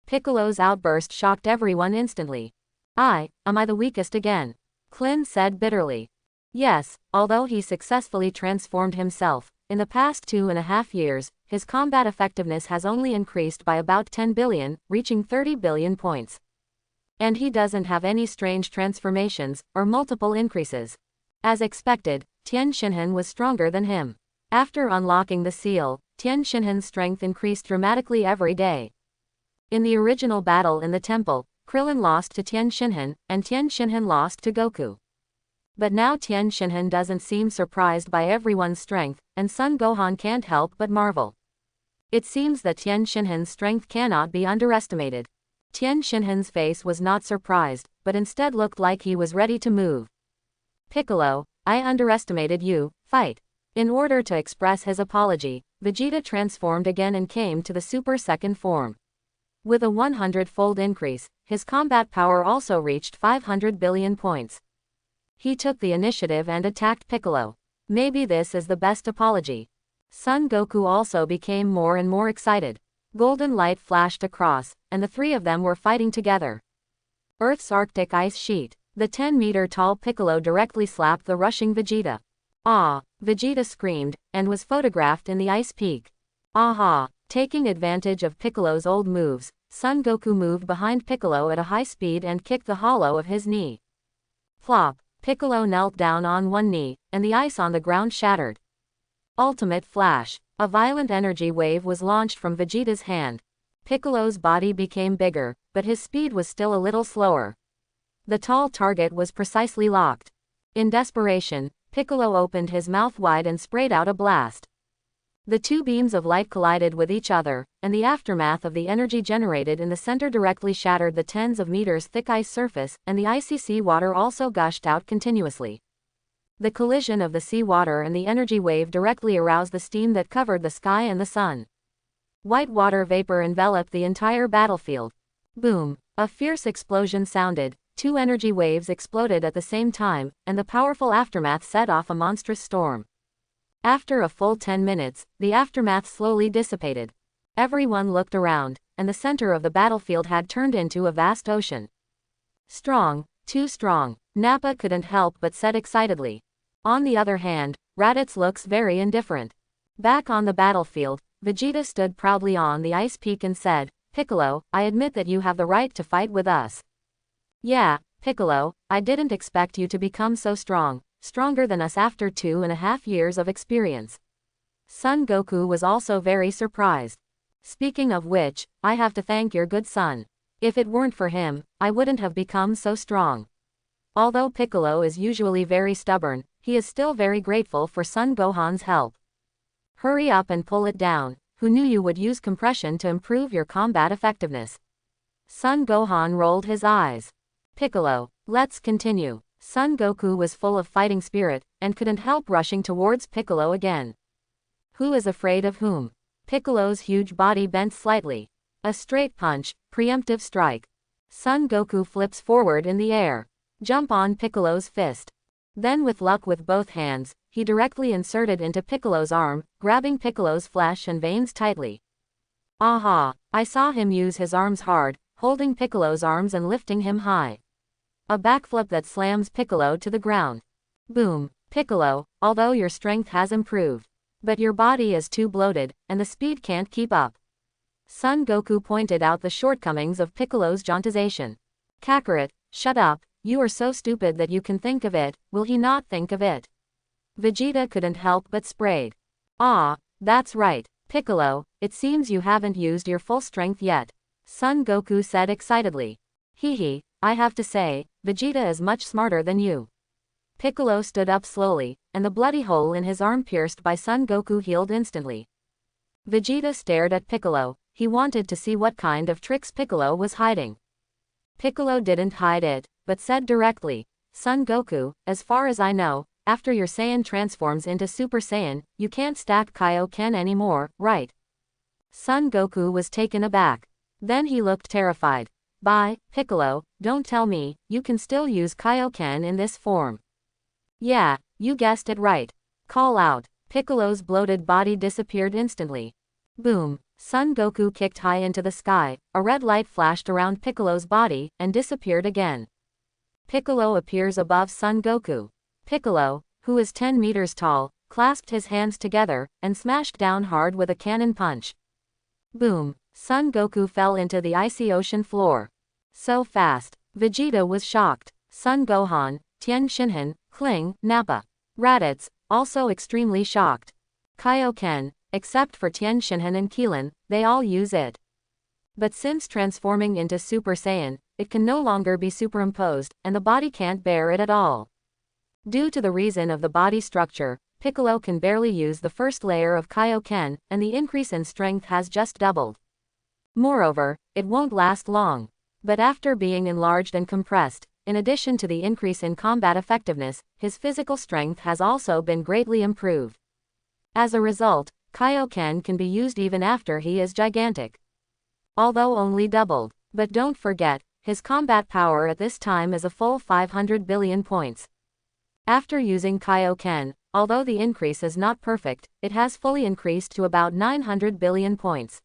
Piccolo's outburst shocked everyone instantly. Am I the weakest again? Klin said bitterly. Yes, although he successfully transformed himself, in the past 2.5 years, his combat effectiveness has only increased by about 10 billion, reaching 30 billion points. And he doesn't have any strange transformations, or multiple increases. As expected, Tien Shinhan was stronger than him. After unlocking the seal, Tien Shinhan's strength increased dramatically every day. In the original battle in the temple, Krillin lost to Tien Shinhan, and Tien Shinhan lost to Goku. But now Tien Shinhan doesn't seem surprised by everyone's strength, and Son Gohan can't help but marvel. It seems that Tien Shinhan's strength cannot be underestimated. Tien Shinhan's face was not surprised, but instead looked like he was ready to move. Piccolo, I underestimated you, fight. In order to express his apology, Vegeta transformed again and came to the Super Second form. With a 100-fold increase, his combat power also reached 500 billion points. He took the initiative and attacked Piccolo. Maybe this is the best apology. Son Goku also became more and more excited. Golden light flashed across, and the three of them were fighting together. Earth's Arctic ice sheet. The 10-meter-tall Piccolo directly slapped the rushing Vegeta. Ah! Vegeta screamed, and was photographed in the ice peak. Aha! Taking advantage of Piccolo's old moves, Son Goku moved behind Piccolo at a high speed and kicked the hollow of his knee. Plop! Piccolo knelt down on one knee, and the ice on the ground shattered. Ultimate Flash! A violent energy wave was launched from Vegeta's hand. Piccolo's body became bigger, but his speed was still a little slower. The tall target was precisely locked. In desperation, Piccolo opened his mouth wide and sprayed out a blast. The two beams of light collided with each other, and the aftermath of the energy generated in the center directly shattered the tens of meters thick ice surface, and the icy sea water also gushed out continuously. The collision of the sea water and the energy wave directly aroused the steam that covered the sky and the sun. White water vapor enveloped the entire battlefield. Boom! A fierce explosion sounded, two energy waves exploded at the same time, and the powerful aftermath set off a monstrous storm. After a full 10 minutes, the aftermath slowly dissipated. Everyone looked around, and the center of the battlefield had turned into a vast ocean. Strong, too strong, Nappa couldn't help but said excitedly. On the other hand, Raditz looks very indifferent. Back on the battlefield, Vegeta stood proudly on the ice peak and said, Piccolo, I admit that you have the right to fight with us. Yeah, Piccolo, I didn't expect you to become so strong, stronger than us after 2.5 years of experience. Son Goku was also very surprised. Speaking of which, I have to thank your good son. If it weren't for him, I wouldn't have become so strong. Although Piccolo is usually very stubborn, he is still very grateful for Son Gohan's help. Hurry up and pull it down. Who knew you would use compression to improve your combat effectiveness? Son Gohan rolled his eyes. Piccolo, let's continue. Son Goku was full of fighting spirit, and couldn't help rushing towards Piccolo again. Who is afraid of whom? Piccolo's huge body bent slightly. A straight punch, preemptive strike. Son Goku flips forward in the air. Jump on Piccolo's fist. Then with luck with both hands, he directly inserted into Piccolo's arm, grabbing Piccolo's flesh and veins tightly. Aha! I saw him use his arms hard, holding Piccolo's arms and lifting him high. A backflip that slams Piccolo to the ground. Boom! Piccolo, although your strength has improved, but your body is too bloated, and the speed can't keep up. Son Goku pointed out the shortcomings of Piccolo's jauntization. Kakarot, shut up, you are so stupid that you can think of it, will he not think of it? Vegeta couldn't help but sprayed. Ah, that's right, Piccolo, it seems you haven't used your full strength yet. Son Goku said excitedly. Hehe, I have to say, Vegeta is much smarter than you. Piccolo stood up slowly, and the bloody hole in his arm pierced by Son Goku healed instantly. Vegeta stared at Piccolo. He wanted to see what kind of tricks Piccolo was hiding. Piccolo didn't hide it, but said directly, Son Goku, as far as I know, after your Saiyan transforms into Super Saiyan, you can't stack Kaioken anymore, right? Son Goku was taken aback. Then he looked terrified. Bye, Piccolo, don't tell me, you can still use Kaioken in this form. Yeah, you guessed it right. Call out. Piccolo's bloated body disappeared instantly. Boom. Son Goku kicked high into the sky, a red light flashed around Piccolo's body, and disappeared again. Piccolo appears above Son Goku. Piccolo, who is 10 meters tall, clasped his hands together, and smashed down hard with a cannon punch. Boom. Son Goku fell into the icy ocean floor. So fast. Vegeta was shocked. Son Gohan, Tien Shinhan, Kling, Nappa. Raditz, also extremely shocked. Kaioken, except for Tien Shinhan and Keelan, they all use it. But since transforming into Super Saiyan, it can no longer be superimposed, and the body can't bear it at all. Due to the reason of the body structure, Piccolo can barely use the first layer of Kaioken, and the increase in strength has just doubled. Moreover, it won't last long. But after being enlarged and compressed, in addition to the increase in combat effectiveness, his physical strength has also been greatly improved. As a result, Kaioken can be used even after he is gigantic. Although only doubled. But don't forget, his combat power at this time is a full 500 billion points. After using Kaioken, although the increase is not perfect, it has fully increased to about 900 billion points.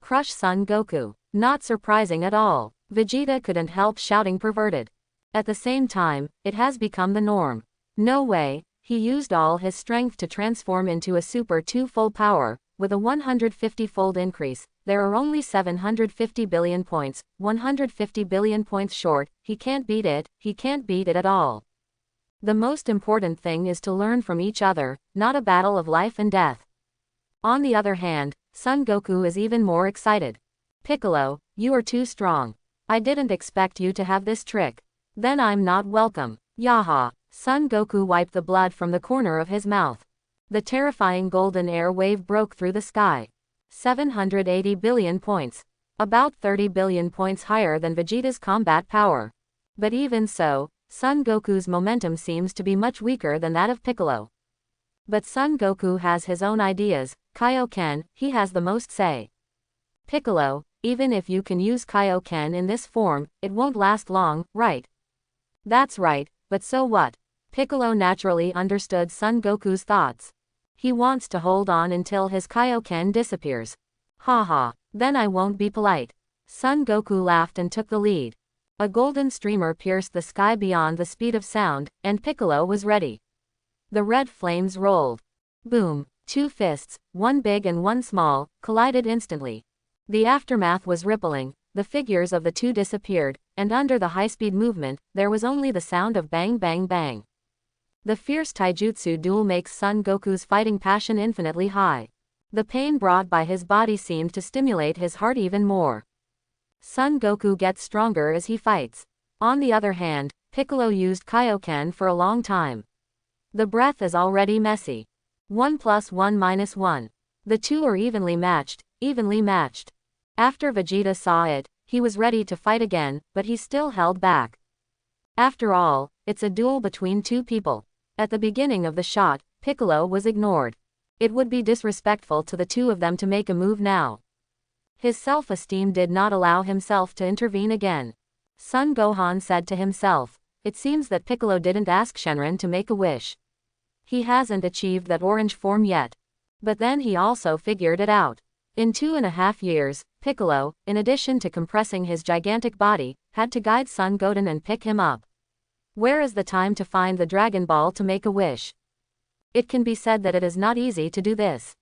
Crush Son Goku. Not surprising at all. Vegeta couldn't help shouting perverted. At the same time, it has become the norm. No way, he used all his strength to transform into a Super 2 full power, with a 150-fold increase. There are only 750 billion points, 150 billion points short, he can't beat it at all. The most important thing is to learn from each other, not a battle of life and death. On the other hand, Son Goku is even more excited. Piccolo, you are too strong. I didn't expect you to have this trick. Then I'm not welcome. Yaha. Son Goku wiped the blood from the corner of his mouth. The terrifying golden air wave broke through the sky. 780 billion points. About 30 billion points higher than Vegeta's combat power. But even so, Son Goku's momentum seems to be much weaker than that of Piccolo. But Son Goku has his own ideas. Kaioken, he has the most say. Piccolo, even if you can use Kaioken in this form, it won't last long, right? That's right, but so what? Piccolo naturally understood Son Goku's thoughts. He wants to hold on until his Kaioken disappears. Haha, then I won't be polite. Son Goku laughed and took the lead. A golden streamer pierced the sky beyond the speed of sound, and Piccolo was ready. The red flames rolled. Boom! Two fists, one big and one small, collided instantly. The aftermath was rippling, the figures of the two disappeared, and under the high-speed movement, there was only the sound of bang bang bang. The fierce taijutsu duel makes Son Goku's fighting passion infinitely high. The pain brought by his body seemed to stimulate his heart even more. Son Goku gets stronger as he fights. On the other hand, Piccolo used Kaioken for a long time. The breath is already messy. 1 + 1 - 1. The two are evenly matched, evenly matched. After Vegeta saw it, he was ready to fight again, but he still held back. After all, it's a duel between two people. At the beginning of the shot, Piccolo was ignored. It would be disrespectful to the two of them to make a move now. His self-esteem did not allow himself to intervene again. Son Gohan said to himself, it seems that Piccolo didn't ask Shenron to make a wish. He hasn't achieved that orange form yet. But then he also figured it out. In 2.5 years, Piccolo, in addition to compressing his gigantic body, had to guide Son Goten and pick him up. Where is the time to find the Dragon Ball to make a wish? It can be said that it is not easy to do this.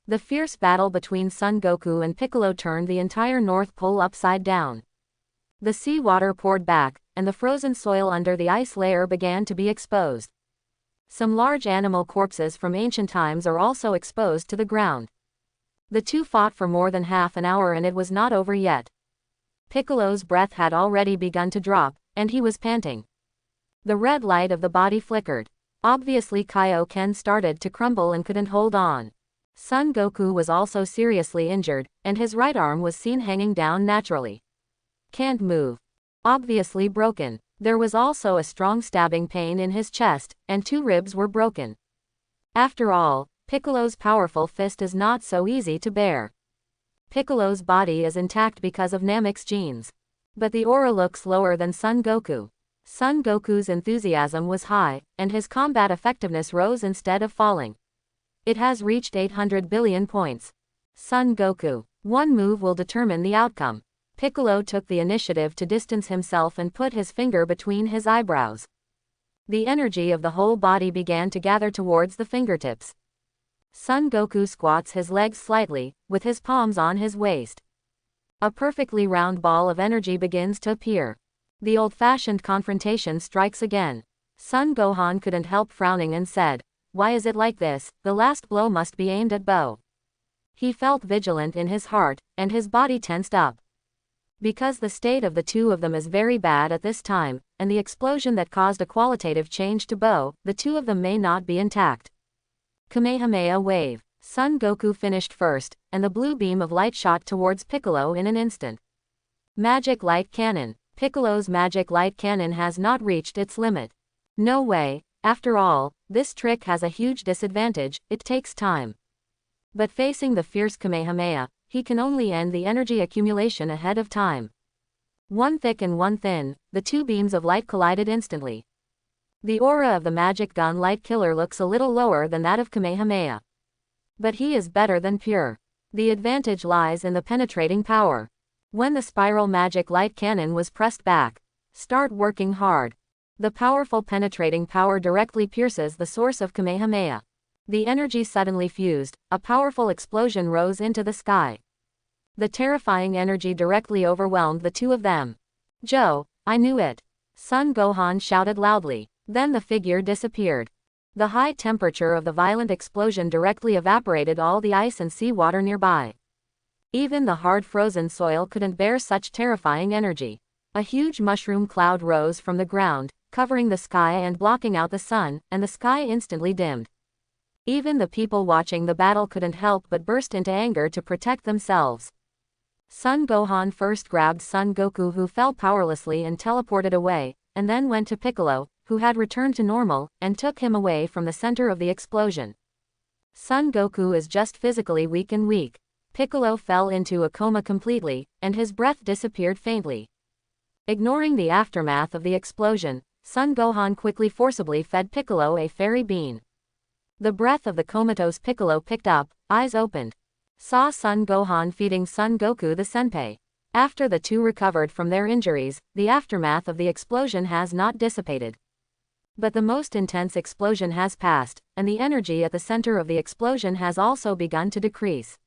The fierce battle between Son Goku and Piccolo turned the entire North Pole upside down. The sea water poured back, and the frozen soil under the ice layer began to be exposed. Some large animal corpses from ancient times are also exposed to the ground. The two fought for more than half an hour and it was not over yet. Piccolo's breath had already begun to drop, and he was panting. The red light of the body flickered. Obviously Kaioken started to crumble and couldn't hold on. Son Goku was also seriously injured, and his right arm was seen hanging down naturally. Can't move. Obviously broken. There was also a strong stabbing pain in his chest, and 2 ribs were broken. After all, Piccolo's powerful fist is not so easy to bear. Piccolo's body is intact because of Namek's genes. But the aura looks lower than Son Goku. Son Goku's enthusiasm was high, and his combat effectiveness rose instead of falling. It has reached 800 billion points. Son Goku. One move will determine the outcome. Piccolo took the initiative to distance himself and put his finger between his eyebrows. The energy of the whole body began to gather towards the fingertips. Son Goku squats his legs slightly, with his palms on his waist. A perfectly round ball of energy begins to appear. The old-fashioned confrontation strikes again. Son Gohan couldn't help frowning and said, "Why is it like this? The last blow must be aimed at Bo." He felt vigilant in his heart, and his body tensed up. Because the state of the two of them is very bad at this time, and the explosion that caused a qualitative change to Bo, the two of them may not be intact. Kamehameha wave. Son Goku finished first, and the blue beam of light shot towards Piccolo in an instant. Magic light cannon. Piccolo's magic light cannon has not reached its limit. No way. After all, this trick has a huge disadvantage, it takes time. But facing the fierce Kamehameha, he can only end the energy accumulation ahead of time. One thick and one thin, the two beams of light collided instantly. The aura of the magic gun light killer looks a little lower than that of Kamehameha. But he is better than pure. The advantage lies in the penetrating power. When the spiral magic light cannon was pressed back, start working hard. The powerful penetrating power directly pierces the source of Kamehameha. The energy suddenly fused, a powerful explosion rose into the sky. The terrifying energy directly overwhelmed the two of them. "Joe, I knew it!" Son Gohan shouted loudly. Then the figure disappeared. The high temperature of the violent explosion directly evaporated all the ice and seawater nearby. Even the hard frozen soil couldn't bear such terrifying energy. A huge mushroom cloud rose from the ground, covering the sky and blocking out the sun, and the sky instantly dimmed. Even the people watching the battle couldn't help but burst into anger to protect themselves. Son Gohan first grabbed Son Goku, who fell powerlessly and teleported away, and then went to Piccolo, who had returned to normal, and took him away from the center of the explosion. Son Goku is just physically weak and weak. Piccolo fell into a coma completely, and his breath disappeared faintly. Ignoring the aftermath of the explosion, Son Gohan quickly forcibly fed Piccolo a fairy bean. The breath of the comatose Piccolo picked up, eyes opened. Saw Son Gohan feeding Son Goku the senpai. After the two recovered from their injuries, the aftermath of the explosion has not dissipated. But the most intense explosion has passed, and the energy at the center of the explosion has also begun to decrease.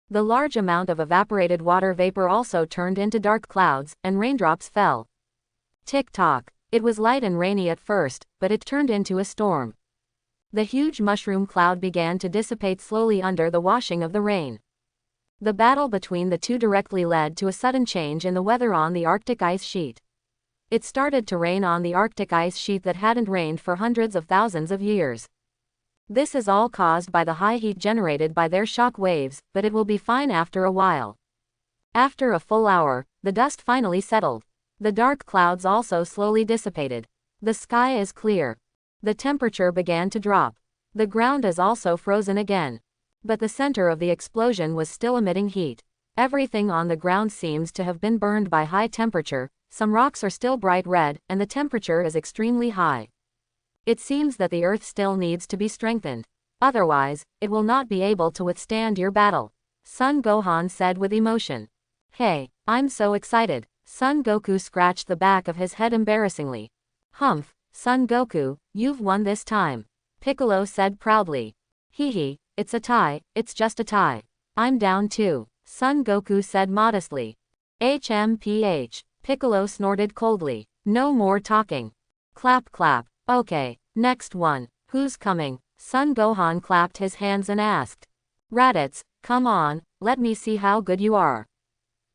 The large amount of evaporated water vapor also turned into dark clouds, and raindrops fell. Tick-tock. It was light and rainy at first, but it turned into a storm. The huge mushroom cloud began to dissipate slowly under the washing of the rain. The battle between the two directly led to a sudden change in the weather on the Arctic ice sheet. It started to rain on the Arctic ice sheet that hadn't rained for hundreds of thousands of years. This is all caused by the high heat generated by their shock waves, but it will be fine after a while. After a full hour, the dust finally settled. The dark clouds also slowly dissipated. The sky is clear. The temperature began to drop. The ground is also frozen again. But the center of the explosion was still emitting heat. Everything on the ground seems to have been burned by high temperature. Some rocks are still bright red, and the temperature is extremely high. It seems that the earth still needs to be strengthened. Otherwise, it will not be able to withstand your battle. Son Gohan said with emotion. Hey, I'm so excited. Son Goku scratched the back of his head embarrassingly. Humph, Son Goku, you've won this time. Piccolo said proudly. Hee, it's a tie, it's just a tie. I'm down too. Son Goku said modestly. HMPH. Piccolo snorted coldly. No more talking. Clap clap. Okay, next one. Who's coming? Son Gohan clapped his hands and asked. Raditz, come on, let me see how good you are.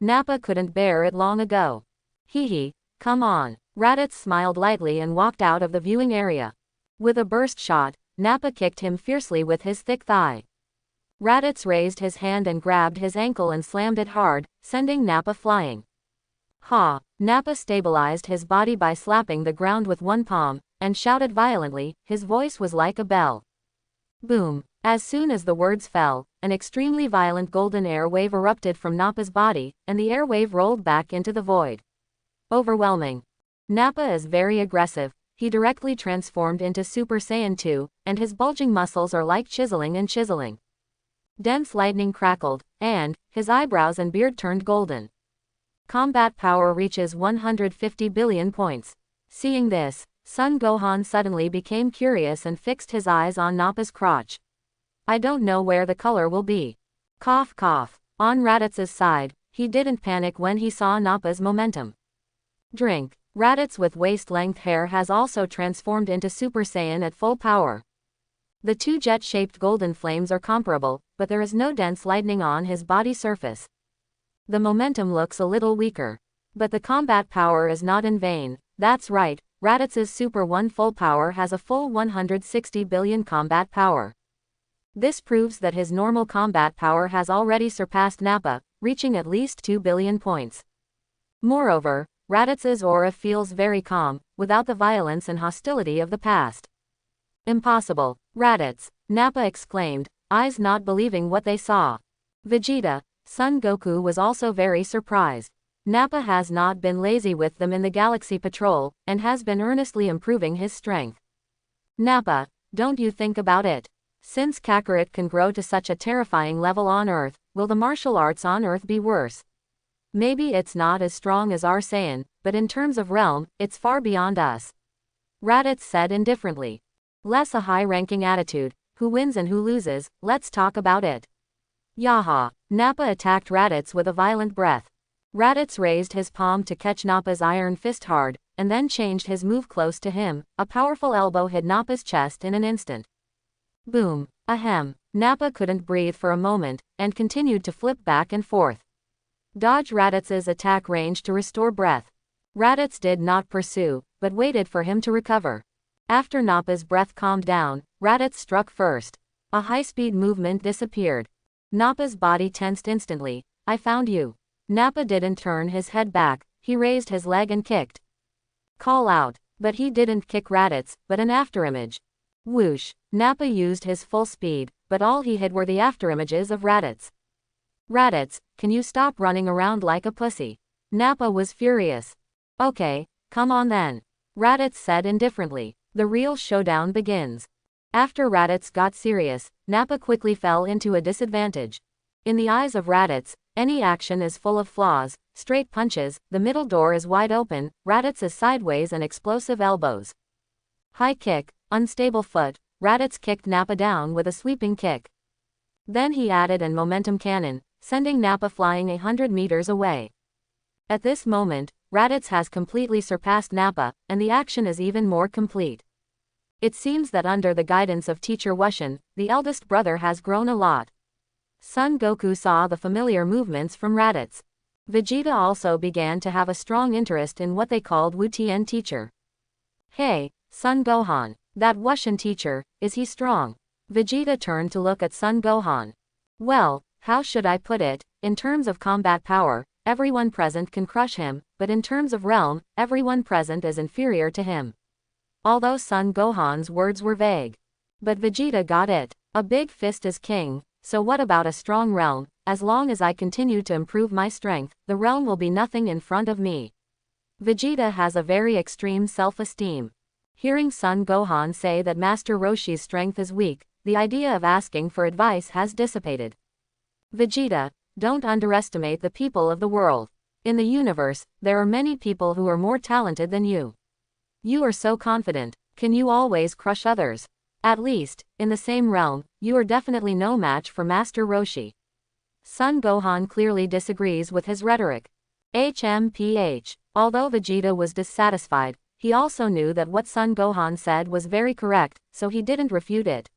Nappa couldn't bear it long ago. Hee, come on. Raditz smiled lightly and walked out of the viewing area. With a burst shot, Nappa kicked him fiercely with his thick thigh. Raditz raised his hand and grabbed his ankle and slammed it hard, sending Nappa flying. Ha! Nappa stabilized his body by slapping the ground with one palm, and shouted violently. His voice was like a bell. Boom! As soon as the words fell, an extremely violent golden air wave erupted from Nappa's body, and the air wave rolled back into the void. Overwhelming. Nappa is very aggressive. He directly transformed into Super Saiyan 2, and his bulging muscles are like chiseling and chiseling. Dense lightning crackled, and his eyebrows and beard turned golden. Combat power reaches 150 billion points. Seeing this, Son Gohan suddenly became curious and fixed his eyes on Nappa's crotch. I don't know where the color will be. Cough cough. On Raditz's side, he didn't panic when he saw Nappa's momentum. Drink. Raditz with waist-length hair has also transformed into Super Saiyan at full power. The two jet-shaped golden flames are comparable, but there is no dense lightning on his body surface. The momentum looks a little weaker. But the combat power is not in vain. That's right, Raditz's Super 1 full power has a full 160 billion combat power. This proves that his normal combat power has already surpassed Nappa, reaching at least 2 billion points. Moreover, Raditz's aura feels very calm, without the violence and hostility of the past. Impossible, Raditz, Nappa exclaimed, eyes not believing what they saw. Vegeta, Son Goku was also very surprised. Nappa has not been lazy with them in the Galaxy Patrol, and has been earnestly improving his strength. Nappa, don't you think about it? Since Kakarot can grow to such a terrifying level on Earth, will the martial arts on Earth be worse? Maybe it's not as strong as our Saiyan, but in terms of realm, it's far beyond us. Raditz said indifferently. Less a high-ranking attitude, who wins and who loses, let's talk about it. Yaha! Nappa attacked Raditz with a violent breath. Raditz raised his palm to catch Nappa's iron fist hard, and then changed his move close to him. A powerful elbow hit Nappa's chest in an instant. Boom! Ahem! Nappa couldn't breathe for a moment, and continued to flip back and forth. Dodge Raditz's attack range to restore breath. Raditz did not pursue, but waited for him to recover. After Nappa's breath calmed down, Raditz struck first. A high-speed movement disappeared. Nappa's body tensed instantly. I found you. Nappa didn't turn his head back, he raised his leg and kicked. Call out. But he didn't kick Raditz, but an afterimage. Whoosh. Nappa used his full speed, but all he hit were the afterimages of Raditz. Raditz, can you stop running around like a pussy? Nappa was furious. Okay, come on then. Raditz said indifferently. The real showdown begins. After Raditz got serious, Nappa quickly fell into a disadvantage. In the eyes of Raditz, any action is full of flaws, straight punches, the middle door is wide open, Raditz is sideways and explosive elbows. High kick, unstable foot, Raditz kicked Nappa down with a sweeping kick. Then he added an momentum cannon, sending Nappa flying 100 meters away. At this moment, Raditz has completely surpassed Nappa, and the action is even more complete. It seems that under the guidance of teacher Wushan, the eldest brother has grown a lot. Son Goku saw the familiar movements from Raditz. Vegeta also began to have a strong interest in what they called Wu Tien teacher. Hey, Son Gohan, that Wushan teacher, is he strong? Vegeta turned to look at Son Gohan. Well, how should I put it, in terms of combat power, everyone present can crush him, but in terms of realm, everyone present is inferior to him. Although Son Gohan's words were vague. But Vegeta got it. A big fist is king, so what about a strong realm? As long as I continue to improve my strength, the realm will be nothing in front of me. Vegeta has a very extreme self-esteem. Hearing Son Gohan say that Master Roshi's strength is weak, the idea of asking for advice has dissipated. Vegeta, don't underestimate the people of the world. In the universe, there are many people who are more talented than you. You are so confident. Can you always crush others? At least, in the same realm, you are definitely no match for Master Roshi. Son Gohan clearly disagrees with his rhetoric. HMPH. Although Vegeta was dissatisfied, he also knew that what Son Gohan said was very correct, so he didn't refute it.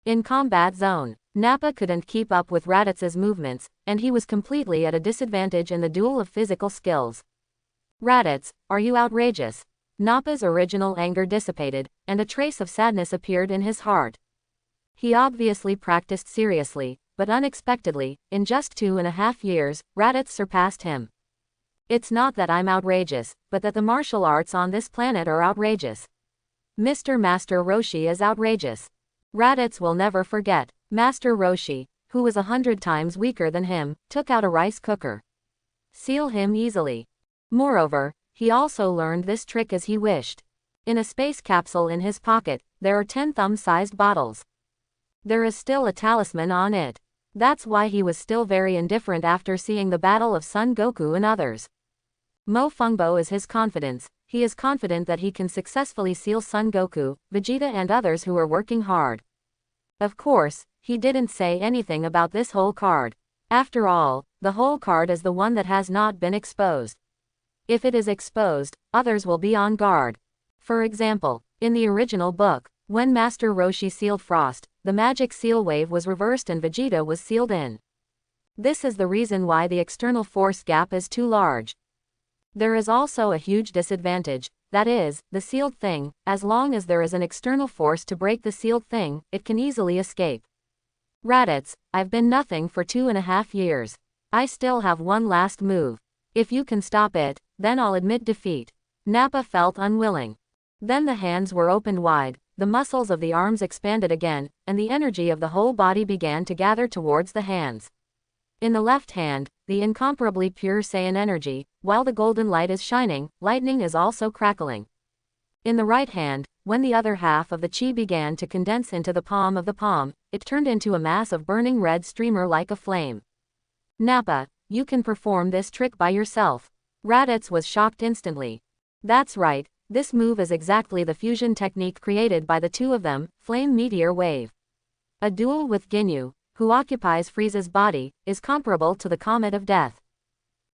In combat zone, Nappa couldn't keep up with Raditz's movements, and he was completely at a disadvantage in the duel of physical skills. Raditz, are you outrageous? Nappa's original anger dissipated, and a trace of sadness appeared in his heart. He obviously practiced seriously, but unexpectedly, in just 2.5 years, Raditz surpassed him. It's not that I'm outrageous, but that the martial arts on this planet are outrageous. Mr. Master Roshi is outrageous. Raditz will never forget. Master Roshi, who was 100 times weaker than him, took out a rice cooker. Seal him easily. Moreover, he also learned this trick as he wished. In a space capsule in his pocket, there are 10 thumb-sized bottles. There is still a talisman on it. That's why he was still very indifferent after seeing the battle of Son Goku and others. Mo Fungbo is his confidence. He is confident that he can successfully seal Son Goku, Vegeta and others who are working hard. Of course, he didn't say anything about this whole card. After all, the whole card is the one that has not been exposed. If it is exposed, others will be on guard. For example, in the original book, when Master Roshi sealed Frost, the magic seal wave was reversed and Vegeta was sealed in. This is the reason why the external force gap is too large. There is also a huge disadvantage, that is, the sealed thing, as long as there is an external force to break the sealed thing, it can easily escape. Raditz, I've been nothing for 2.5 years. I still have one last move. If you can stop it, then I'll admit defeat. Nappa felt unwilling. Then the hands were opened wide, the muscles of the arms expanded again, and the energy of the whole body began to gather towards the hands. In the left hand, the incomparably pure Saiyan energy, while the golden light is shining, lightning is also crackling. In the right hand, when the other half of the chi began to condense into the palm of the palm, it turned into a mass of burning red streamer like a flame. Nappa, you can perform this trick by yourself. Raditz was shocked instantly. That's right, this move is exactly the fusion technique created by the two of them, Flame Meteor Wave. A duel with Ginyu, who occupies Frieza's body, is comparable to the Comet of Death.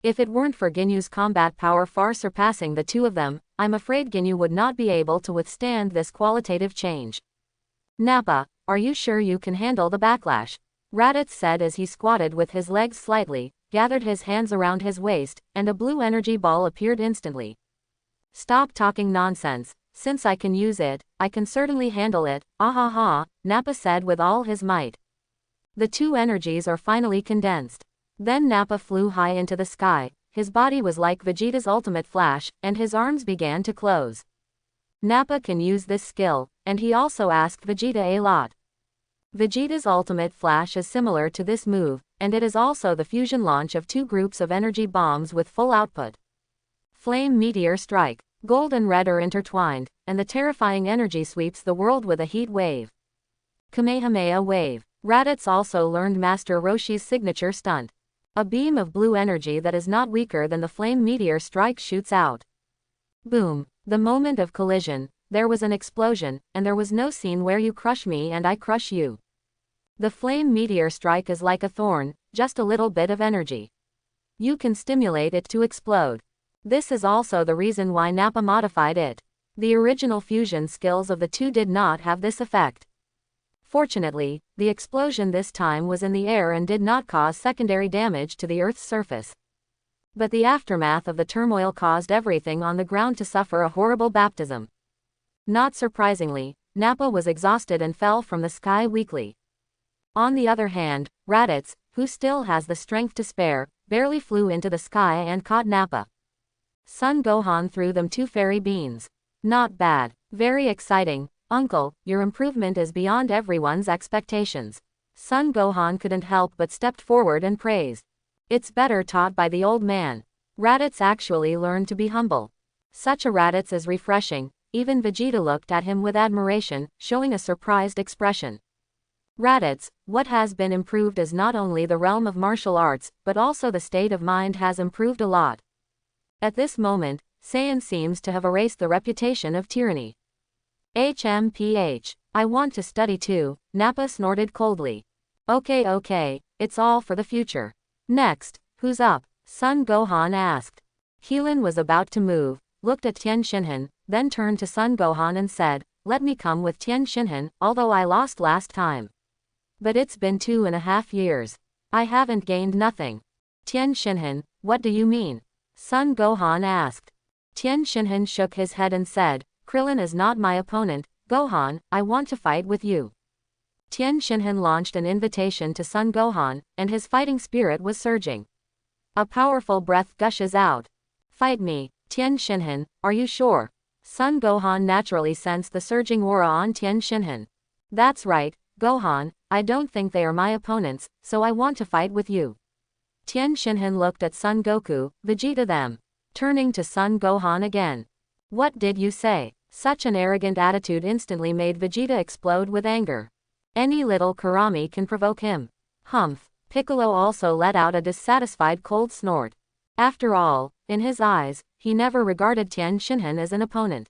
If it weren't for Ginyu's combat power far surpassing the two of them, I'm afraid Ginyu would not be able to withstand this qualitative change. Nappa, are you sure you can handle the backlash? Raditz said as he squatted with his legs slightly, gathered his hands around his waist, and a blue energy ball appeared instantly. Stop talking nonsense. Since I can use it, I can certainly handle it, ah, Nappa said with all his might. The two energies are finally condensed. Then Nappa flew high into the sky, his body was like Vegeta's ultimate flash, and his arms began to close. Nappa can use this skill, and he also asked Vegeta a lot. Vegeta's ultimate flash is similar to this move, and it is also the fusion launch of two groups of energy bombs with full output. Flame Meteor Strike. Gold and red are intertwined, and the terrifying energy sweeps the world with a heat wave. Kamehameha Wave. Raditz also learned Master Roshi's signature stunt. A beam of blue energy that is not weaker than the Flame Meteor Strike shoots out. Boom. The moment of collision, there was an explosion, and there was no scene where you crush me and I crush you. The flame meteor strike is like a thorn, just a little bit of energy. You can stimulate it to explode. This is also the reason why Nappa modified it. The original fusion skills of the two did not have this effect. Fortunately, the explosion this time was in the air and did not cause secondary damage to the Earth's surface. But the aftermath of the turmoil caused everything on the ground to suffer a horrible baptism. Not surprisingly, Nappa was exhausted and fell from the sky weakly. On the other hand, Raditz, who still has the strength to spare, barely flew into the sky and caught Nappa. Son Gohan threw them 2 fairy beans. Not bad. Very exciting. Uncle, your improvement is beyond everyone's expectations. Son Gohan couldn't help but stepped forward and praised. It's better taught by the old man. Raditz actually learned to be humble. Such a Raditz is refreshing. Even Vegeta looked at him with admiration, showing a surprised expression. Raditz, what has been improved is not only the realm of martial arts, but also the state of mind has improved a lot. At this moment, Saiyan seems to have erased the reputation of tyranny. HMPH. I want to study too, Nappa snorted coldly. Okay, it's all for the future. Next, who's up? Son Gohan asked. Keelan was about to move, looked at Tien Shinhan, then turned to Son Gohan and said, let me come with Tien Shinhan, although I lost last time. But it's been 2.5 years. I haven't gained nothing. Tien Shinhan, what do you mean? Son Gohan asked. Tien Shinhan shook his head and said, Krillin is not my opponent, Gohan, I want to fight with you. Tien Shinhan launched an invitation to Son Gohan, and his fighting spirit was surging. A powerful breath gushes out. Fight me, Tien Shinhan, are you sure? Son Gohan naturally sensed the surging aura on Tien Shinhan. That's right, Gohan, I don't think they are my opponents, so I want to fight with you. Tien Shinhan looked at Son Goku, Vegeta them. Turning to Son Gohan again. What did you say? Such an arrogant attitude instantly made Vegeta explode with anger. Any little Kurami can provoke him. Humph. Piccolo also let out a dissatisfied cold snort. After all, in his eyes, he never regarded Tien Shinhan as an opponent.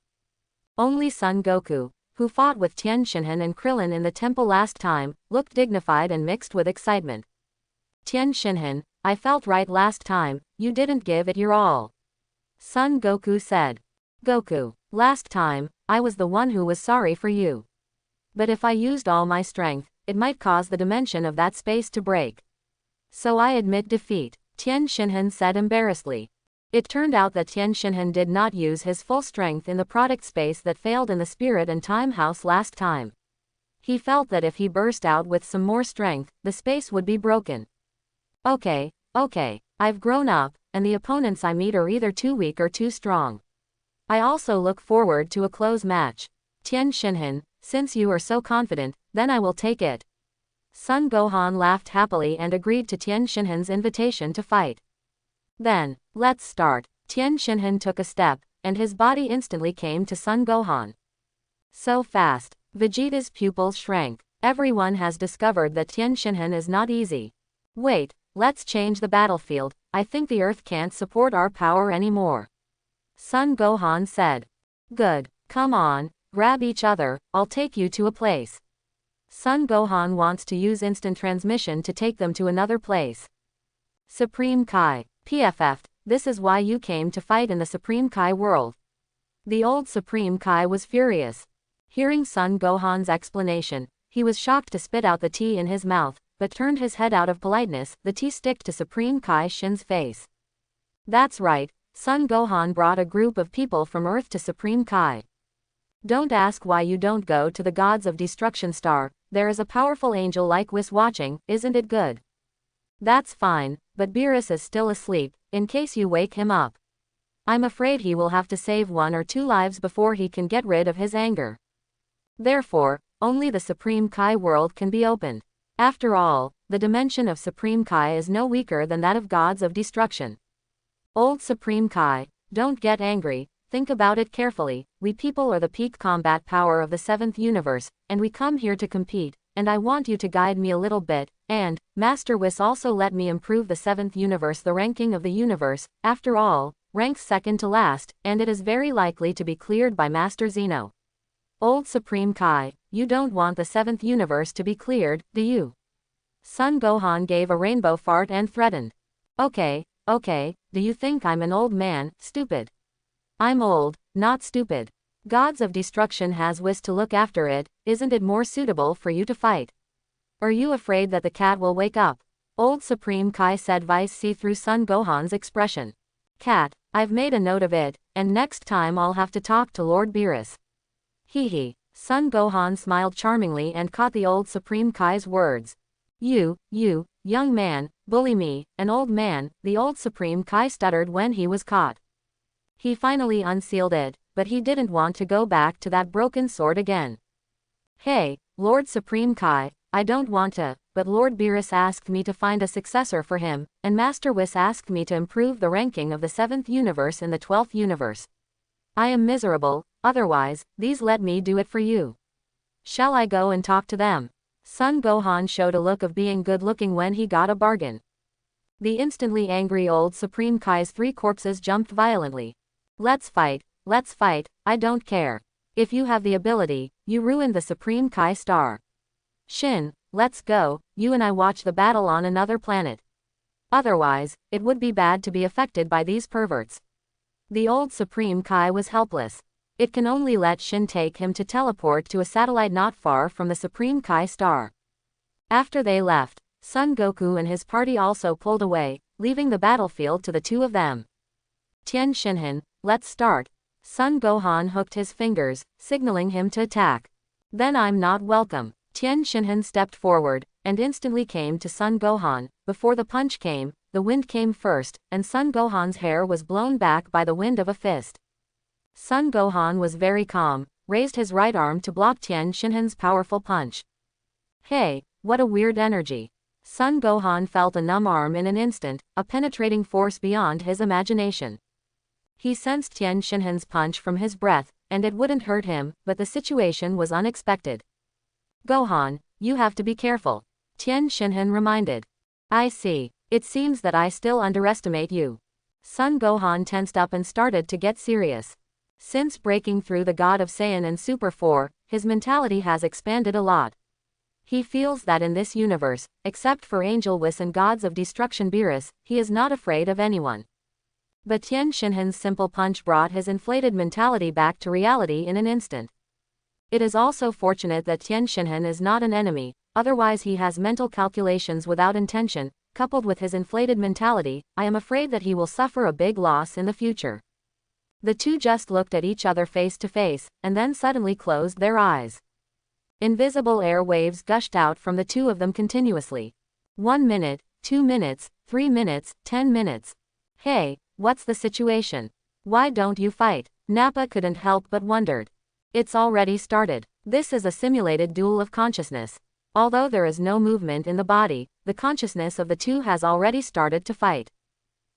Only Son Goku, who fought with Tien Shinhan and Krillin in the temple last time, looked dignified and mixed with excitement. Tien Shinhan, I felt right last time, you didn't give it your all. Son Goku said. Goku, last time, I was the one who was sorry for you. But if I used all my strength, it might cause the dimension of that space to break. So I admit defeat, Tien Shinhan said embarrassedly. It turned out that Tien Shinhan did not use his full strength in the product space that failed in the Spirit and Time House last time. He felt that if he burst out with some more strength, the space would be broken. Okay, I've grown up, and the opponents I meet are either too weak or too strong. I also look forward to a close match. Tien Shinhan, since you are so confident, then I will take it. Son Gohan laughed happily and agreed to Tien Shinhan's invitation to fight. Then, let's start. Tien Shinhan took a step, and his body instantly came to Son Gohan. So fast. Vegeta's pupils shrank. Everyone has discovered that Tien Shinhan is not easy. Wait, let's change the battlefield, I think the Earth can't support our power anymore. Son Gohan said. Good, come on, grab each other, I'll take you to a place. Son Gohan wants to use instant transmission to take them to another place. Supreme Kai, PFF, this is why you came to fight in the Supreme Kai world. The old Supreme Kai was furious. Hearing Son Gohan's explanation, he was shocked to spit out the tea in his mouth, but turned his head out of politeness, the tea stick to Supreme Kai Shin's face. That's right, Son Gohan brought a group of people from Earth to Supreme Kai. Don't ask why you don't go to the Gods of Destruction Star, there is a powerful angel like Whis watching, isn't it good? That's fine, but Beerus is still asleep, in case you wake him up. I'm afraid he will have to save 1 or 2 lives before he can get rid of his anger. Therefore, only the Supreme Kai world can be opened. After all, the dimension of Supreme Kai is no weaker than that of Gods of Destruction. Old Supreme Kai, don't get angry, think about it carefully, we people are the peak combat power of the 7th universe, and we come here to compete, and I want you to guide me a little bit, and, Master Whis also let me improve the 7th universe, the ranking of the universe, after all, ranks second to last, and it is very likely to be cleared by Master Zeno. Old Supreme Kai, you don't want the 7th universe to be cleared, do you? Son Gohan gave a rainbow fart and threatened. Okay, do you think I'm an old man, stupid? I'm old, not stupid. Gods of Destruction has Whis to look after it, isn't it more suitable for you to fight? Are you afraid that the cat will wake up? Old Supreme Kai said. Whis see through Son Gohan's expression. Cat, I've made a note of it, and next time I'll have to talk to Lord Beerus. Hee. Son Gohan smiled charmingly and caught the old Supreme Kai's words. You, young man, bully me, an old man, the old Supreme Kai stuttered when he was caught. He finally unsealed it, but he didn't want to go back to that broken sword again. Hey, Lord Supreme Kai, I don't want to, but Lord Beerus asked me to find a successor for him, and Master Whis asked me to improve the ranking of the 7th universe in the 12th universe. I am miserable, otherwise, these let me do it for you. Shall I go and talk to them? Son Gohan showed a look of being good-looking when he got a bargain. The instantly angry old Supreme Kai's 3 corpses jumped violently. Let's fight, I don't care. If you have the ability, you ruined the Supreme Kai star. Shin, let's go, you and I watch the battle on another planet. Otherwise, it would be bad to be affected by these perverts. The old Supreme Kai was helpless. It can only let Shin take him to teleport to a satellite not far from the Supreme Kai star. After they left, Son Goku and his party also pulled away, leaving the battlefield to the 2 of them. Tien Shinhan, let's start. Son Gohan hooked his fingers, signaling him to attack. Then I'm not welcome. Tien Shinhan stepped forward, and instantly came to Son Gohan. Before the punch came, the wind came first, and Son Gohan's hair was blown back by the wind of a fist. Son Gohan was very calm, raised his right arm to block Tien Shinhan's powerful punch. Hey, what a weird energy. Son Gohan felt a numb arm in an instant, a penetrating force beyond his imagination. He sensed Tien Shinhan's punch from his breath, and it wouldn't hurt him, but the situation was unexpected. Gohan, you have to be careful. Tien Shinhan reminded. I see. It seems that I still underestimate you. Son Gohan tensed up and started to get serious. Since breaking through the God of Saiyan and Super 4, his mentality has expanded a lot. He feels that in this universe, except for Angel Whis and Gods of Destruction Beerus, he is not afraid of anyone. But Tien Shinhan's simple punch brought his inflated mentality back to reality in an instant. It is also fortunate that Tien Shinhan is not an enemy, otherwise he has mental calculations without intention, coupled with his inflated mentality. I am afraid that he will suffer a big loss in the future. The 2 just looked at each other face to face, and then suddenly closed their eyes. Invisible air waves gushed out from the 2 of them continuously. 1 minute, 2 minutes, 3 minutes, 10 minutes. Hey, what's the situation? Why don't you fight? Nappa couldn't help but wondered. It's already started. This is a simulated duel of consciousness. Although there is no movement in the body, the consciousness of the 2 has already started to fight.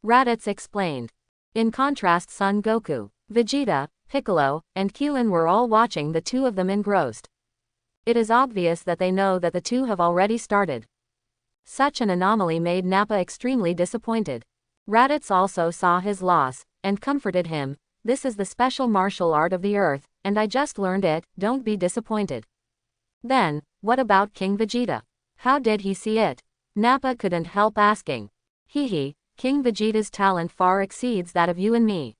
Raditz explained. In contrast, Son Goku, Vegeta, Piccolo, and Krillin were all watching the 2 of them engrossed. It is obvious that they know that the 2 have already started. Such an anomaly made Nappa extremely disappointed. Raditz also saw his loss, and comforted him. This is the special martial art of the earth, and I just learned it, don't be disappointed. Then, what about King Vegeta? How did he see it? Nappa couldn't help asking. King Vegeta's talent far exceeds that of you and me.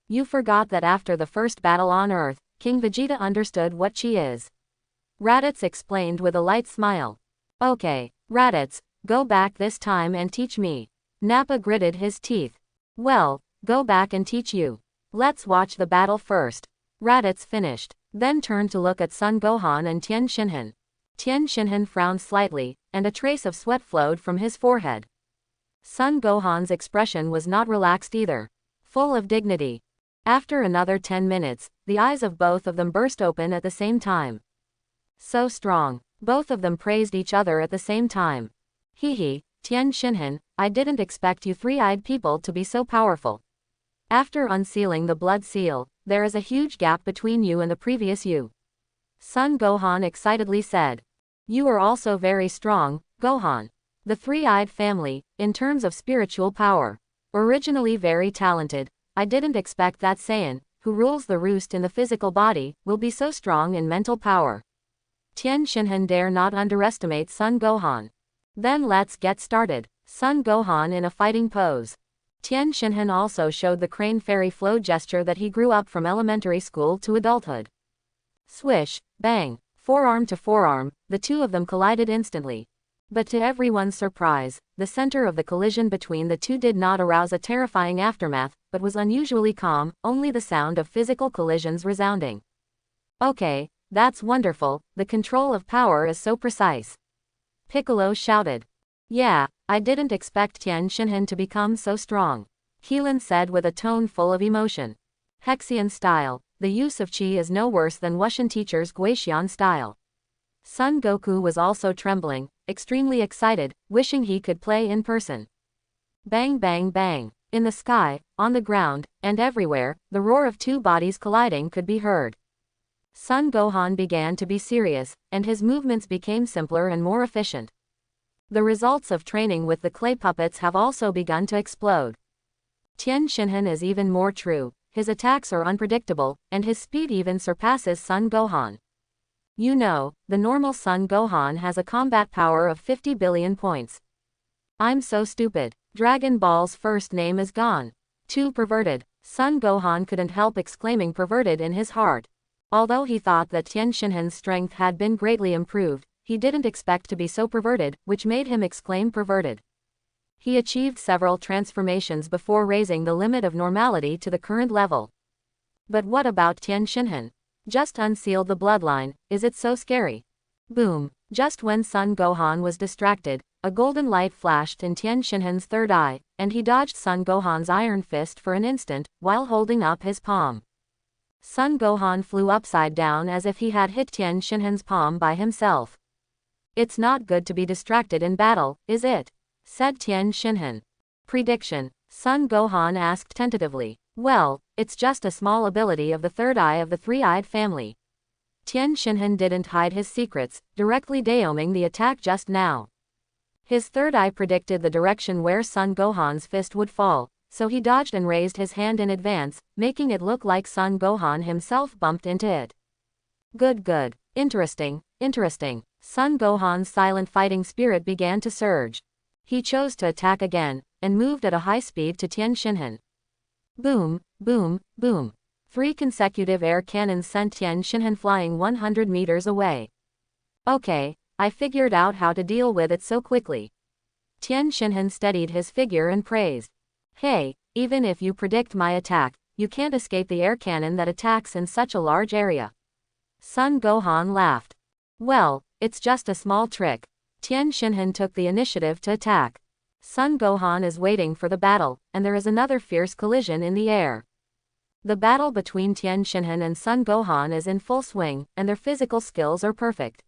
You forgot that after the first battle on Earth, King Vegeta understood what chi is. Raditz explained with a light smile. Okay, Raditz, go back this time and teach me. Nappa gritted his teeth. Well, go back and teach you. Let's watch the battle first. Raditz finished, then turned to look at Son Gohan and Tien Shinhan. Tien Shinhan frowned slightly, and a trace of sweat flowed from his forehead. Son Gohan's expression was not relaxed either. Full of dignity. After another 10 minutes, the eyes of both of them burst open at the same time. So strong. Both of them praised each other at the same time. Tien Shinhan, I didn't expect you 3-eyed people to be so powerful. After unsealing the blood seal, there is a huge gap between you and the previous you. Son Gohan excitedly said. You are also very strong, Gohan. The 3-eyed family, in terms of spiritual power. Originally very talented, I didn't expect that Saiyan, who rules the roost in the physical body, will be so strong in mental power. Tien Shinhan dare not underestimate Son Gohan. Then let's get started. Son Gohan in a fighting pose. Tien Shinhan also showed the crane fairy flow gesture that he grew up from elementary school to adulthood. Swish, bang, forearm to forearm, the two of them collided instantly. But to everyone's surprise, the center of the collision between the two did not arouse a terrifying aftermath, but was unusually calm, only the sound of physical collisions resounding. Okay, that's wonderful, the control of power is so precise. Piccolo shouted. Yeah, I didn't expect Tien Shinhan to become so strong. Keelan said with a tone full of emotion. Hexian style, the use of chi is no worse than Wuxian teacher's Guixian style. Son Goku was also trembling, extremely excited, wishing he could play in person. Bang bang bang. In the sky, on the ground, and everywhere, the roar of two bodies colliding could be heard. Son Gohan began to be serious, and his movements became simpler and more efficient. The results of training with the clay puppets have also begun to explode. Tien Shinhan is even more true, his attacks are unpredictable, and his speed even surpasses Son Gohan. You know, the normal Son Gohan has a combat power of 50 billion points. I'm so stupid. Dragon Ball's first name is gone. Too perverted. Son Gohan couldn't help exclaiming perverted in his heart. Although he thought that Tien Shinhan's strength had been greatly improved, he didn't expect to be so perverted, which made him exclaim perverted. He achieved several transformations before raising the limit of normality to the current level. But what about Tien Shinhan? Just unsealed the bloodline, is it so scary? Boom. Just when Son Gohan was distracted, a golden light flashed in Tien Shinhan's third eye, and he dodged Son Gohan's iron fist for an instant, while holding up his palm. Son Gohan flew upside down as if he had hit Tien Shinhan's palm by himself. It's not good to be distracted in battle, is it? Said Tien Shinhan. Prediction. Son Gohan asked tentatively. Well, it's just a small ability of the third eye of the three-eyed family. Tien Shinhan didn't hide his secrets, directly daoming the attack just now. His third eye predicted the direction where Son Gohan's fist would fall, so he dodged and raised his hand in advance, making it look like Son Gohan himself bumped into it. Good. Interesting. Son Gohan's silent fighting spirit began to surge. He chose to attack again, and moved at a high speed to Tien Shinhan. Boom, boom, boom. 3 consecutive air cannons sent Tien Shinhan flying 100 meters away. Okay, I figured out how to deal with it so quickly. Tien Shinhan steadied his figure and praised. Hey, even if you predict my attack, you can't escape the air cannon that attacks in such a large area. Son Gohan laughed. Well, it's just a small trick. Tien Shinhan took the initiative to attack. Son Gohan is waiting for the battle, and there is another fierce collision in the air. The battle between Tien Shinhan and Son Gohan is in full swing, and their physical skills are perfect.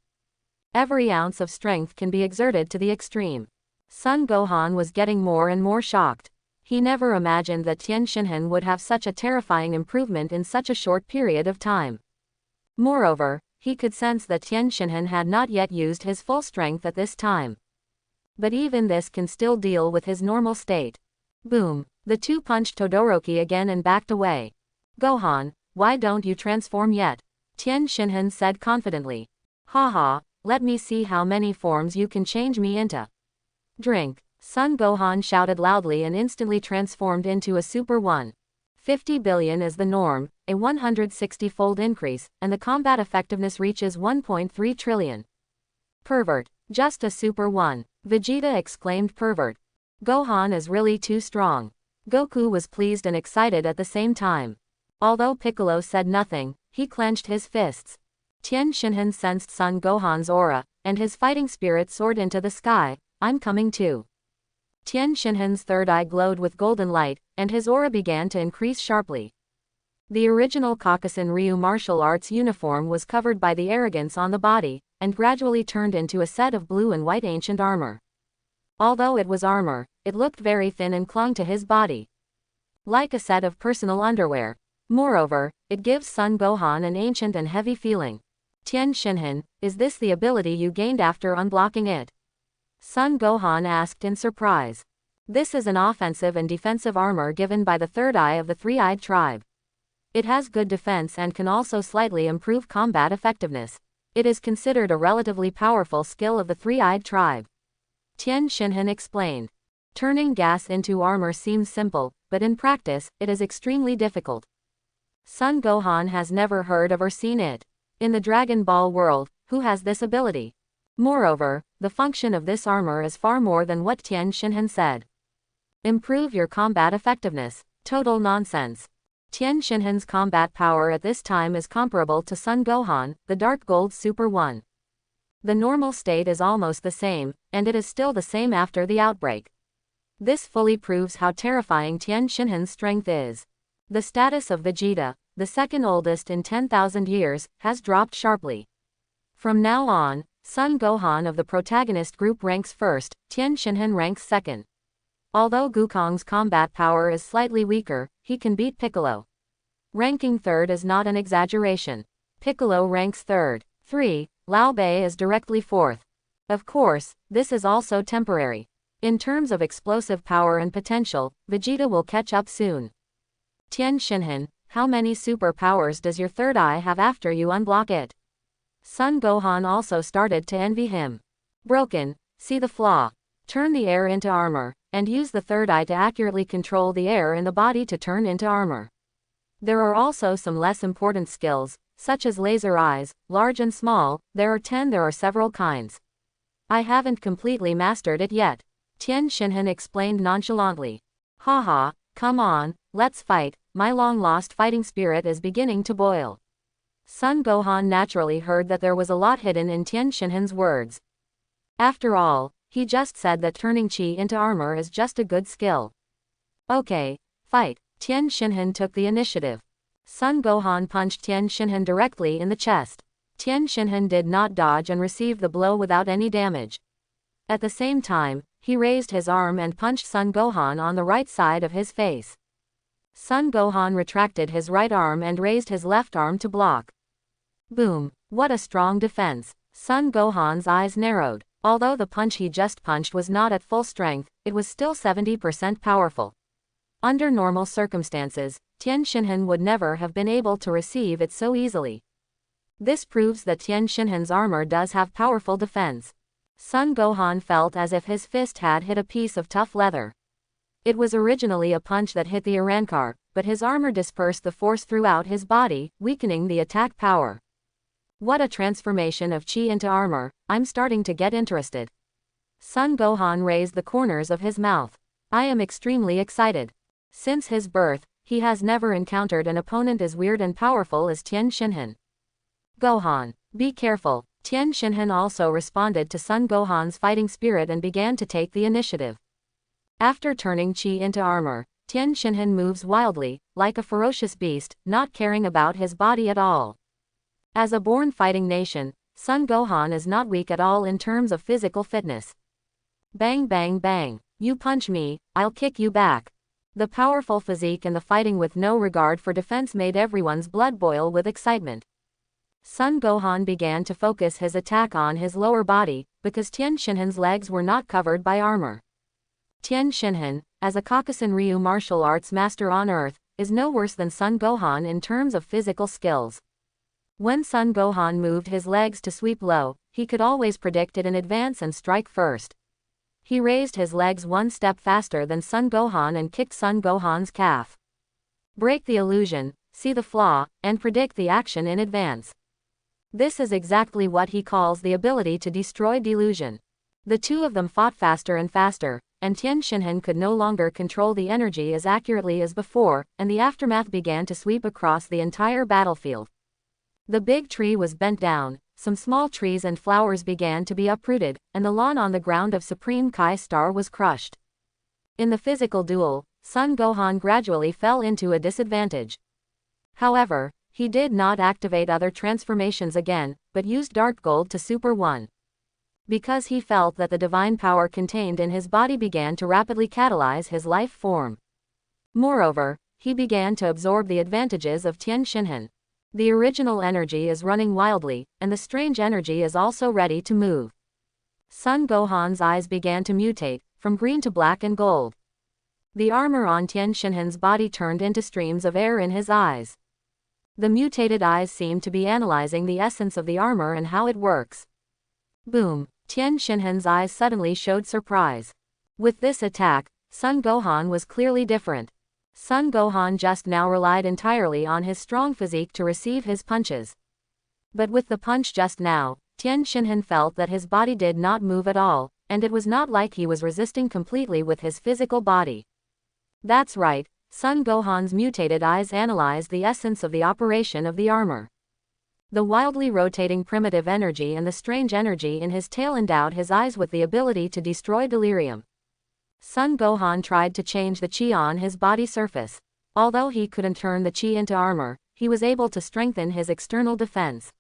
Every ounce of strength can be exerted to the extreme. Son Gohan was getting more and more shocked. He never imagined that Tien Shinhan would have such a terrifying improvement in such a short period of time. Moreover, he could sense that Tien Shinhan had not yet used his full strength at this time. But even this can still deal with his normal state. Boom. The two punched Todoroki again and backed away. Gohan, why don't you transform yet? Tien Shinhan said confidently. Haha, let me see how many forms you can change me into. Drink. Son Gohan shouted loudly and instantly transformed into a Super 1. 50 billion is the norm, a 160-fold increase, and the combat effectiveness reaches 1.3 trillion. Pervert. Just a Super 1. Vegeta exclaimed pervert. Gohan is really too strong. Goku was pleased and excited at the same time. Although Piccolo said nothing, he clenched his fists. Tien Shinhan sensed Son Gohan's aura, and his fighting spirit soared into the sky. I'm coming too. Tien Shinhan's third eye glowed with golden light, and his aura began to increase sharply. The original Caucasan Ryu martial arts uniform was covered by the arrogance on the body, and gradually turned into a set of blue and white ancient armor. Although it was armor, it looked very thin and clung to his body. Like a set of personal underwear. Moreover, it gives Son Gohan an ancient and heavy feeling. Tien Shinhan, is this the ability you gained after unblocking it? Son Gohan asked in surprise. This is an offensive and defensive armor given by the third eye of the three-eyed tribe. It has good defense and can also slightly improve combat effectiveness. It is considered a relatively powerful skill of the three-eyed tribe. Tien Shinhan explained. Turning gas into armor seems simple, but in practice, it is extremely difficult. Son Gohan has never heard of or seen it. In the Dragon Ball world, who has this ability? Moreover, the function of this armor is far more than what Tien Shinhan said. Improve your combat effectiveness. Total nonsense. Tien Shinhan's combat power at this time is comparable to Son Gohan, the Dark Gold Super 1. The normal state is almost the same, and it is still the same after the outbreak. This fully proves how terrifying Tien Shinhan's strength is. The status of Vegeta, the second oldest in 10,000 years, has dropped sharply. From now on, Son Gohan of the protagonist group ranks first, Tien Shinhan ranks second. Although Gukong's combat power is slightly weaker, he can beat Piccolo. Ranking third is not an exaggeration. Piccolo ranks third. 3. Lao Bei is directly fourth. Of course, this is also temporary. In terms of explosive power and potential, Vegeta will catch up soon. Tien Shinhan, how many superpowers does your third eye have after you unblock it? Son Gohan also started to envy him. Broken, see the flaw. Turn the air into armor, and use the third eye to accurately control the air in the body to turn into armor. There are also some less important skills, such as laser eyes, large and small. There are several kinds. I haven't completely mastered it yet. Tien Shinhan explained nonchalantly. Haha, come on, let's fight, my long-lost fighting spirit is beginning to boil. Son Gohan naturally heard that there was a lot hidden in Tien Shinhan's words. After all, he just said that turning chi into armor is just a good skill. Okay, fight. Tien Shinhan took the initiative. Son Gohan punched Tien Shinhan directly in the chest. Tien Shinhan did not dodge and received the blow without any damage. At the same time, he raised his arm and punched Son Gohan on the right side of his face. Son Gohan retracted his right arm and raised his left arm to block. Boom! What a strong defense! Son Gohan's eyes narrowed. Although the punch he just punched was not at full strength, it was still 70% powerful. Under normal circumstances, Tien Shinhan would never have been able to receive it so easily. This proves that Tien Shinhan's armor does have powerful defense. Son Gohan felt as if his fist had hit a piece of tough leather. It was originally a punch that hit the Irankar, but his armor dispersed the force throughout his body, weakening the attack power. What a transformation of chi into armor, I'm starting to get interested. Son Gohan raised the corners of his mouth. I am extremely excited. Since his birth, he has never encountered an opponent as weird and powerful as Tien Shinhan. Gohan, be careful. Tien Shinhan also responded to Son Gohan's fighting spirit and began to take the initiative. After turning chi into armor, Tien Shinhan moves wildly, like a ferocious beast, not caring about his body at all. As a born fighting nation, Son Gohan is not weak at all in terms of physical fitness. Bang bang bang, you punch me, I'll kick you back. The powerful physique and the fighting with no regard for defense made everyone's blood boil with excitement. Son Gohan began to focus his attack on his lower body, because Tien Shinhan's legs were not covered by armor. Tien Shinhan, as a Caucasan Ryu martial arts master on Earth, is no worse than Son Gohan in terms of physical skills. When Son Gohan moved his legs to sweep low, he could always predict it in advance and strike first. He raised his legs one step faster than Son Gohan and kicked Son Gohan's calf. Break the illusion, see the flaw, and predict the action in advance. This is exactly what he calls the ability to destroy delusion. The two of them fought faster and faster, and Tien Shinhan could no longer control the energy as accurately as before, and the aftermath began to sweep across the entire battlefield. The big tree was bent down, some small trees and flowers began to be uprooted, and the lawn on the ground of Supreme Kai Star was crushed. In the physical duel, Son Gohan gradually fell into a disadvantage. However, he did not activate other transformations again, but used Dark Gold to Super 1. Because he felt that the divine power contained in his body began to rapidly catalyze his life form. Moreover, he began to absorb the advantages of Tien Shinhan. The original energy is running wildly, and the strange energy is also ready to move. Son Gohan's eyes began to mutate, from green to black and gold. The armor on Tien Shinhan's body turned into streams of air in his eyes. The mutated eyes seemed to be analyzing the essence of the armor and how it works. Boom! Tien Shinhan's eyes suddenly showed surprise. With this attack, Son Gohan was clearly different. Son Gohan just now relied entirely on his strong physique to receive his punches. But with the punch just now, Tien Shinhan felt that his body did not move at all, and it was not like he was resisting completely with his physical body. That's right, Son Gohan's mutated eyes analyzed the essence of the operation of the armor. The wildly rotating primitive energy and the strange energy in his tail endowed his eyes with the ability to destroy delirium. Son Gohan tried to change the chi on his body surface. Although he couldn't turn the chi into armor, he was able to strengthen his external defense.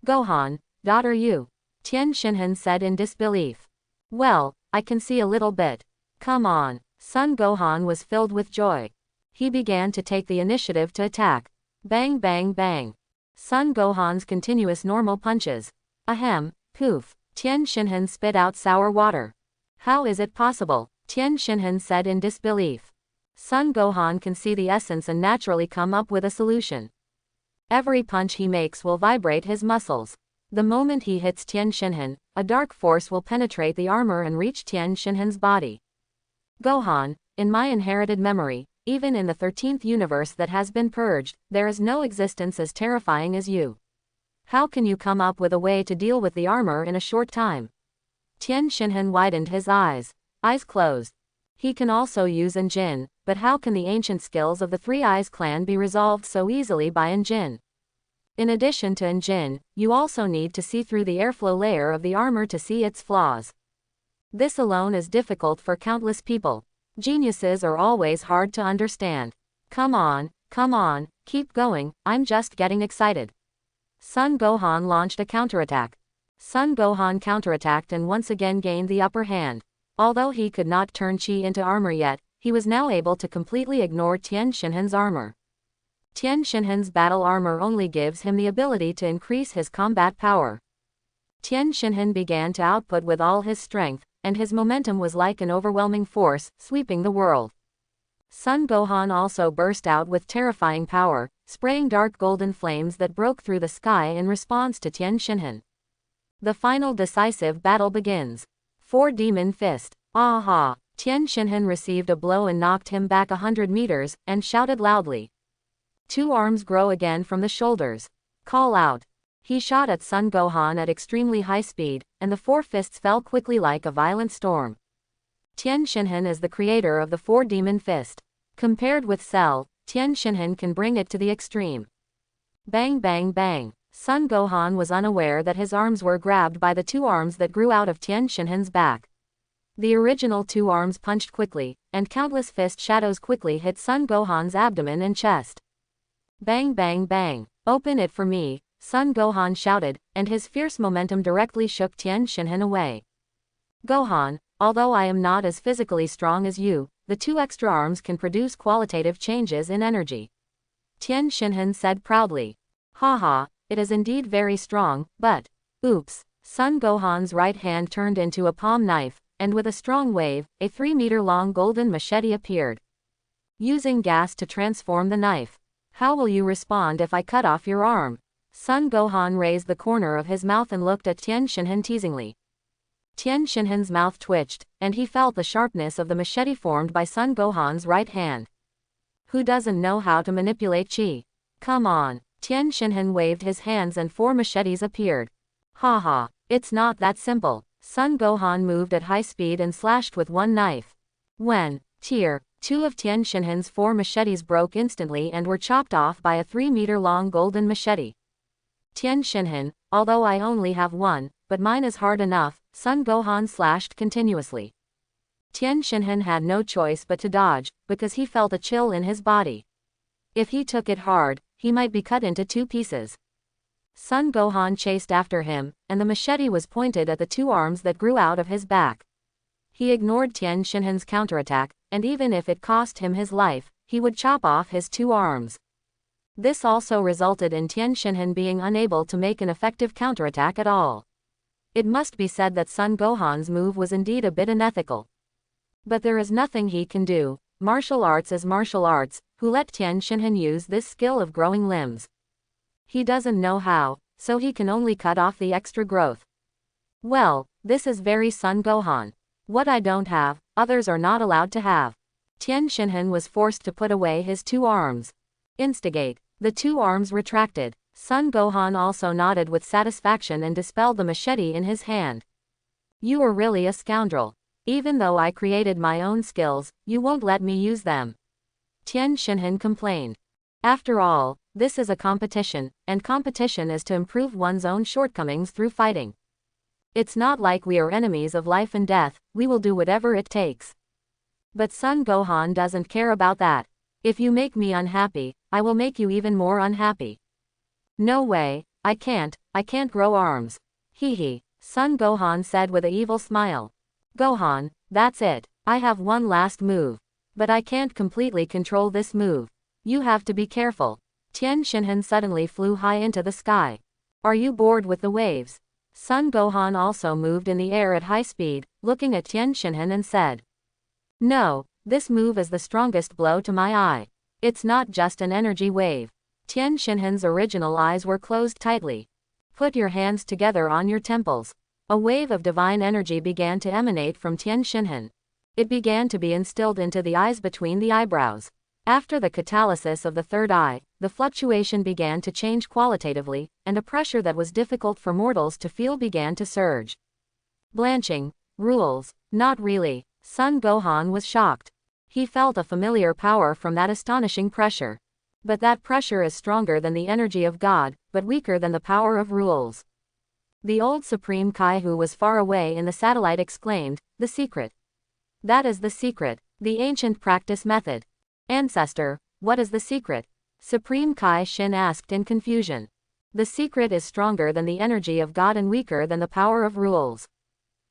Gohan, daughter you? Tien Shinhan said in disbelief. Well, I can see a little bit. Come on. Son Gohan was filled with joy. He began to take the initiative to attack. Bang bang bang. Son Gohan's continuous normal punches. Ahem, poof. Tien Shinhan spit out sour water. How is it possible? Tien Shinhan said in disbelief. Son Gohan can see the essence and naturally come up with a solution. Every punch he makes will vibrate his muscles. The moment he hits Tien Shinhan, a dark force will penetrate the armor and reach Tien Shinhan's body. Gohan, in my inherited memory, even in the 13th universe that has been purged, there is no existence as terrifying as you. How can you come up with a way to deal with the armor in a short time? Tien Shinhan widened his eyes closed. He can also use Enjin, but how can the ancient skills of the Three Eyes clan be resolved so easily by Enjin? In addition to Enjin, you also need to see through the airflow layer of the armor to see its flaws. This alone is difficult for countless people. Geniuses are always hard to understand. Come on, keep going, I'm just getting excited. Son Gohan launched a counterattack. Son Gohan counterattacked and once again gained the upper hand. Although he could not turn chi into armor yet, he was now able to completely ignore Tien Shinhan's armor. Tien Shinhan's battle armor only gives him the ability to increase his combat power. Tien Shinhan began to output with all his strength, and his momentum was like an overwhelming force, sweeping the world. Son Gohan also burst out with terrifying power, spraying dark golden flames that broke through the sky in response to Tien Shinhan. The final decisive battle begins. Four Demon Fist. Aha! Tien Shinhan received a blow and knocked him back 100 meters, and shouted loudly. Two arms grow again from the shoulders. Call out. He shot at Son Gohan at extremely high speed, and the four fists fell quickly like a violent storm. Tien Shinhan is the creator of the Four Demon Fist. Compared with Cell, Tien Shinhan can bring it to the extreme. Bang bang bang. Son Gohan was unaware that his arms were grabbed by the two arms that grew out of Tien Shinhan's back. The original two arms punched quickly, and countless fist shadows quickly hit Son Gohan's abdomen and chest. Bang bang bang. Open it for me, Son Gohan shouted, and his fierce momentum directly shook Tien Shinhan away. Gohan, although I am not as physically strong as you, the two extra arms can produce qualitative changes in energy. Tien Shinhan said proudly. Haha, it is indeed very strong, but, oops. Son Gohan's right hand turned into a palm knife, and with a strong wave, a 3-meter-long golden machete appeared. Using gas to transform the knife. How will you respond if I cut off your arm? Son Gohan raised the corner of his mouth and looked at Tien Shinhan teasingly. Tien Shinhan's mouth twitched, and he felt the sharpness of the machete formed by Son Gohan's right hand. Who doesn't know how to manipulate chi? Come on. Tien Shinhan waved his hands and 4 machetes appeared. Haha, it's not that simple. Son Gohan moved at high speed and slashed with one knife. When, tear, 2 of Tien Shinhan's 4 machetes broke instantly and were chopped off by a 3-meter-long golden machete. Tien Shinhan, although I only have one, but mine is hard enough, Son Gohan slashed continuously. Tien Shinhan had no choice but to dodge, because he felt a chill in his body. If he took it hard, he might be cut into 2 pieces. Son Gohan chased after him, and the machete was pointed at the 2 arms that grew out of his back. He ignored Tien Shinhan's counterattack, and even if it cost him his life, he would chop off his 2 arms. This also resulted in Tien Shinhan being unable to make an effective counterattack at all. It must be said that Son Gohan's move was indeed a bit unethical. But there is nothing he can do. Martial arts is martial arts. Who let Tien Shinhan use this skill of growing limbs? He doesn't know how, so he can only cut off the extra growth. Well, this is very Son Gohan. What I don't have, others are not allowed to have. Tien Shinhan was forced to put away his 2 arms. Instigate. The 2 arms retracted. Son Gohan also nodded with satisfaction and dispelled the machete in his hand. You are really a scoundrel. Even though I created my own skills, you won't let me use them. Tien Shinhan complained. After all, this is a competition, and competition is to improve one's own shortcomings through fighting. It's not like we are enemies of life and death, we will do whatever it takes. But Son Gohan doesn't care about that. If you make me unhappy, I will make you even more unhappy. No way, I can't grow arms. Hee. Son Gohan said with an evil smile. Gohan, that's it. I have one last move. But I can't completely control this move. You have to be careful. Tien Shinhan suddenly flew high into the sky. Are you bored with the waves? Son Gohan also moved in the air at high speed, looking at Tien Shinhan and said. No, this move is the strongest blow to my eye. It's not just an energy wave. Tien Shinhan's original eyes were closed tightly. Put your hands together on your temples. A wave of divine energy began to emanate from Tien Shinhan. It began to be instilled into the eyes between the eyebrows. After the catalysis of the third eye, the fluctuation began to change qualitatively, and a pressure that was difficult for mortals to feel began to surge. Blanching. Rules. Not really. Son Gohan was shocked. He felt a familiar power from that astonishing pressure. But that pressure is stronger than the energy of God, but weaker than the power of rules. The old Supreme Kai who was far away in the satellite exclaimed, the secret. That is the secret, the ancient practice method. Ancestor, what is the secret? Supreme Kai Shin asked in confusion. The secret is stronger than the energy of God and weaker than the power of rules.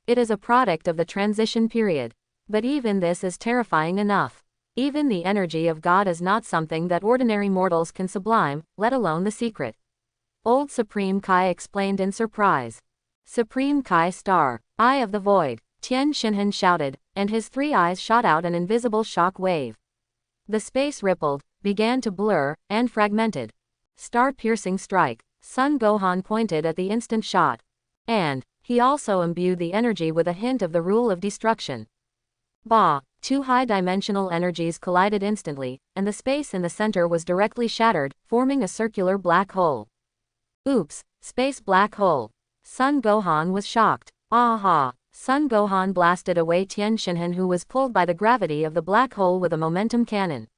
It is a product of the transition period. But even this is terrifying enough. Even the energy of God is not something that ordinary mortals can sublime, let alone the secret. Old Supreme Kai explained in surprise. Supreme Kai Star, Eye of the Void, Tien Shinhan shouted, and his 3 eyes shot out an invisible shock wave. The space rippled, began to blur, and fragmented. Star-piercing strike. Son Gohan pointed at the instant shot. And he also imbued the energy with a hint of the rule of destruction. Bah! 2 high-dimensional energies collided instantly, and the space in the center was directly shattered, forming a circular black hole. Oops! Space black hole. Son Gohan was shocked. Aha! Son Gohan blasted away Tien Shinhan who was pulled by the gravity of the black hole with a momentum cannon.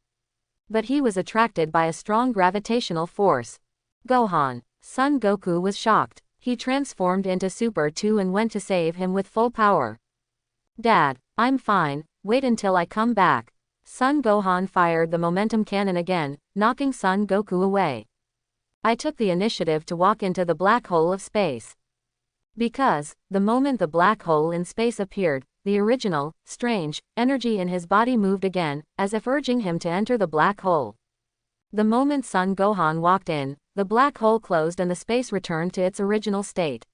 But he was attracted by a strong gravitational force. Gohan. Son Goku was shocked. He transformed into Super 2 and went to save him with full power. Dad, I'm fine, wait until I come back. Son Gohan fired the momentum cannon again, knocking Son Goku away. I took the initiative to walk into the black hole of space. Because, the moment the black hole in space appeared, the original, strange, energy in his body moved again, as if urging him to enter the black hole. The moment Son Gohan walked in, the black hole closed and the space returned to its original state.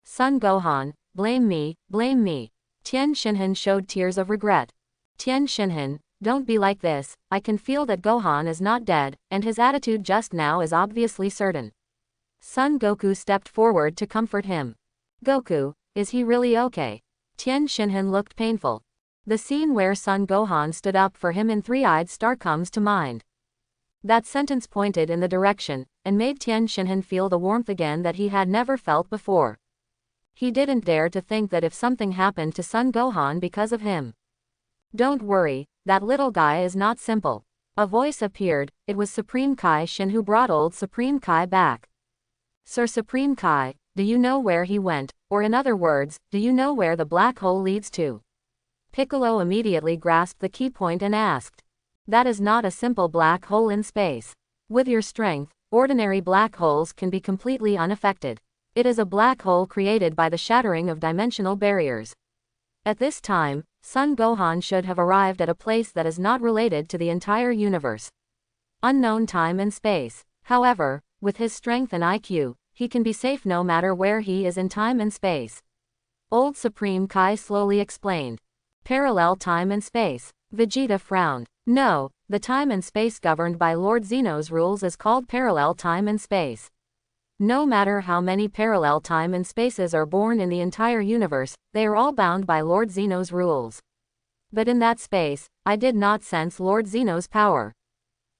Son Gohan, blame me, blame me. Tien Shinhan showed tears of regret. Tien Shinhan, don't be like this, I can feel that Gohan is not dead, and his attitude just now is obviously certain. Son Goku stepped forward to comfort him. Goku, is he really okay? Tien Shinhan looked painful. The scene where Son Gohan stood up for him in 3-eyed star comes to mind. That sentence pointed in the direction, and made Tien Shinhan feel the warmth again that he had never felt before. He didn't dare to think that if something happened to Son Gohan because of him. Don't worry, that little guy is not simple. A voice appeared, it was Supreme Kai Shin who brought old Supreme Kai back. Sir Supreme Kai, do you know where he went, or in other words, do you know where the black hole leads to? Piccolo immediately grasped the key point and asked. That is not a simple black hole in space. With your strength, ordinary black holes can be completely unaffected. It is a black hole created by the shattering of dimensional barriers. At this time, Son Gohan should have arrived at a place that is not related to the entire universe. Unknown time and space. However, with his strength and IQ, he can be safe no matter where he is in time and space. Old Supreme Kai slowly explained. Parallel time and space. Vegeta frowned. No, The time and space governed by Lord Zeno's rules is called parallel time and space. No matter how many parallel time and spaces are born in the entire universe, they are all bound by Lord Zeno's rules. But in that space, I did not sense Lord Zeno's power.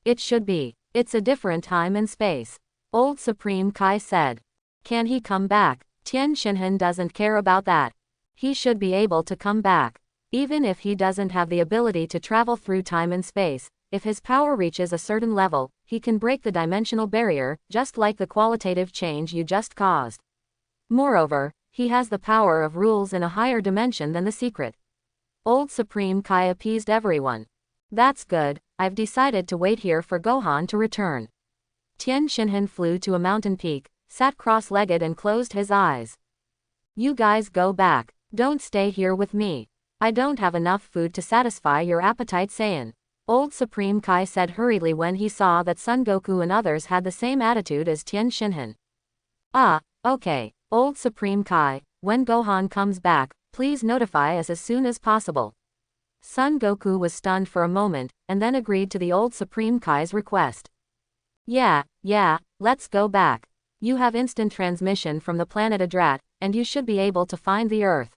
It should be. It's a different time and space. Old Supreme Kai said. Can he come back? Tien Shinhan doesn't care about that. He should be able to come back. Even if he doesn't have the ability to travel through time and space, if his power reaches a certain level, he can break the dimensional barrier, just like the qualitative change you just caused. Moreover, he has the power of rules in a higher dimension than the secret. Old Supreme Kai appeased everyone. That's good, I've decided to wait here for Gohan to return. Tien Shinhan flew to a mountain peak, sat cross-legged and closed his eyes. You guys go back. Don't stay here with me. I don't have enough food to satisfy your appetite, Saiyan. Old Supreme Kai said hurriedly when he saw that Son Goku and others had the same attitude as Tien Shinhan. Ah, okay. Old Supreme Kai, when Gohan comes back, please notify us as soon as possible. Son Goku was stunned for a moment, and then agreed to the Old Supreme Kai's request. Yeah, let's go back. You have instant transmission from the planet Adrat, and you should be able to find the Earth,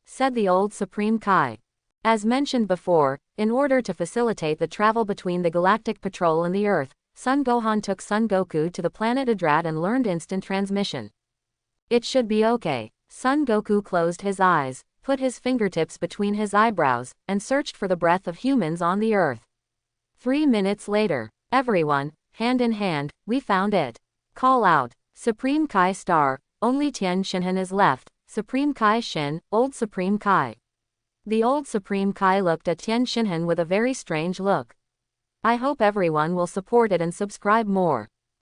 said the Old Supreme Kai. As mentioned before, in order to facilitate the travel between the Galactic Patrol and the Earth, Son Gohan took Son Goku to the planet Adrat and learned instant transmission. It should be okay. Son Goku closed his eyes, put his fingertips between his eyebrows, and searched for the breath of humans on the Earth. 3 minutes later, everyone, hand in hand, we found it. Call out. Supreme Kai Star, only Tien Shinhan is left, Supreme Kai Shin, Old Supreme Kai. The Old Supreme Kai looked at Tien Shinhan with a very strange look. I hope everyone will support it and subscribe more.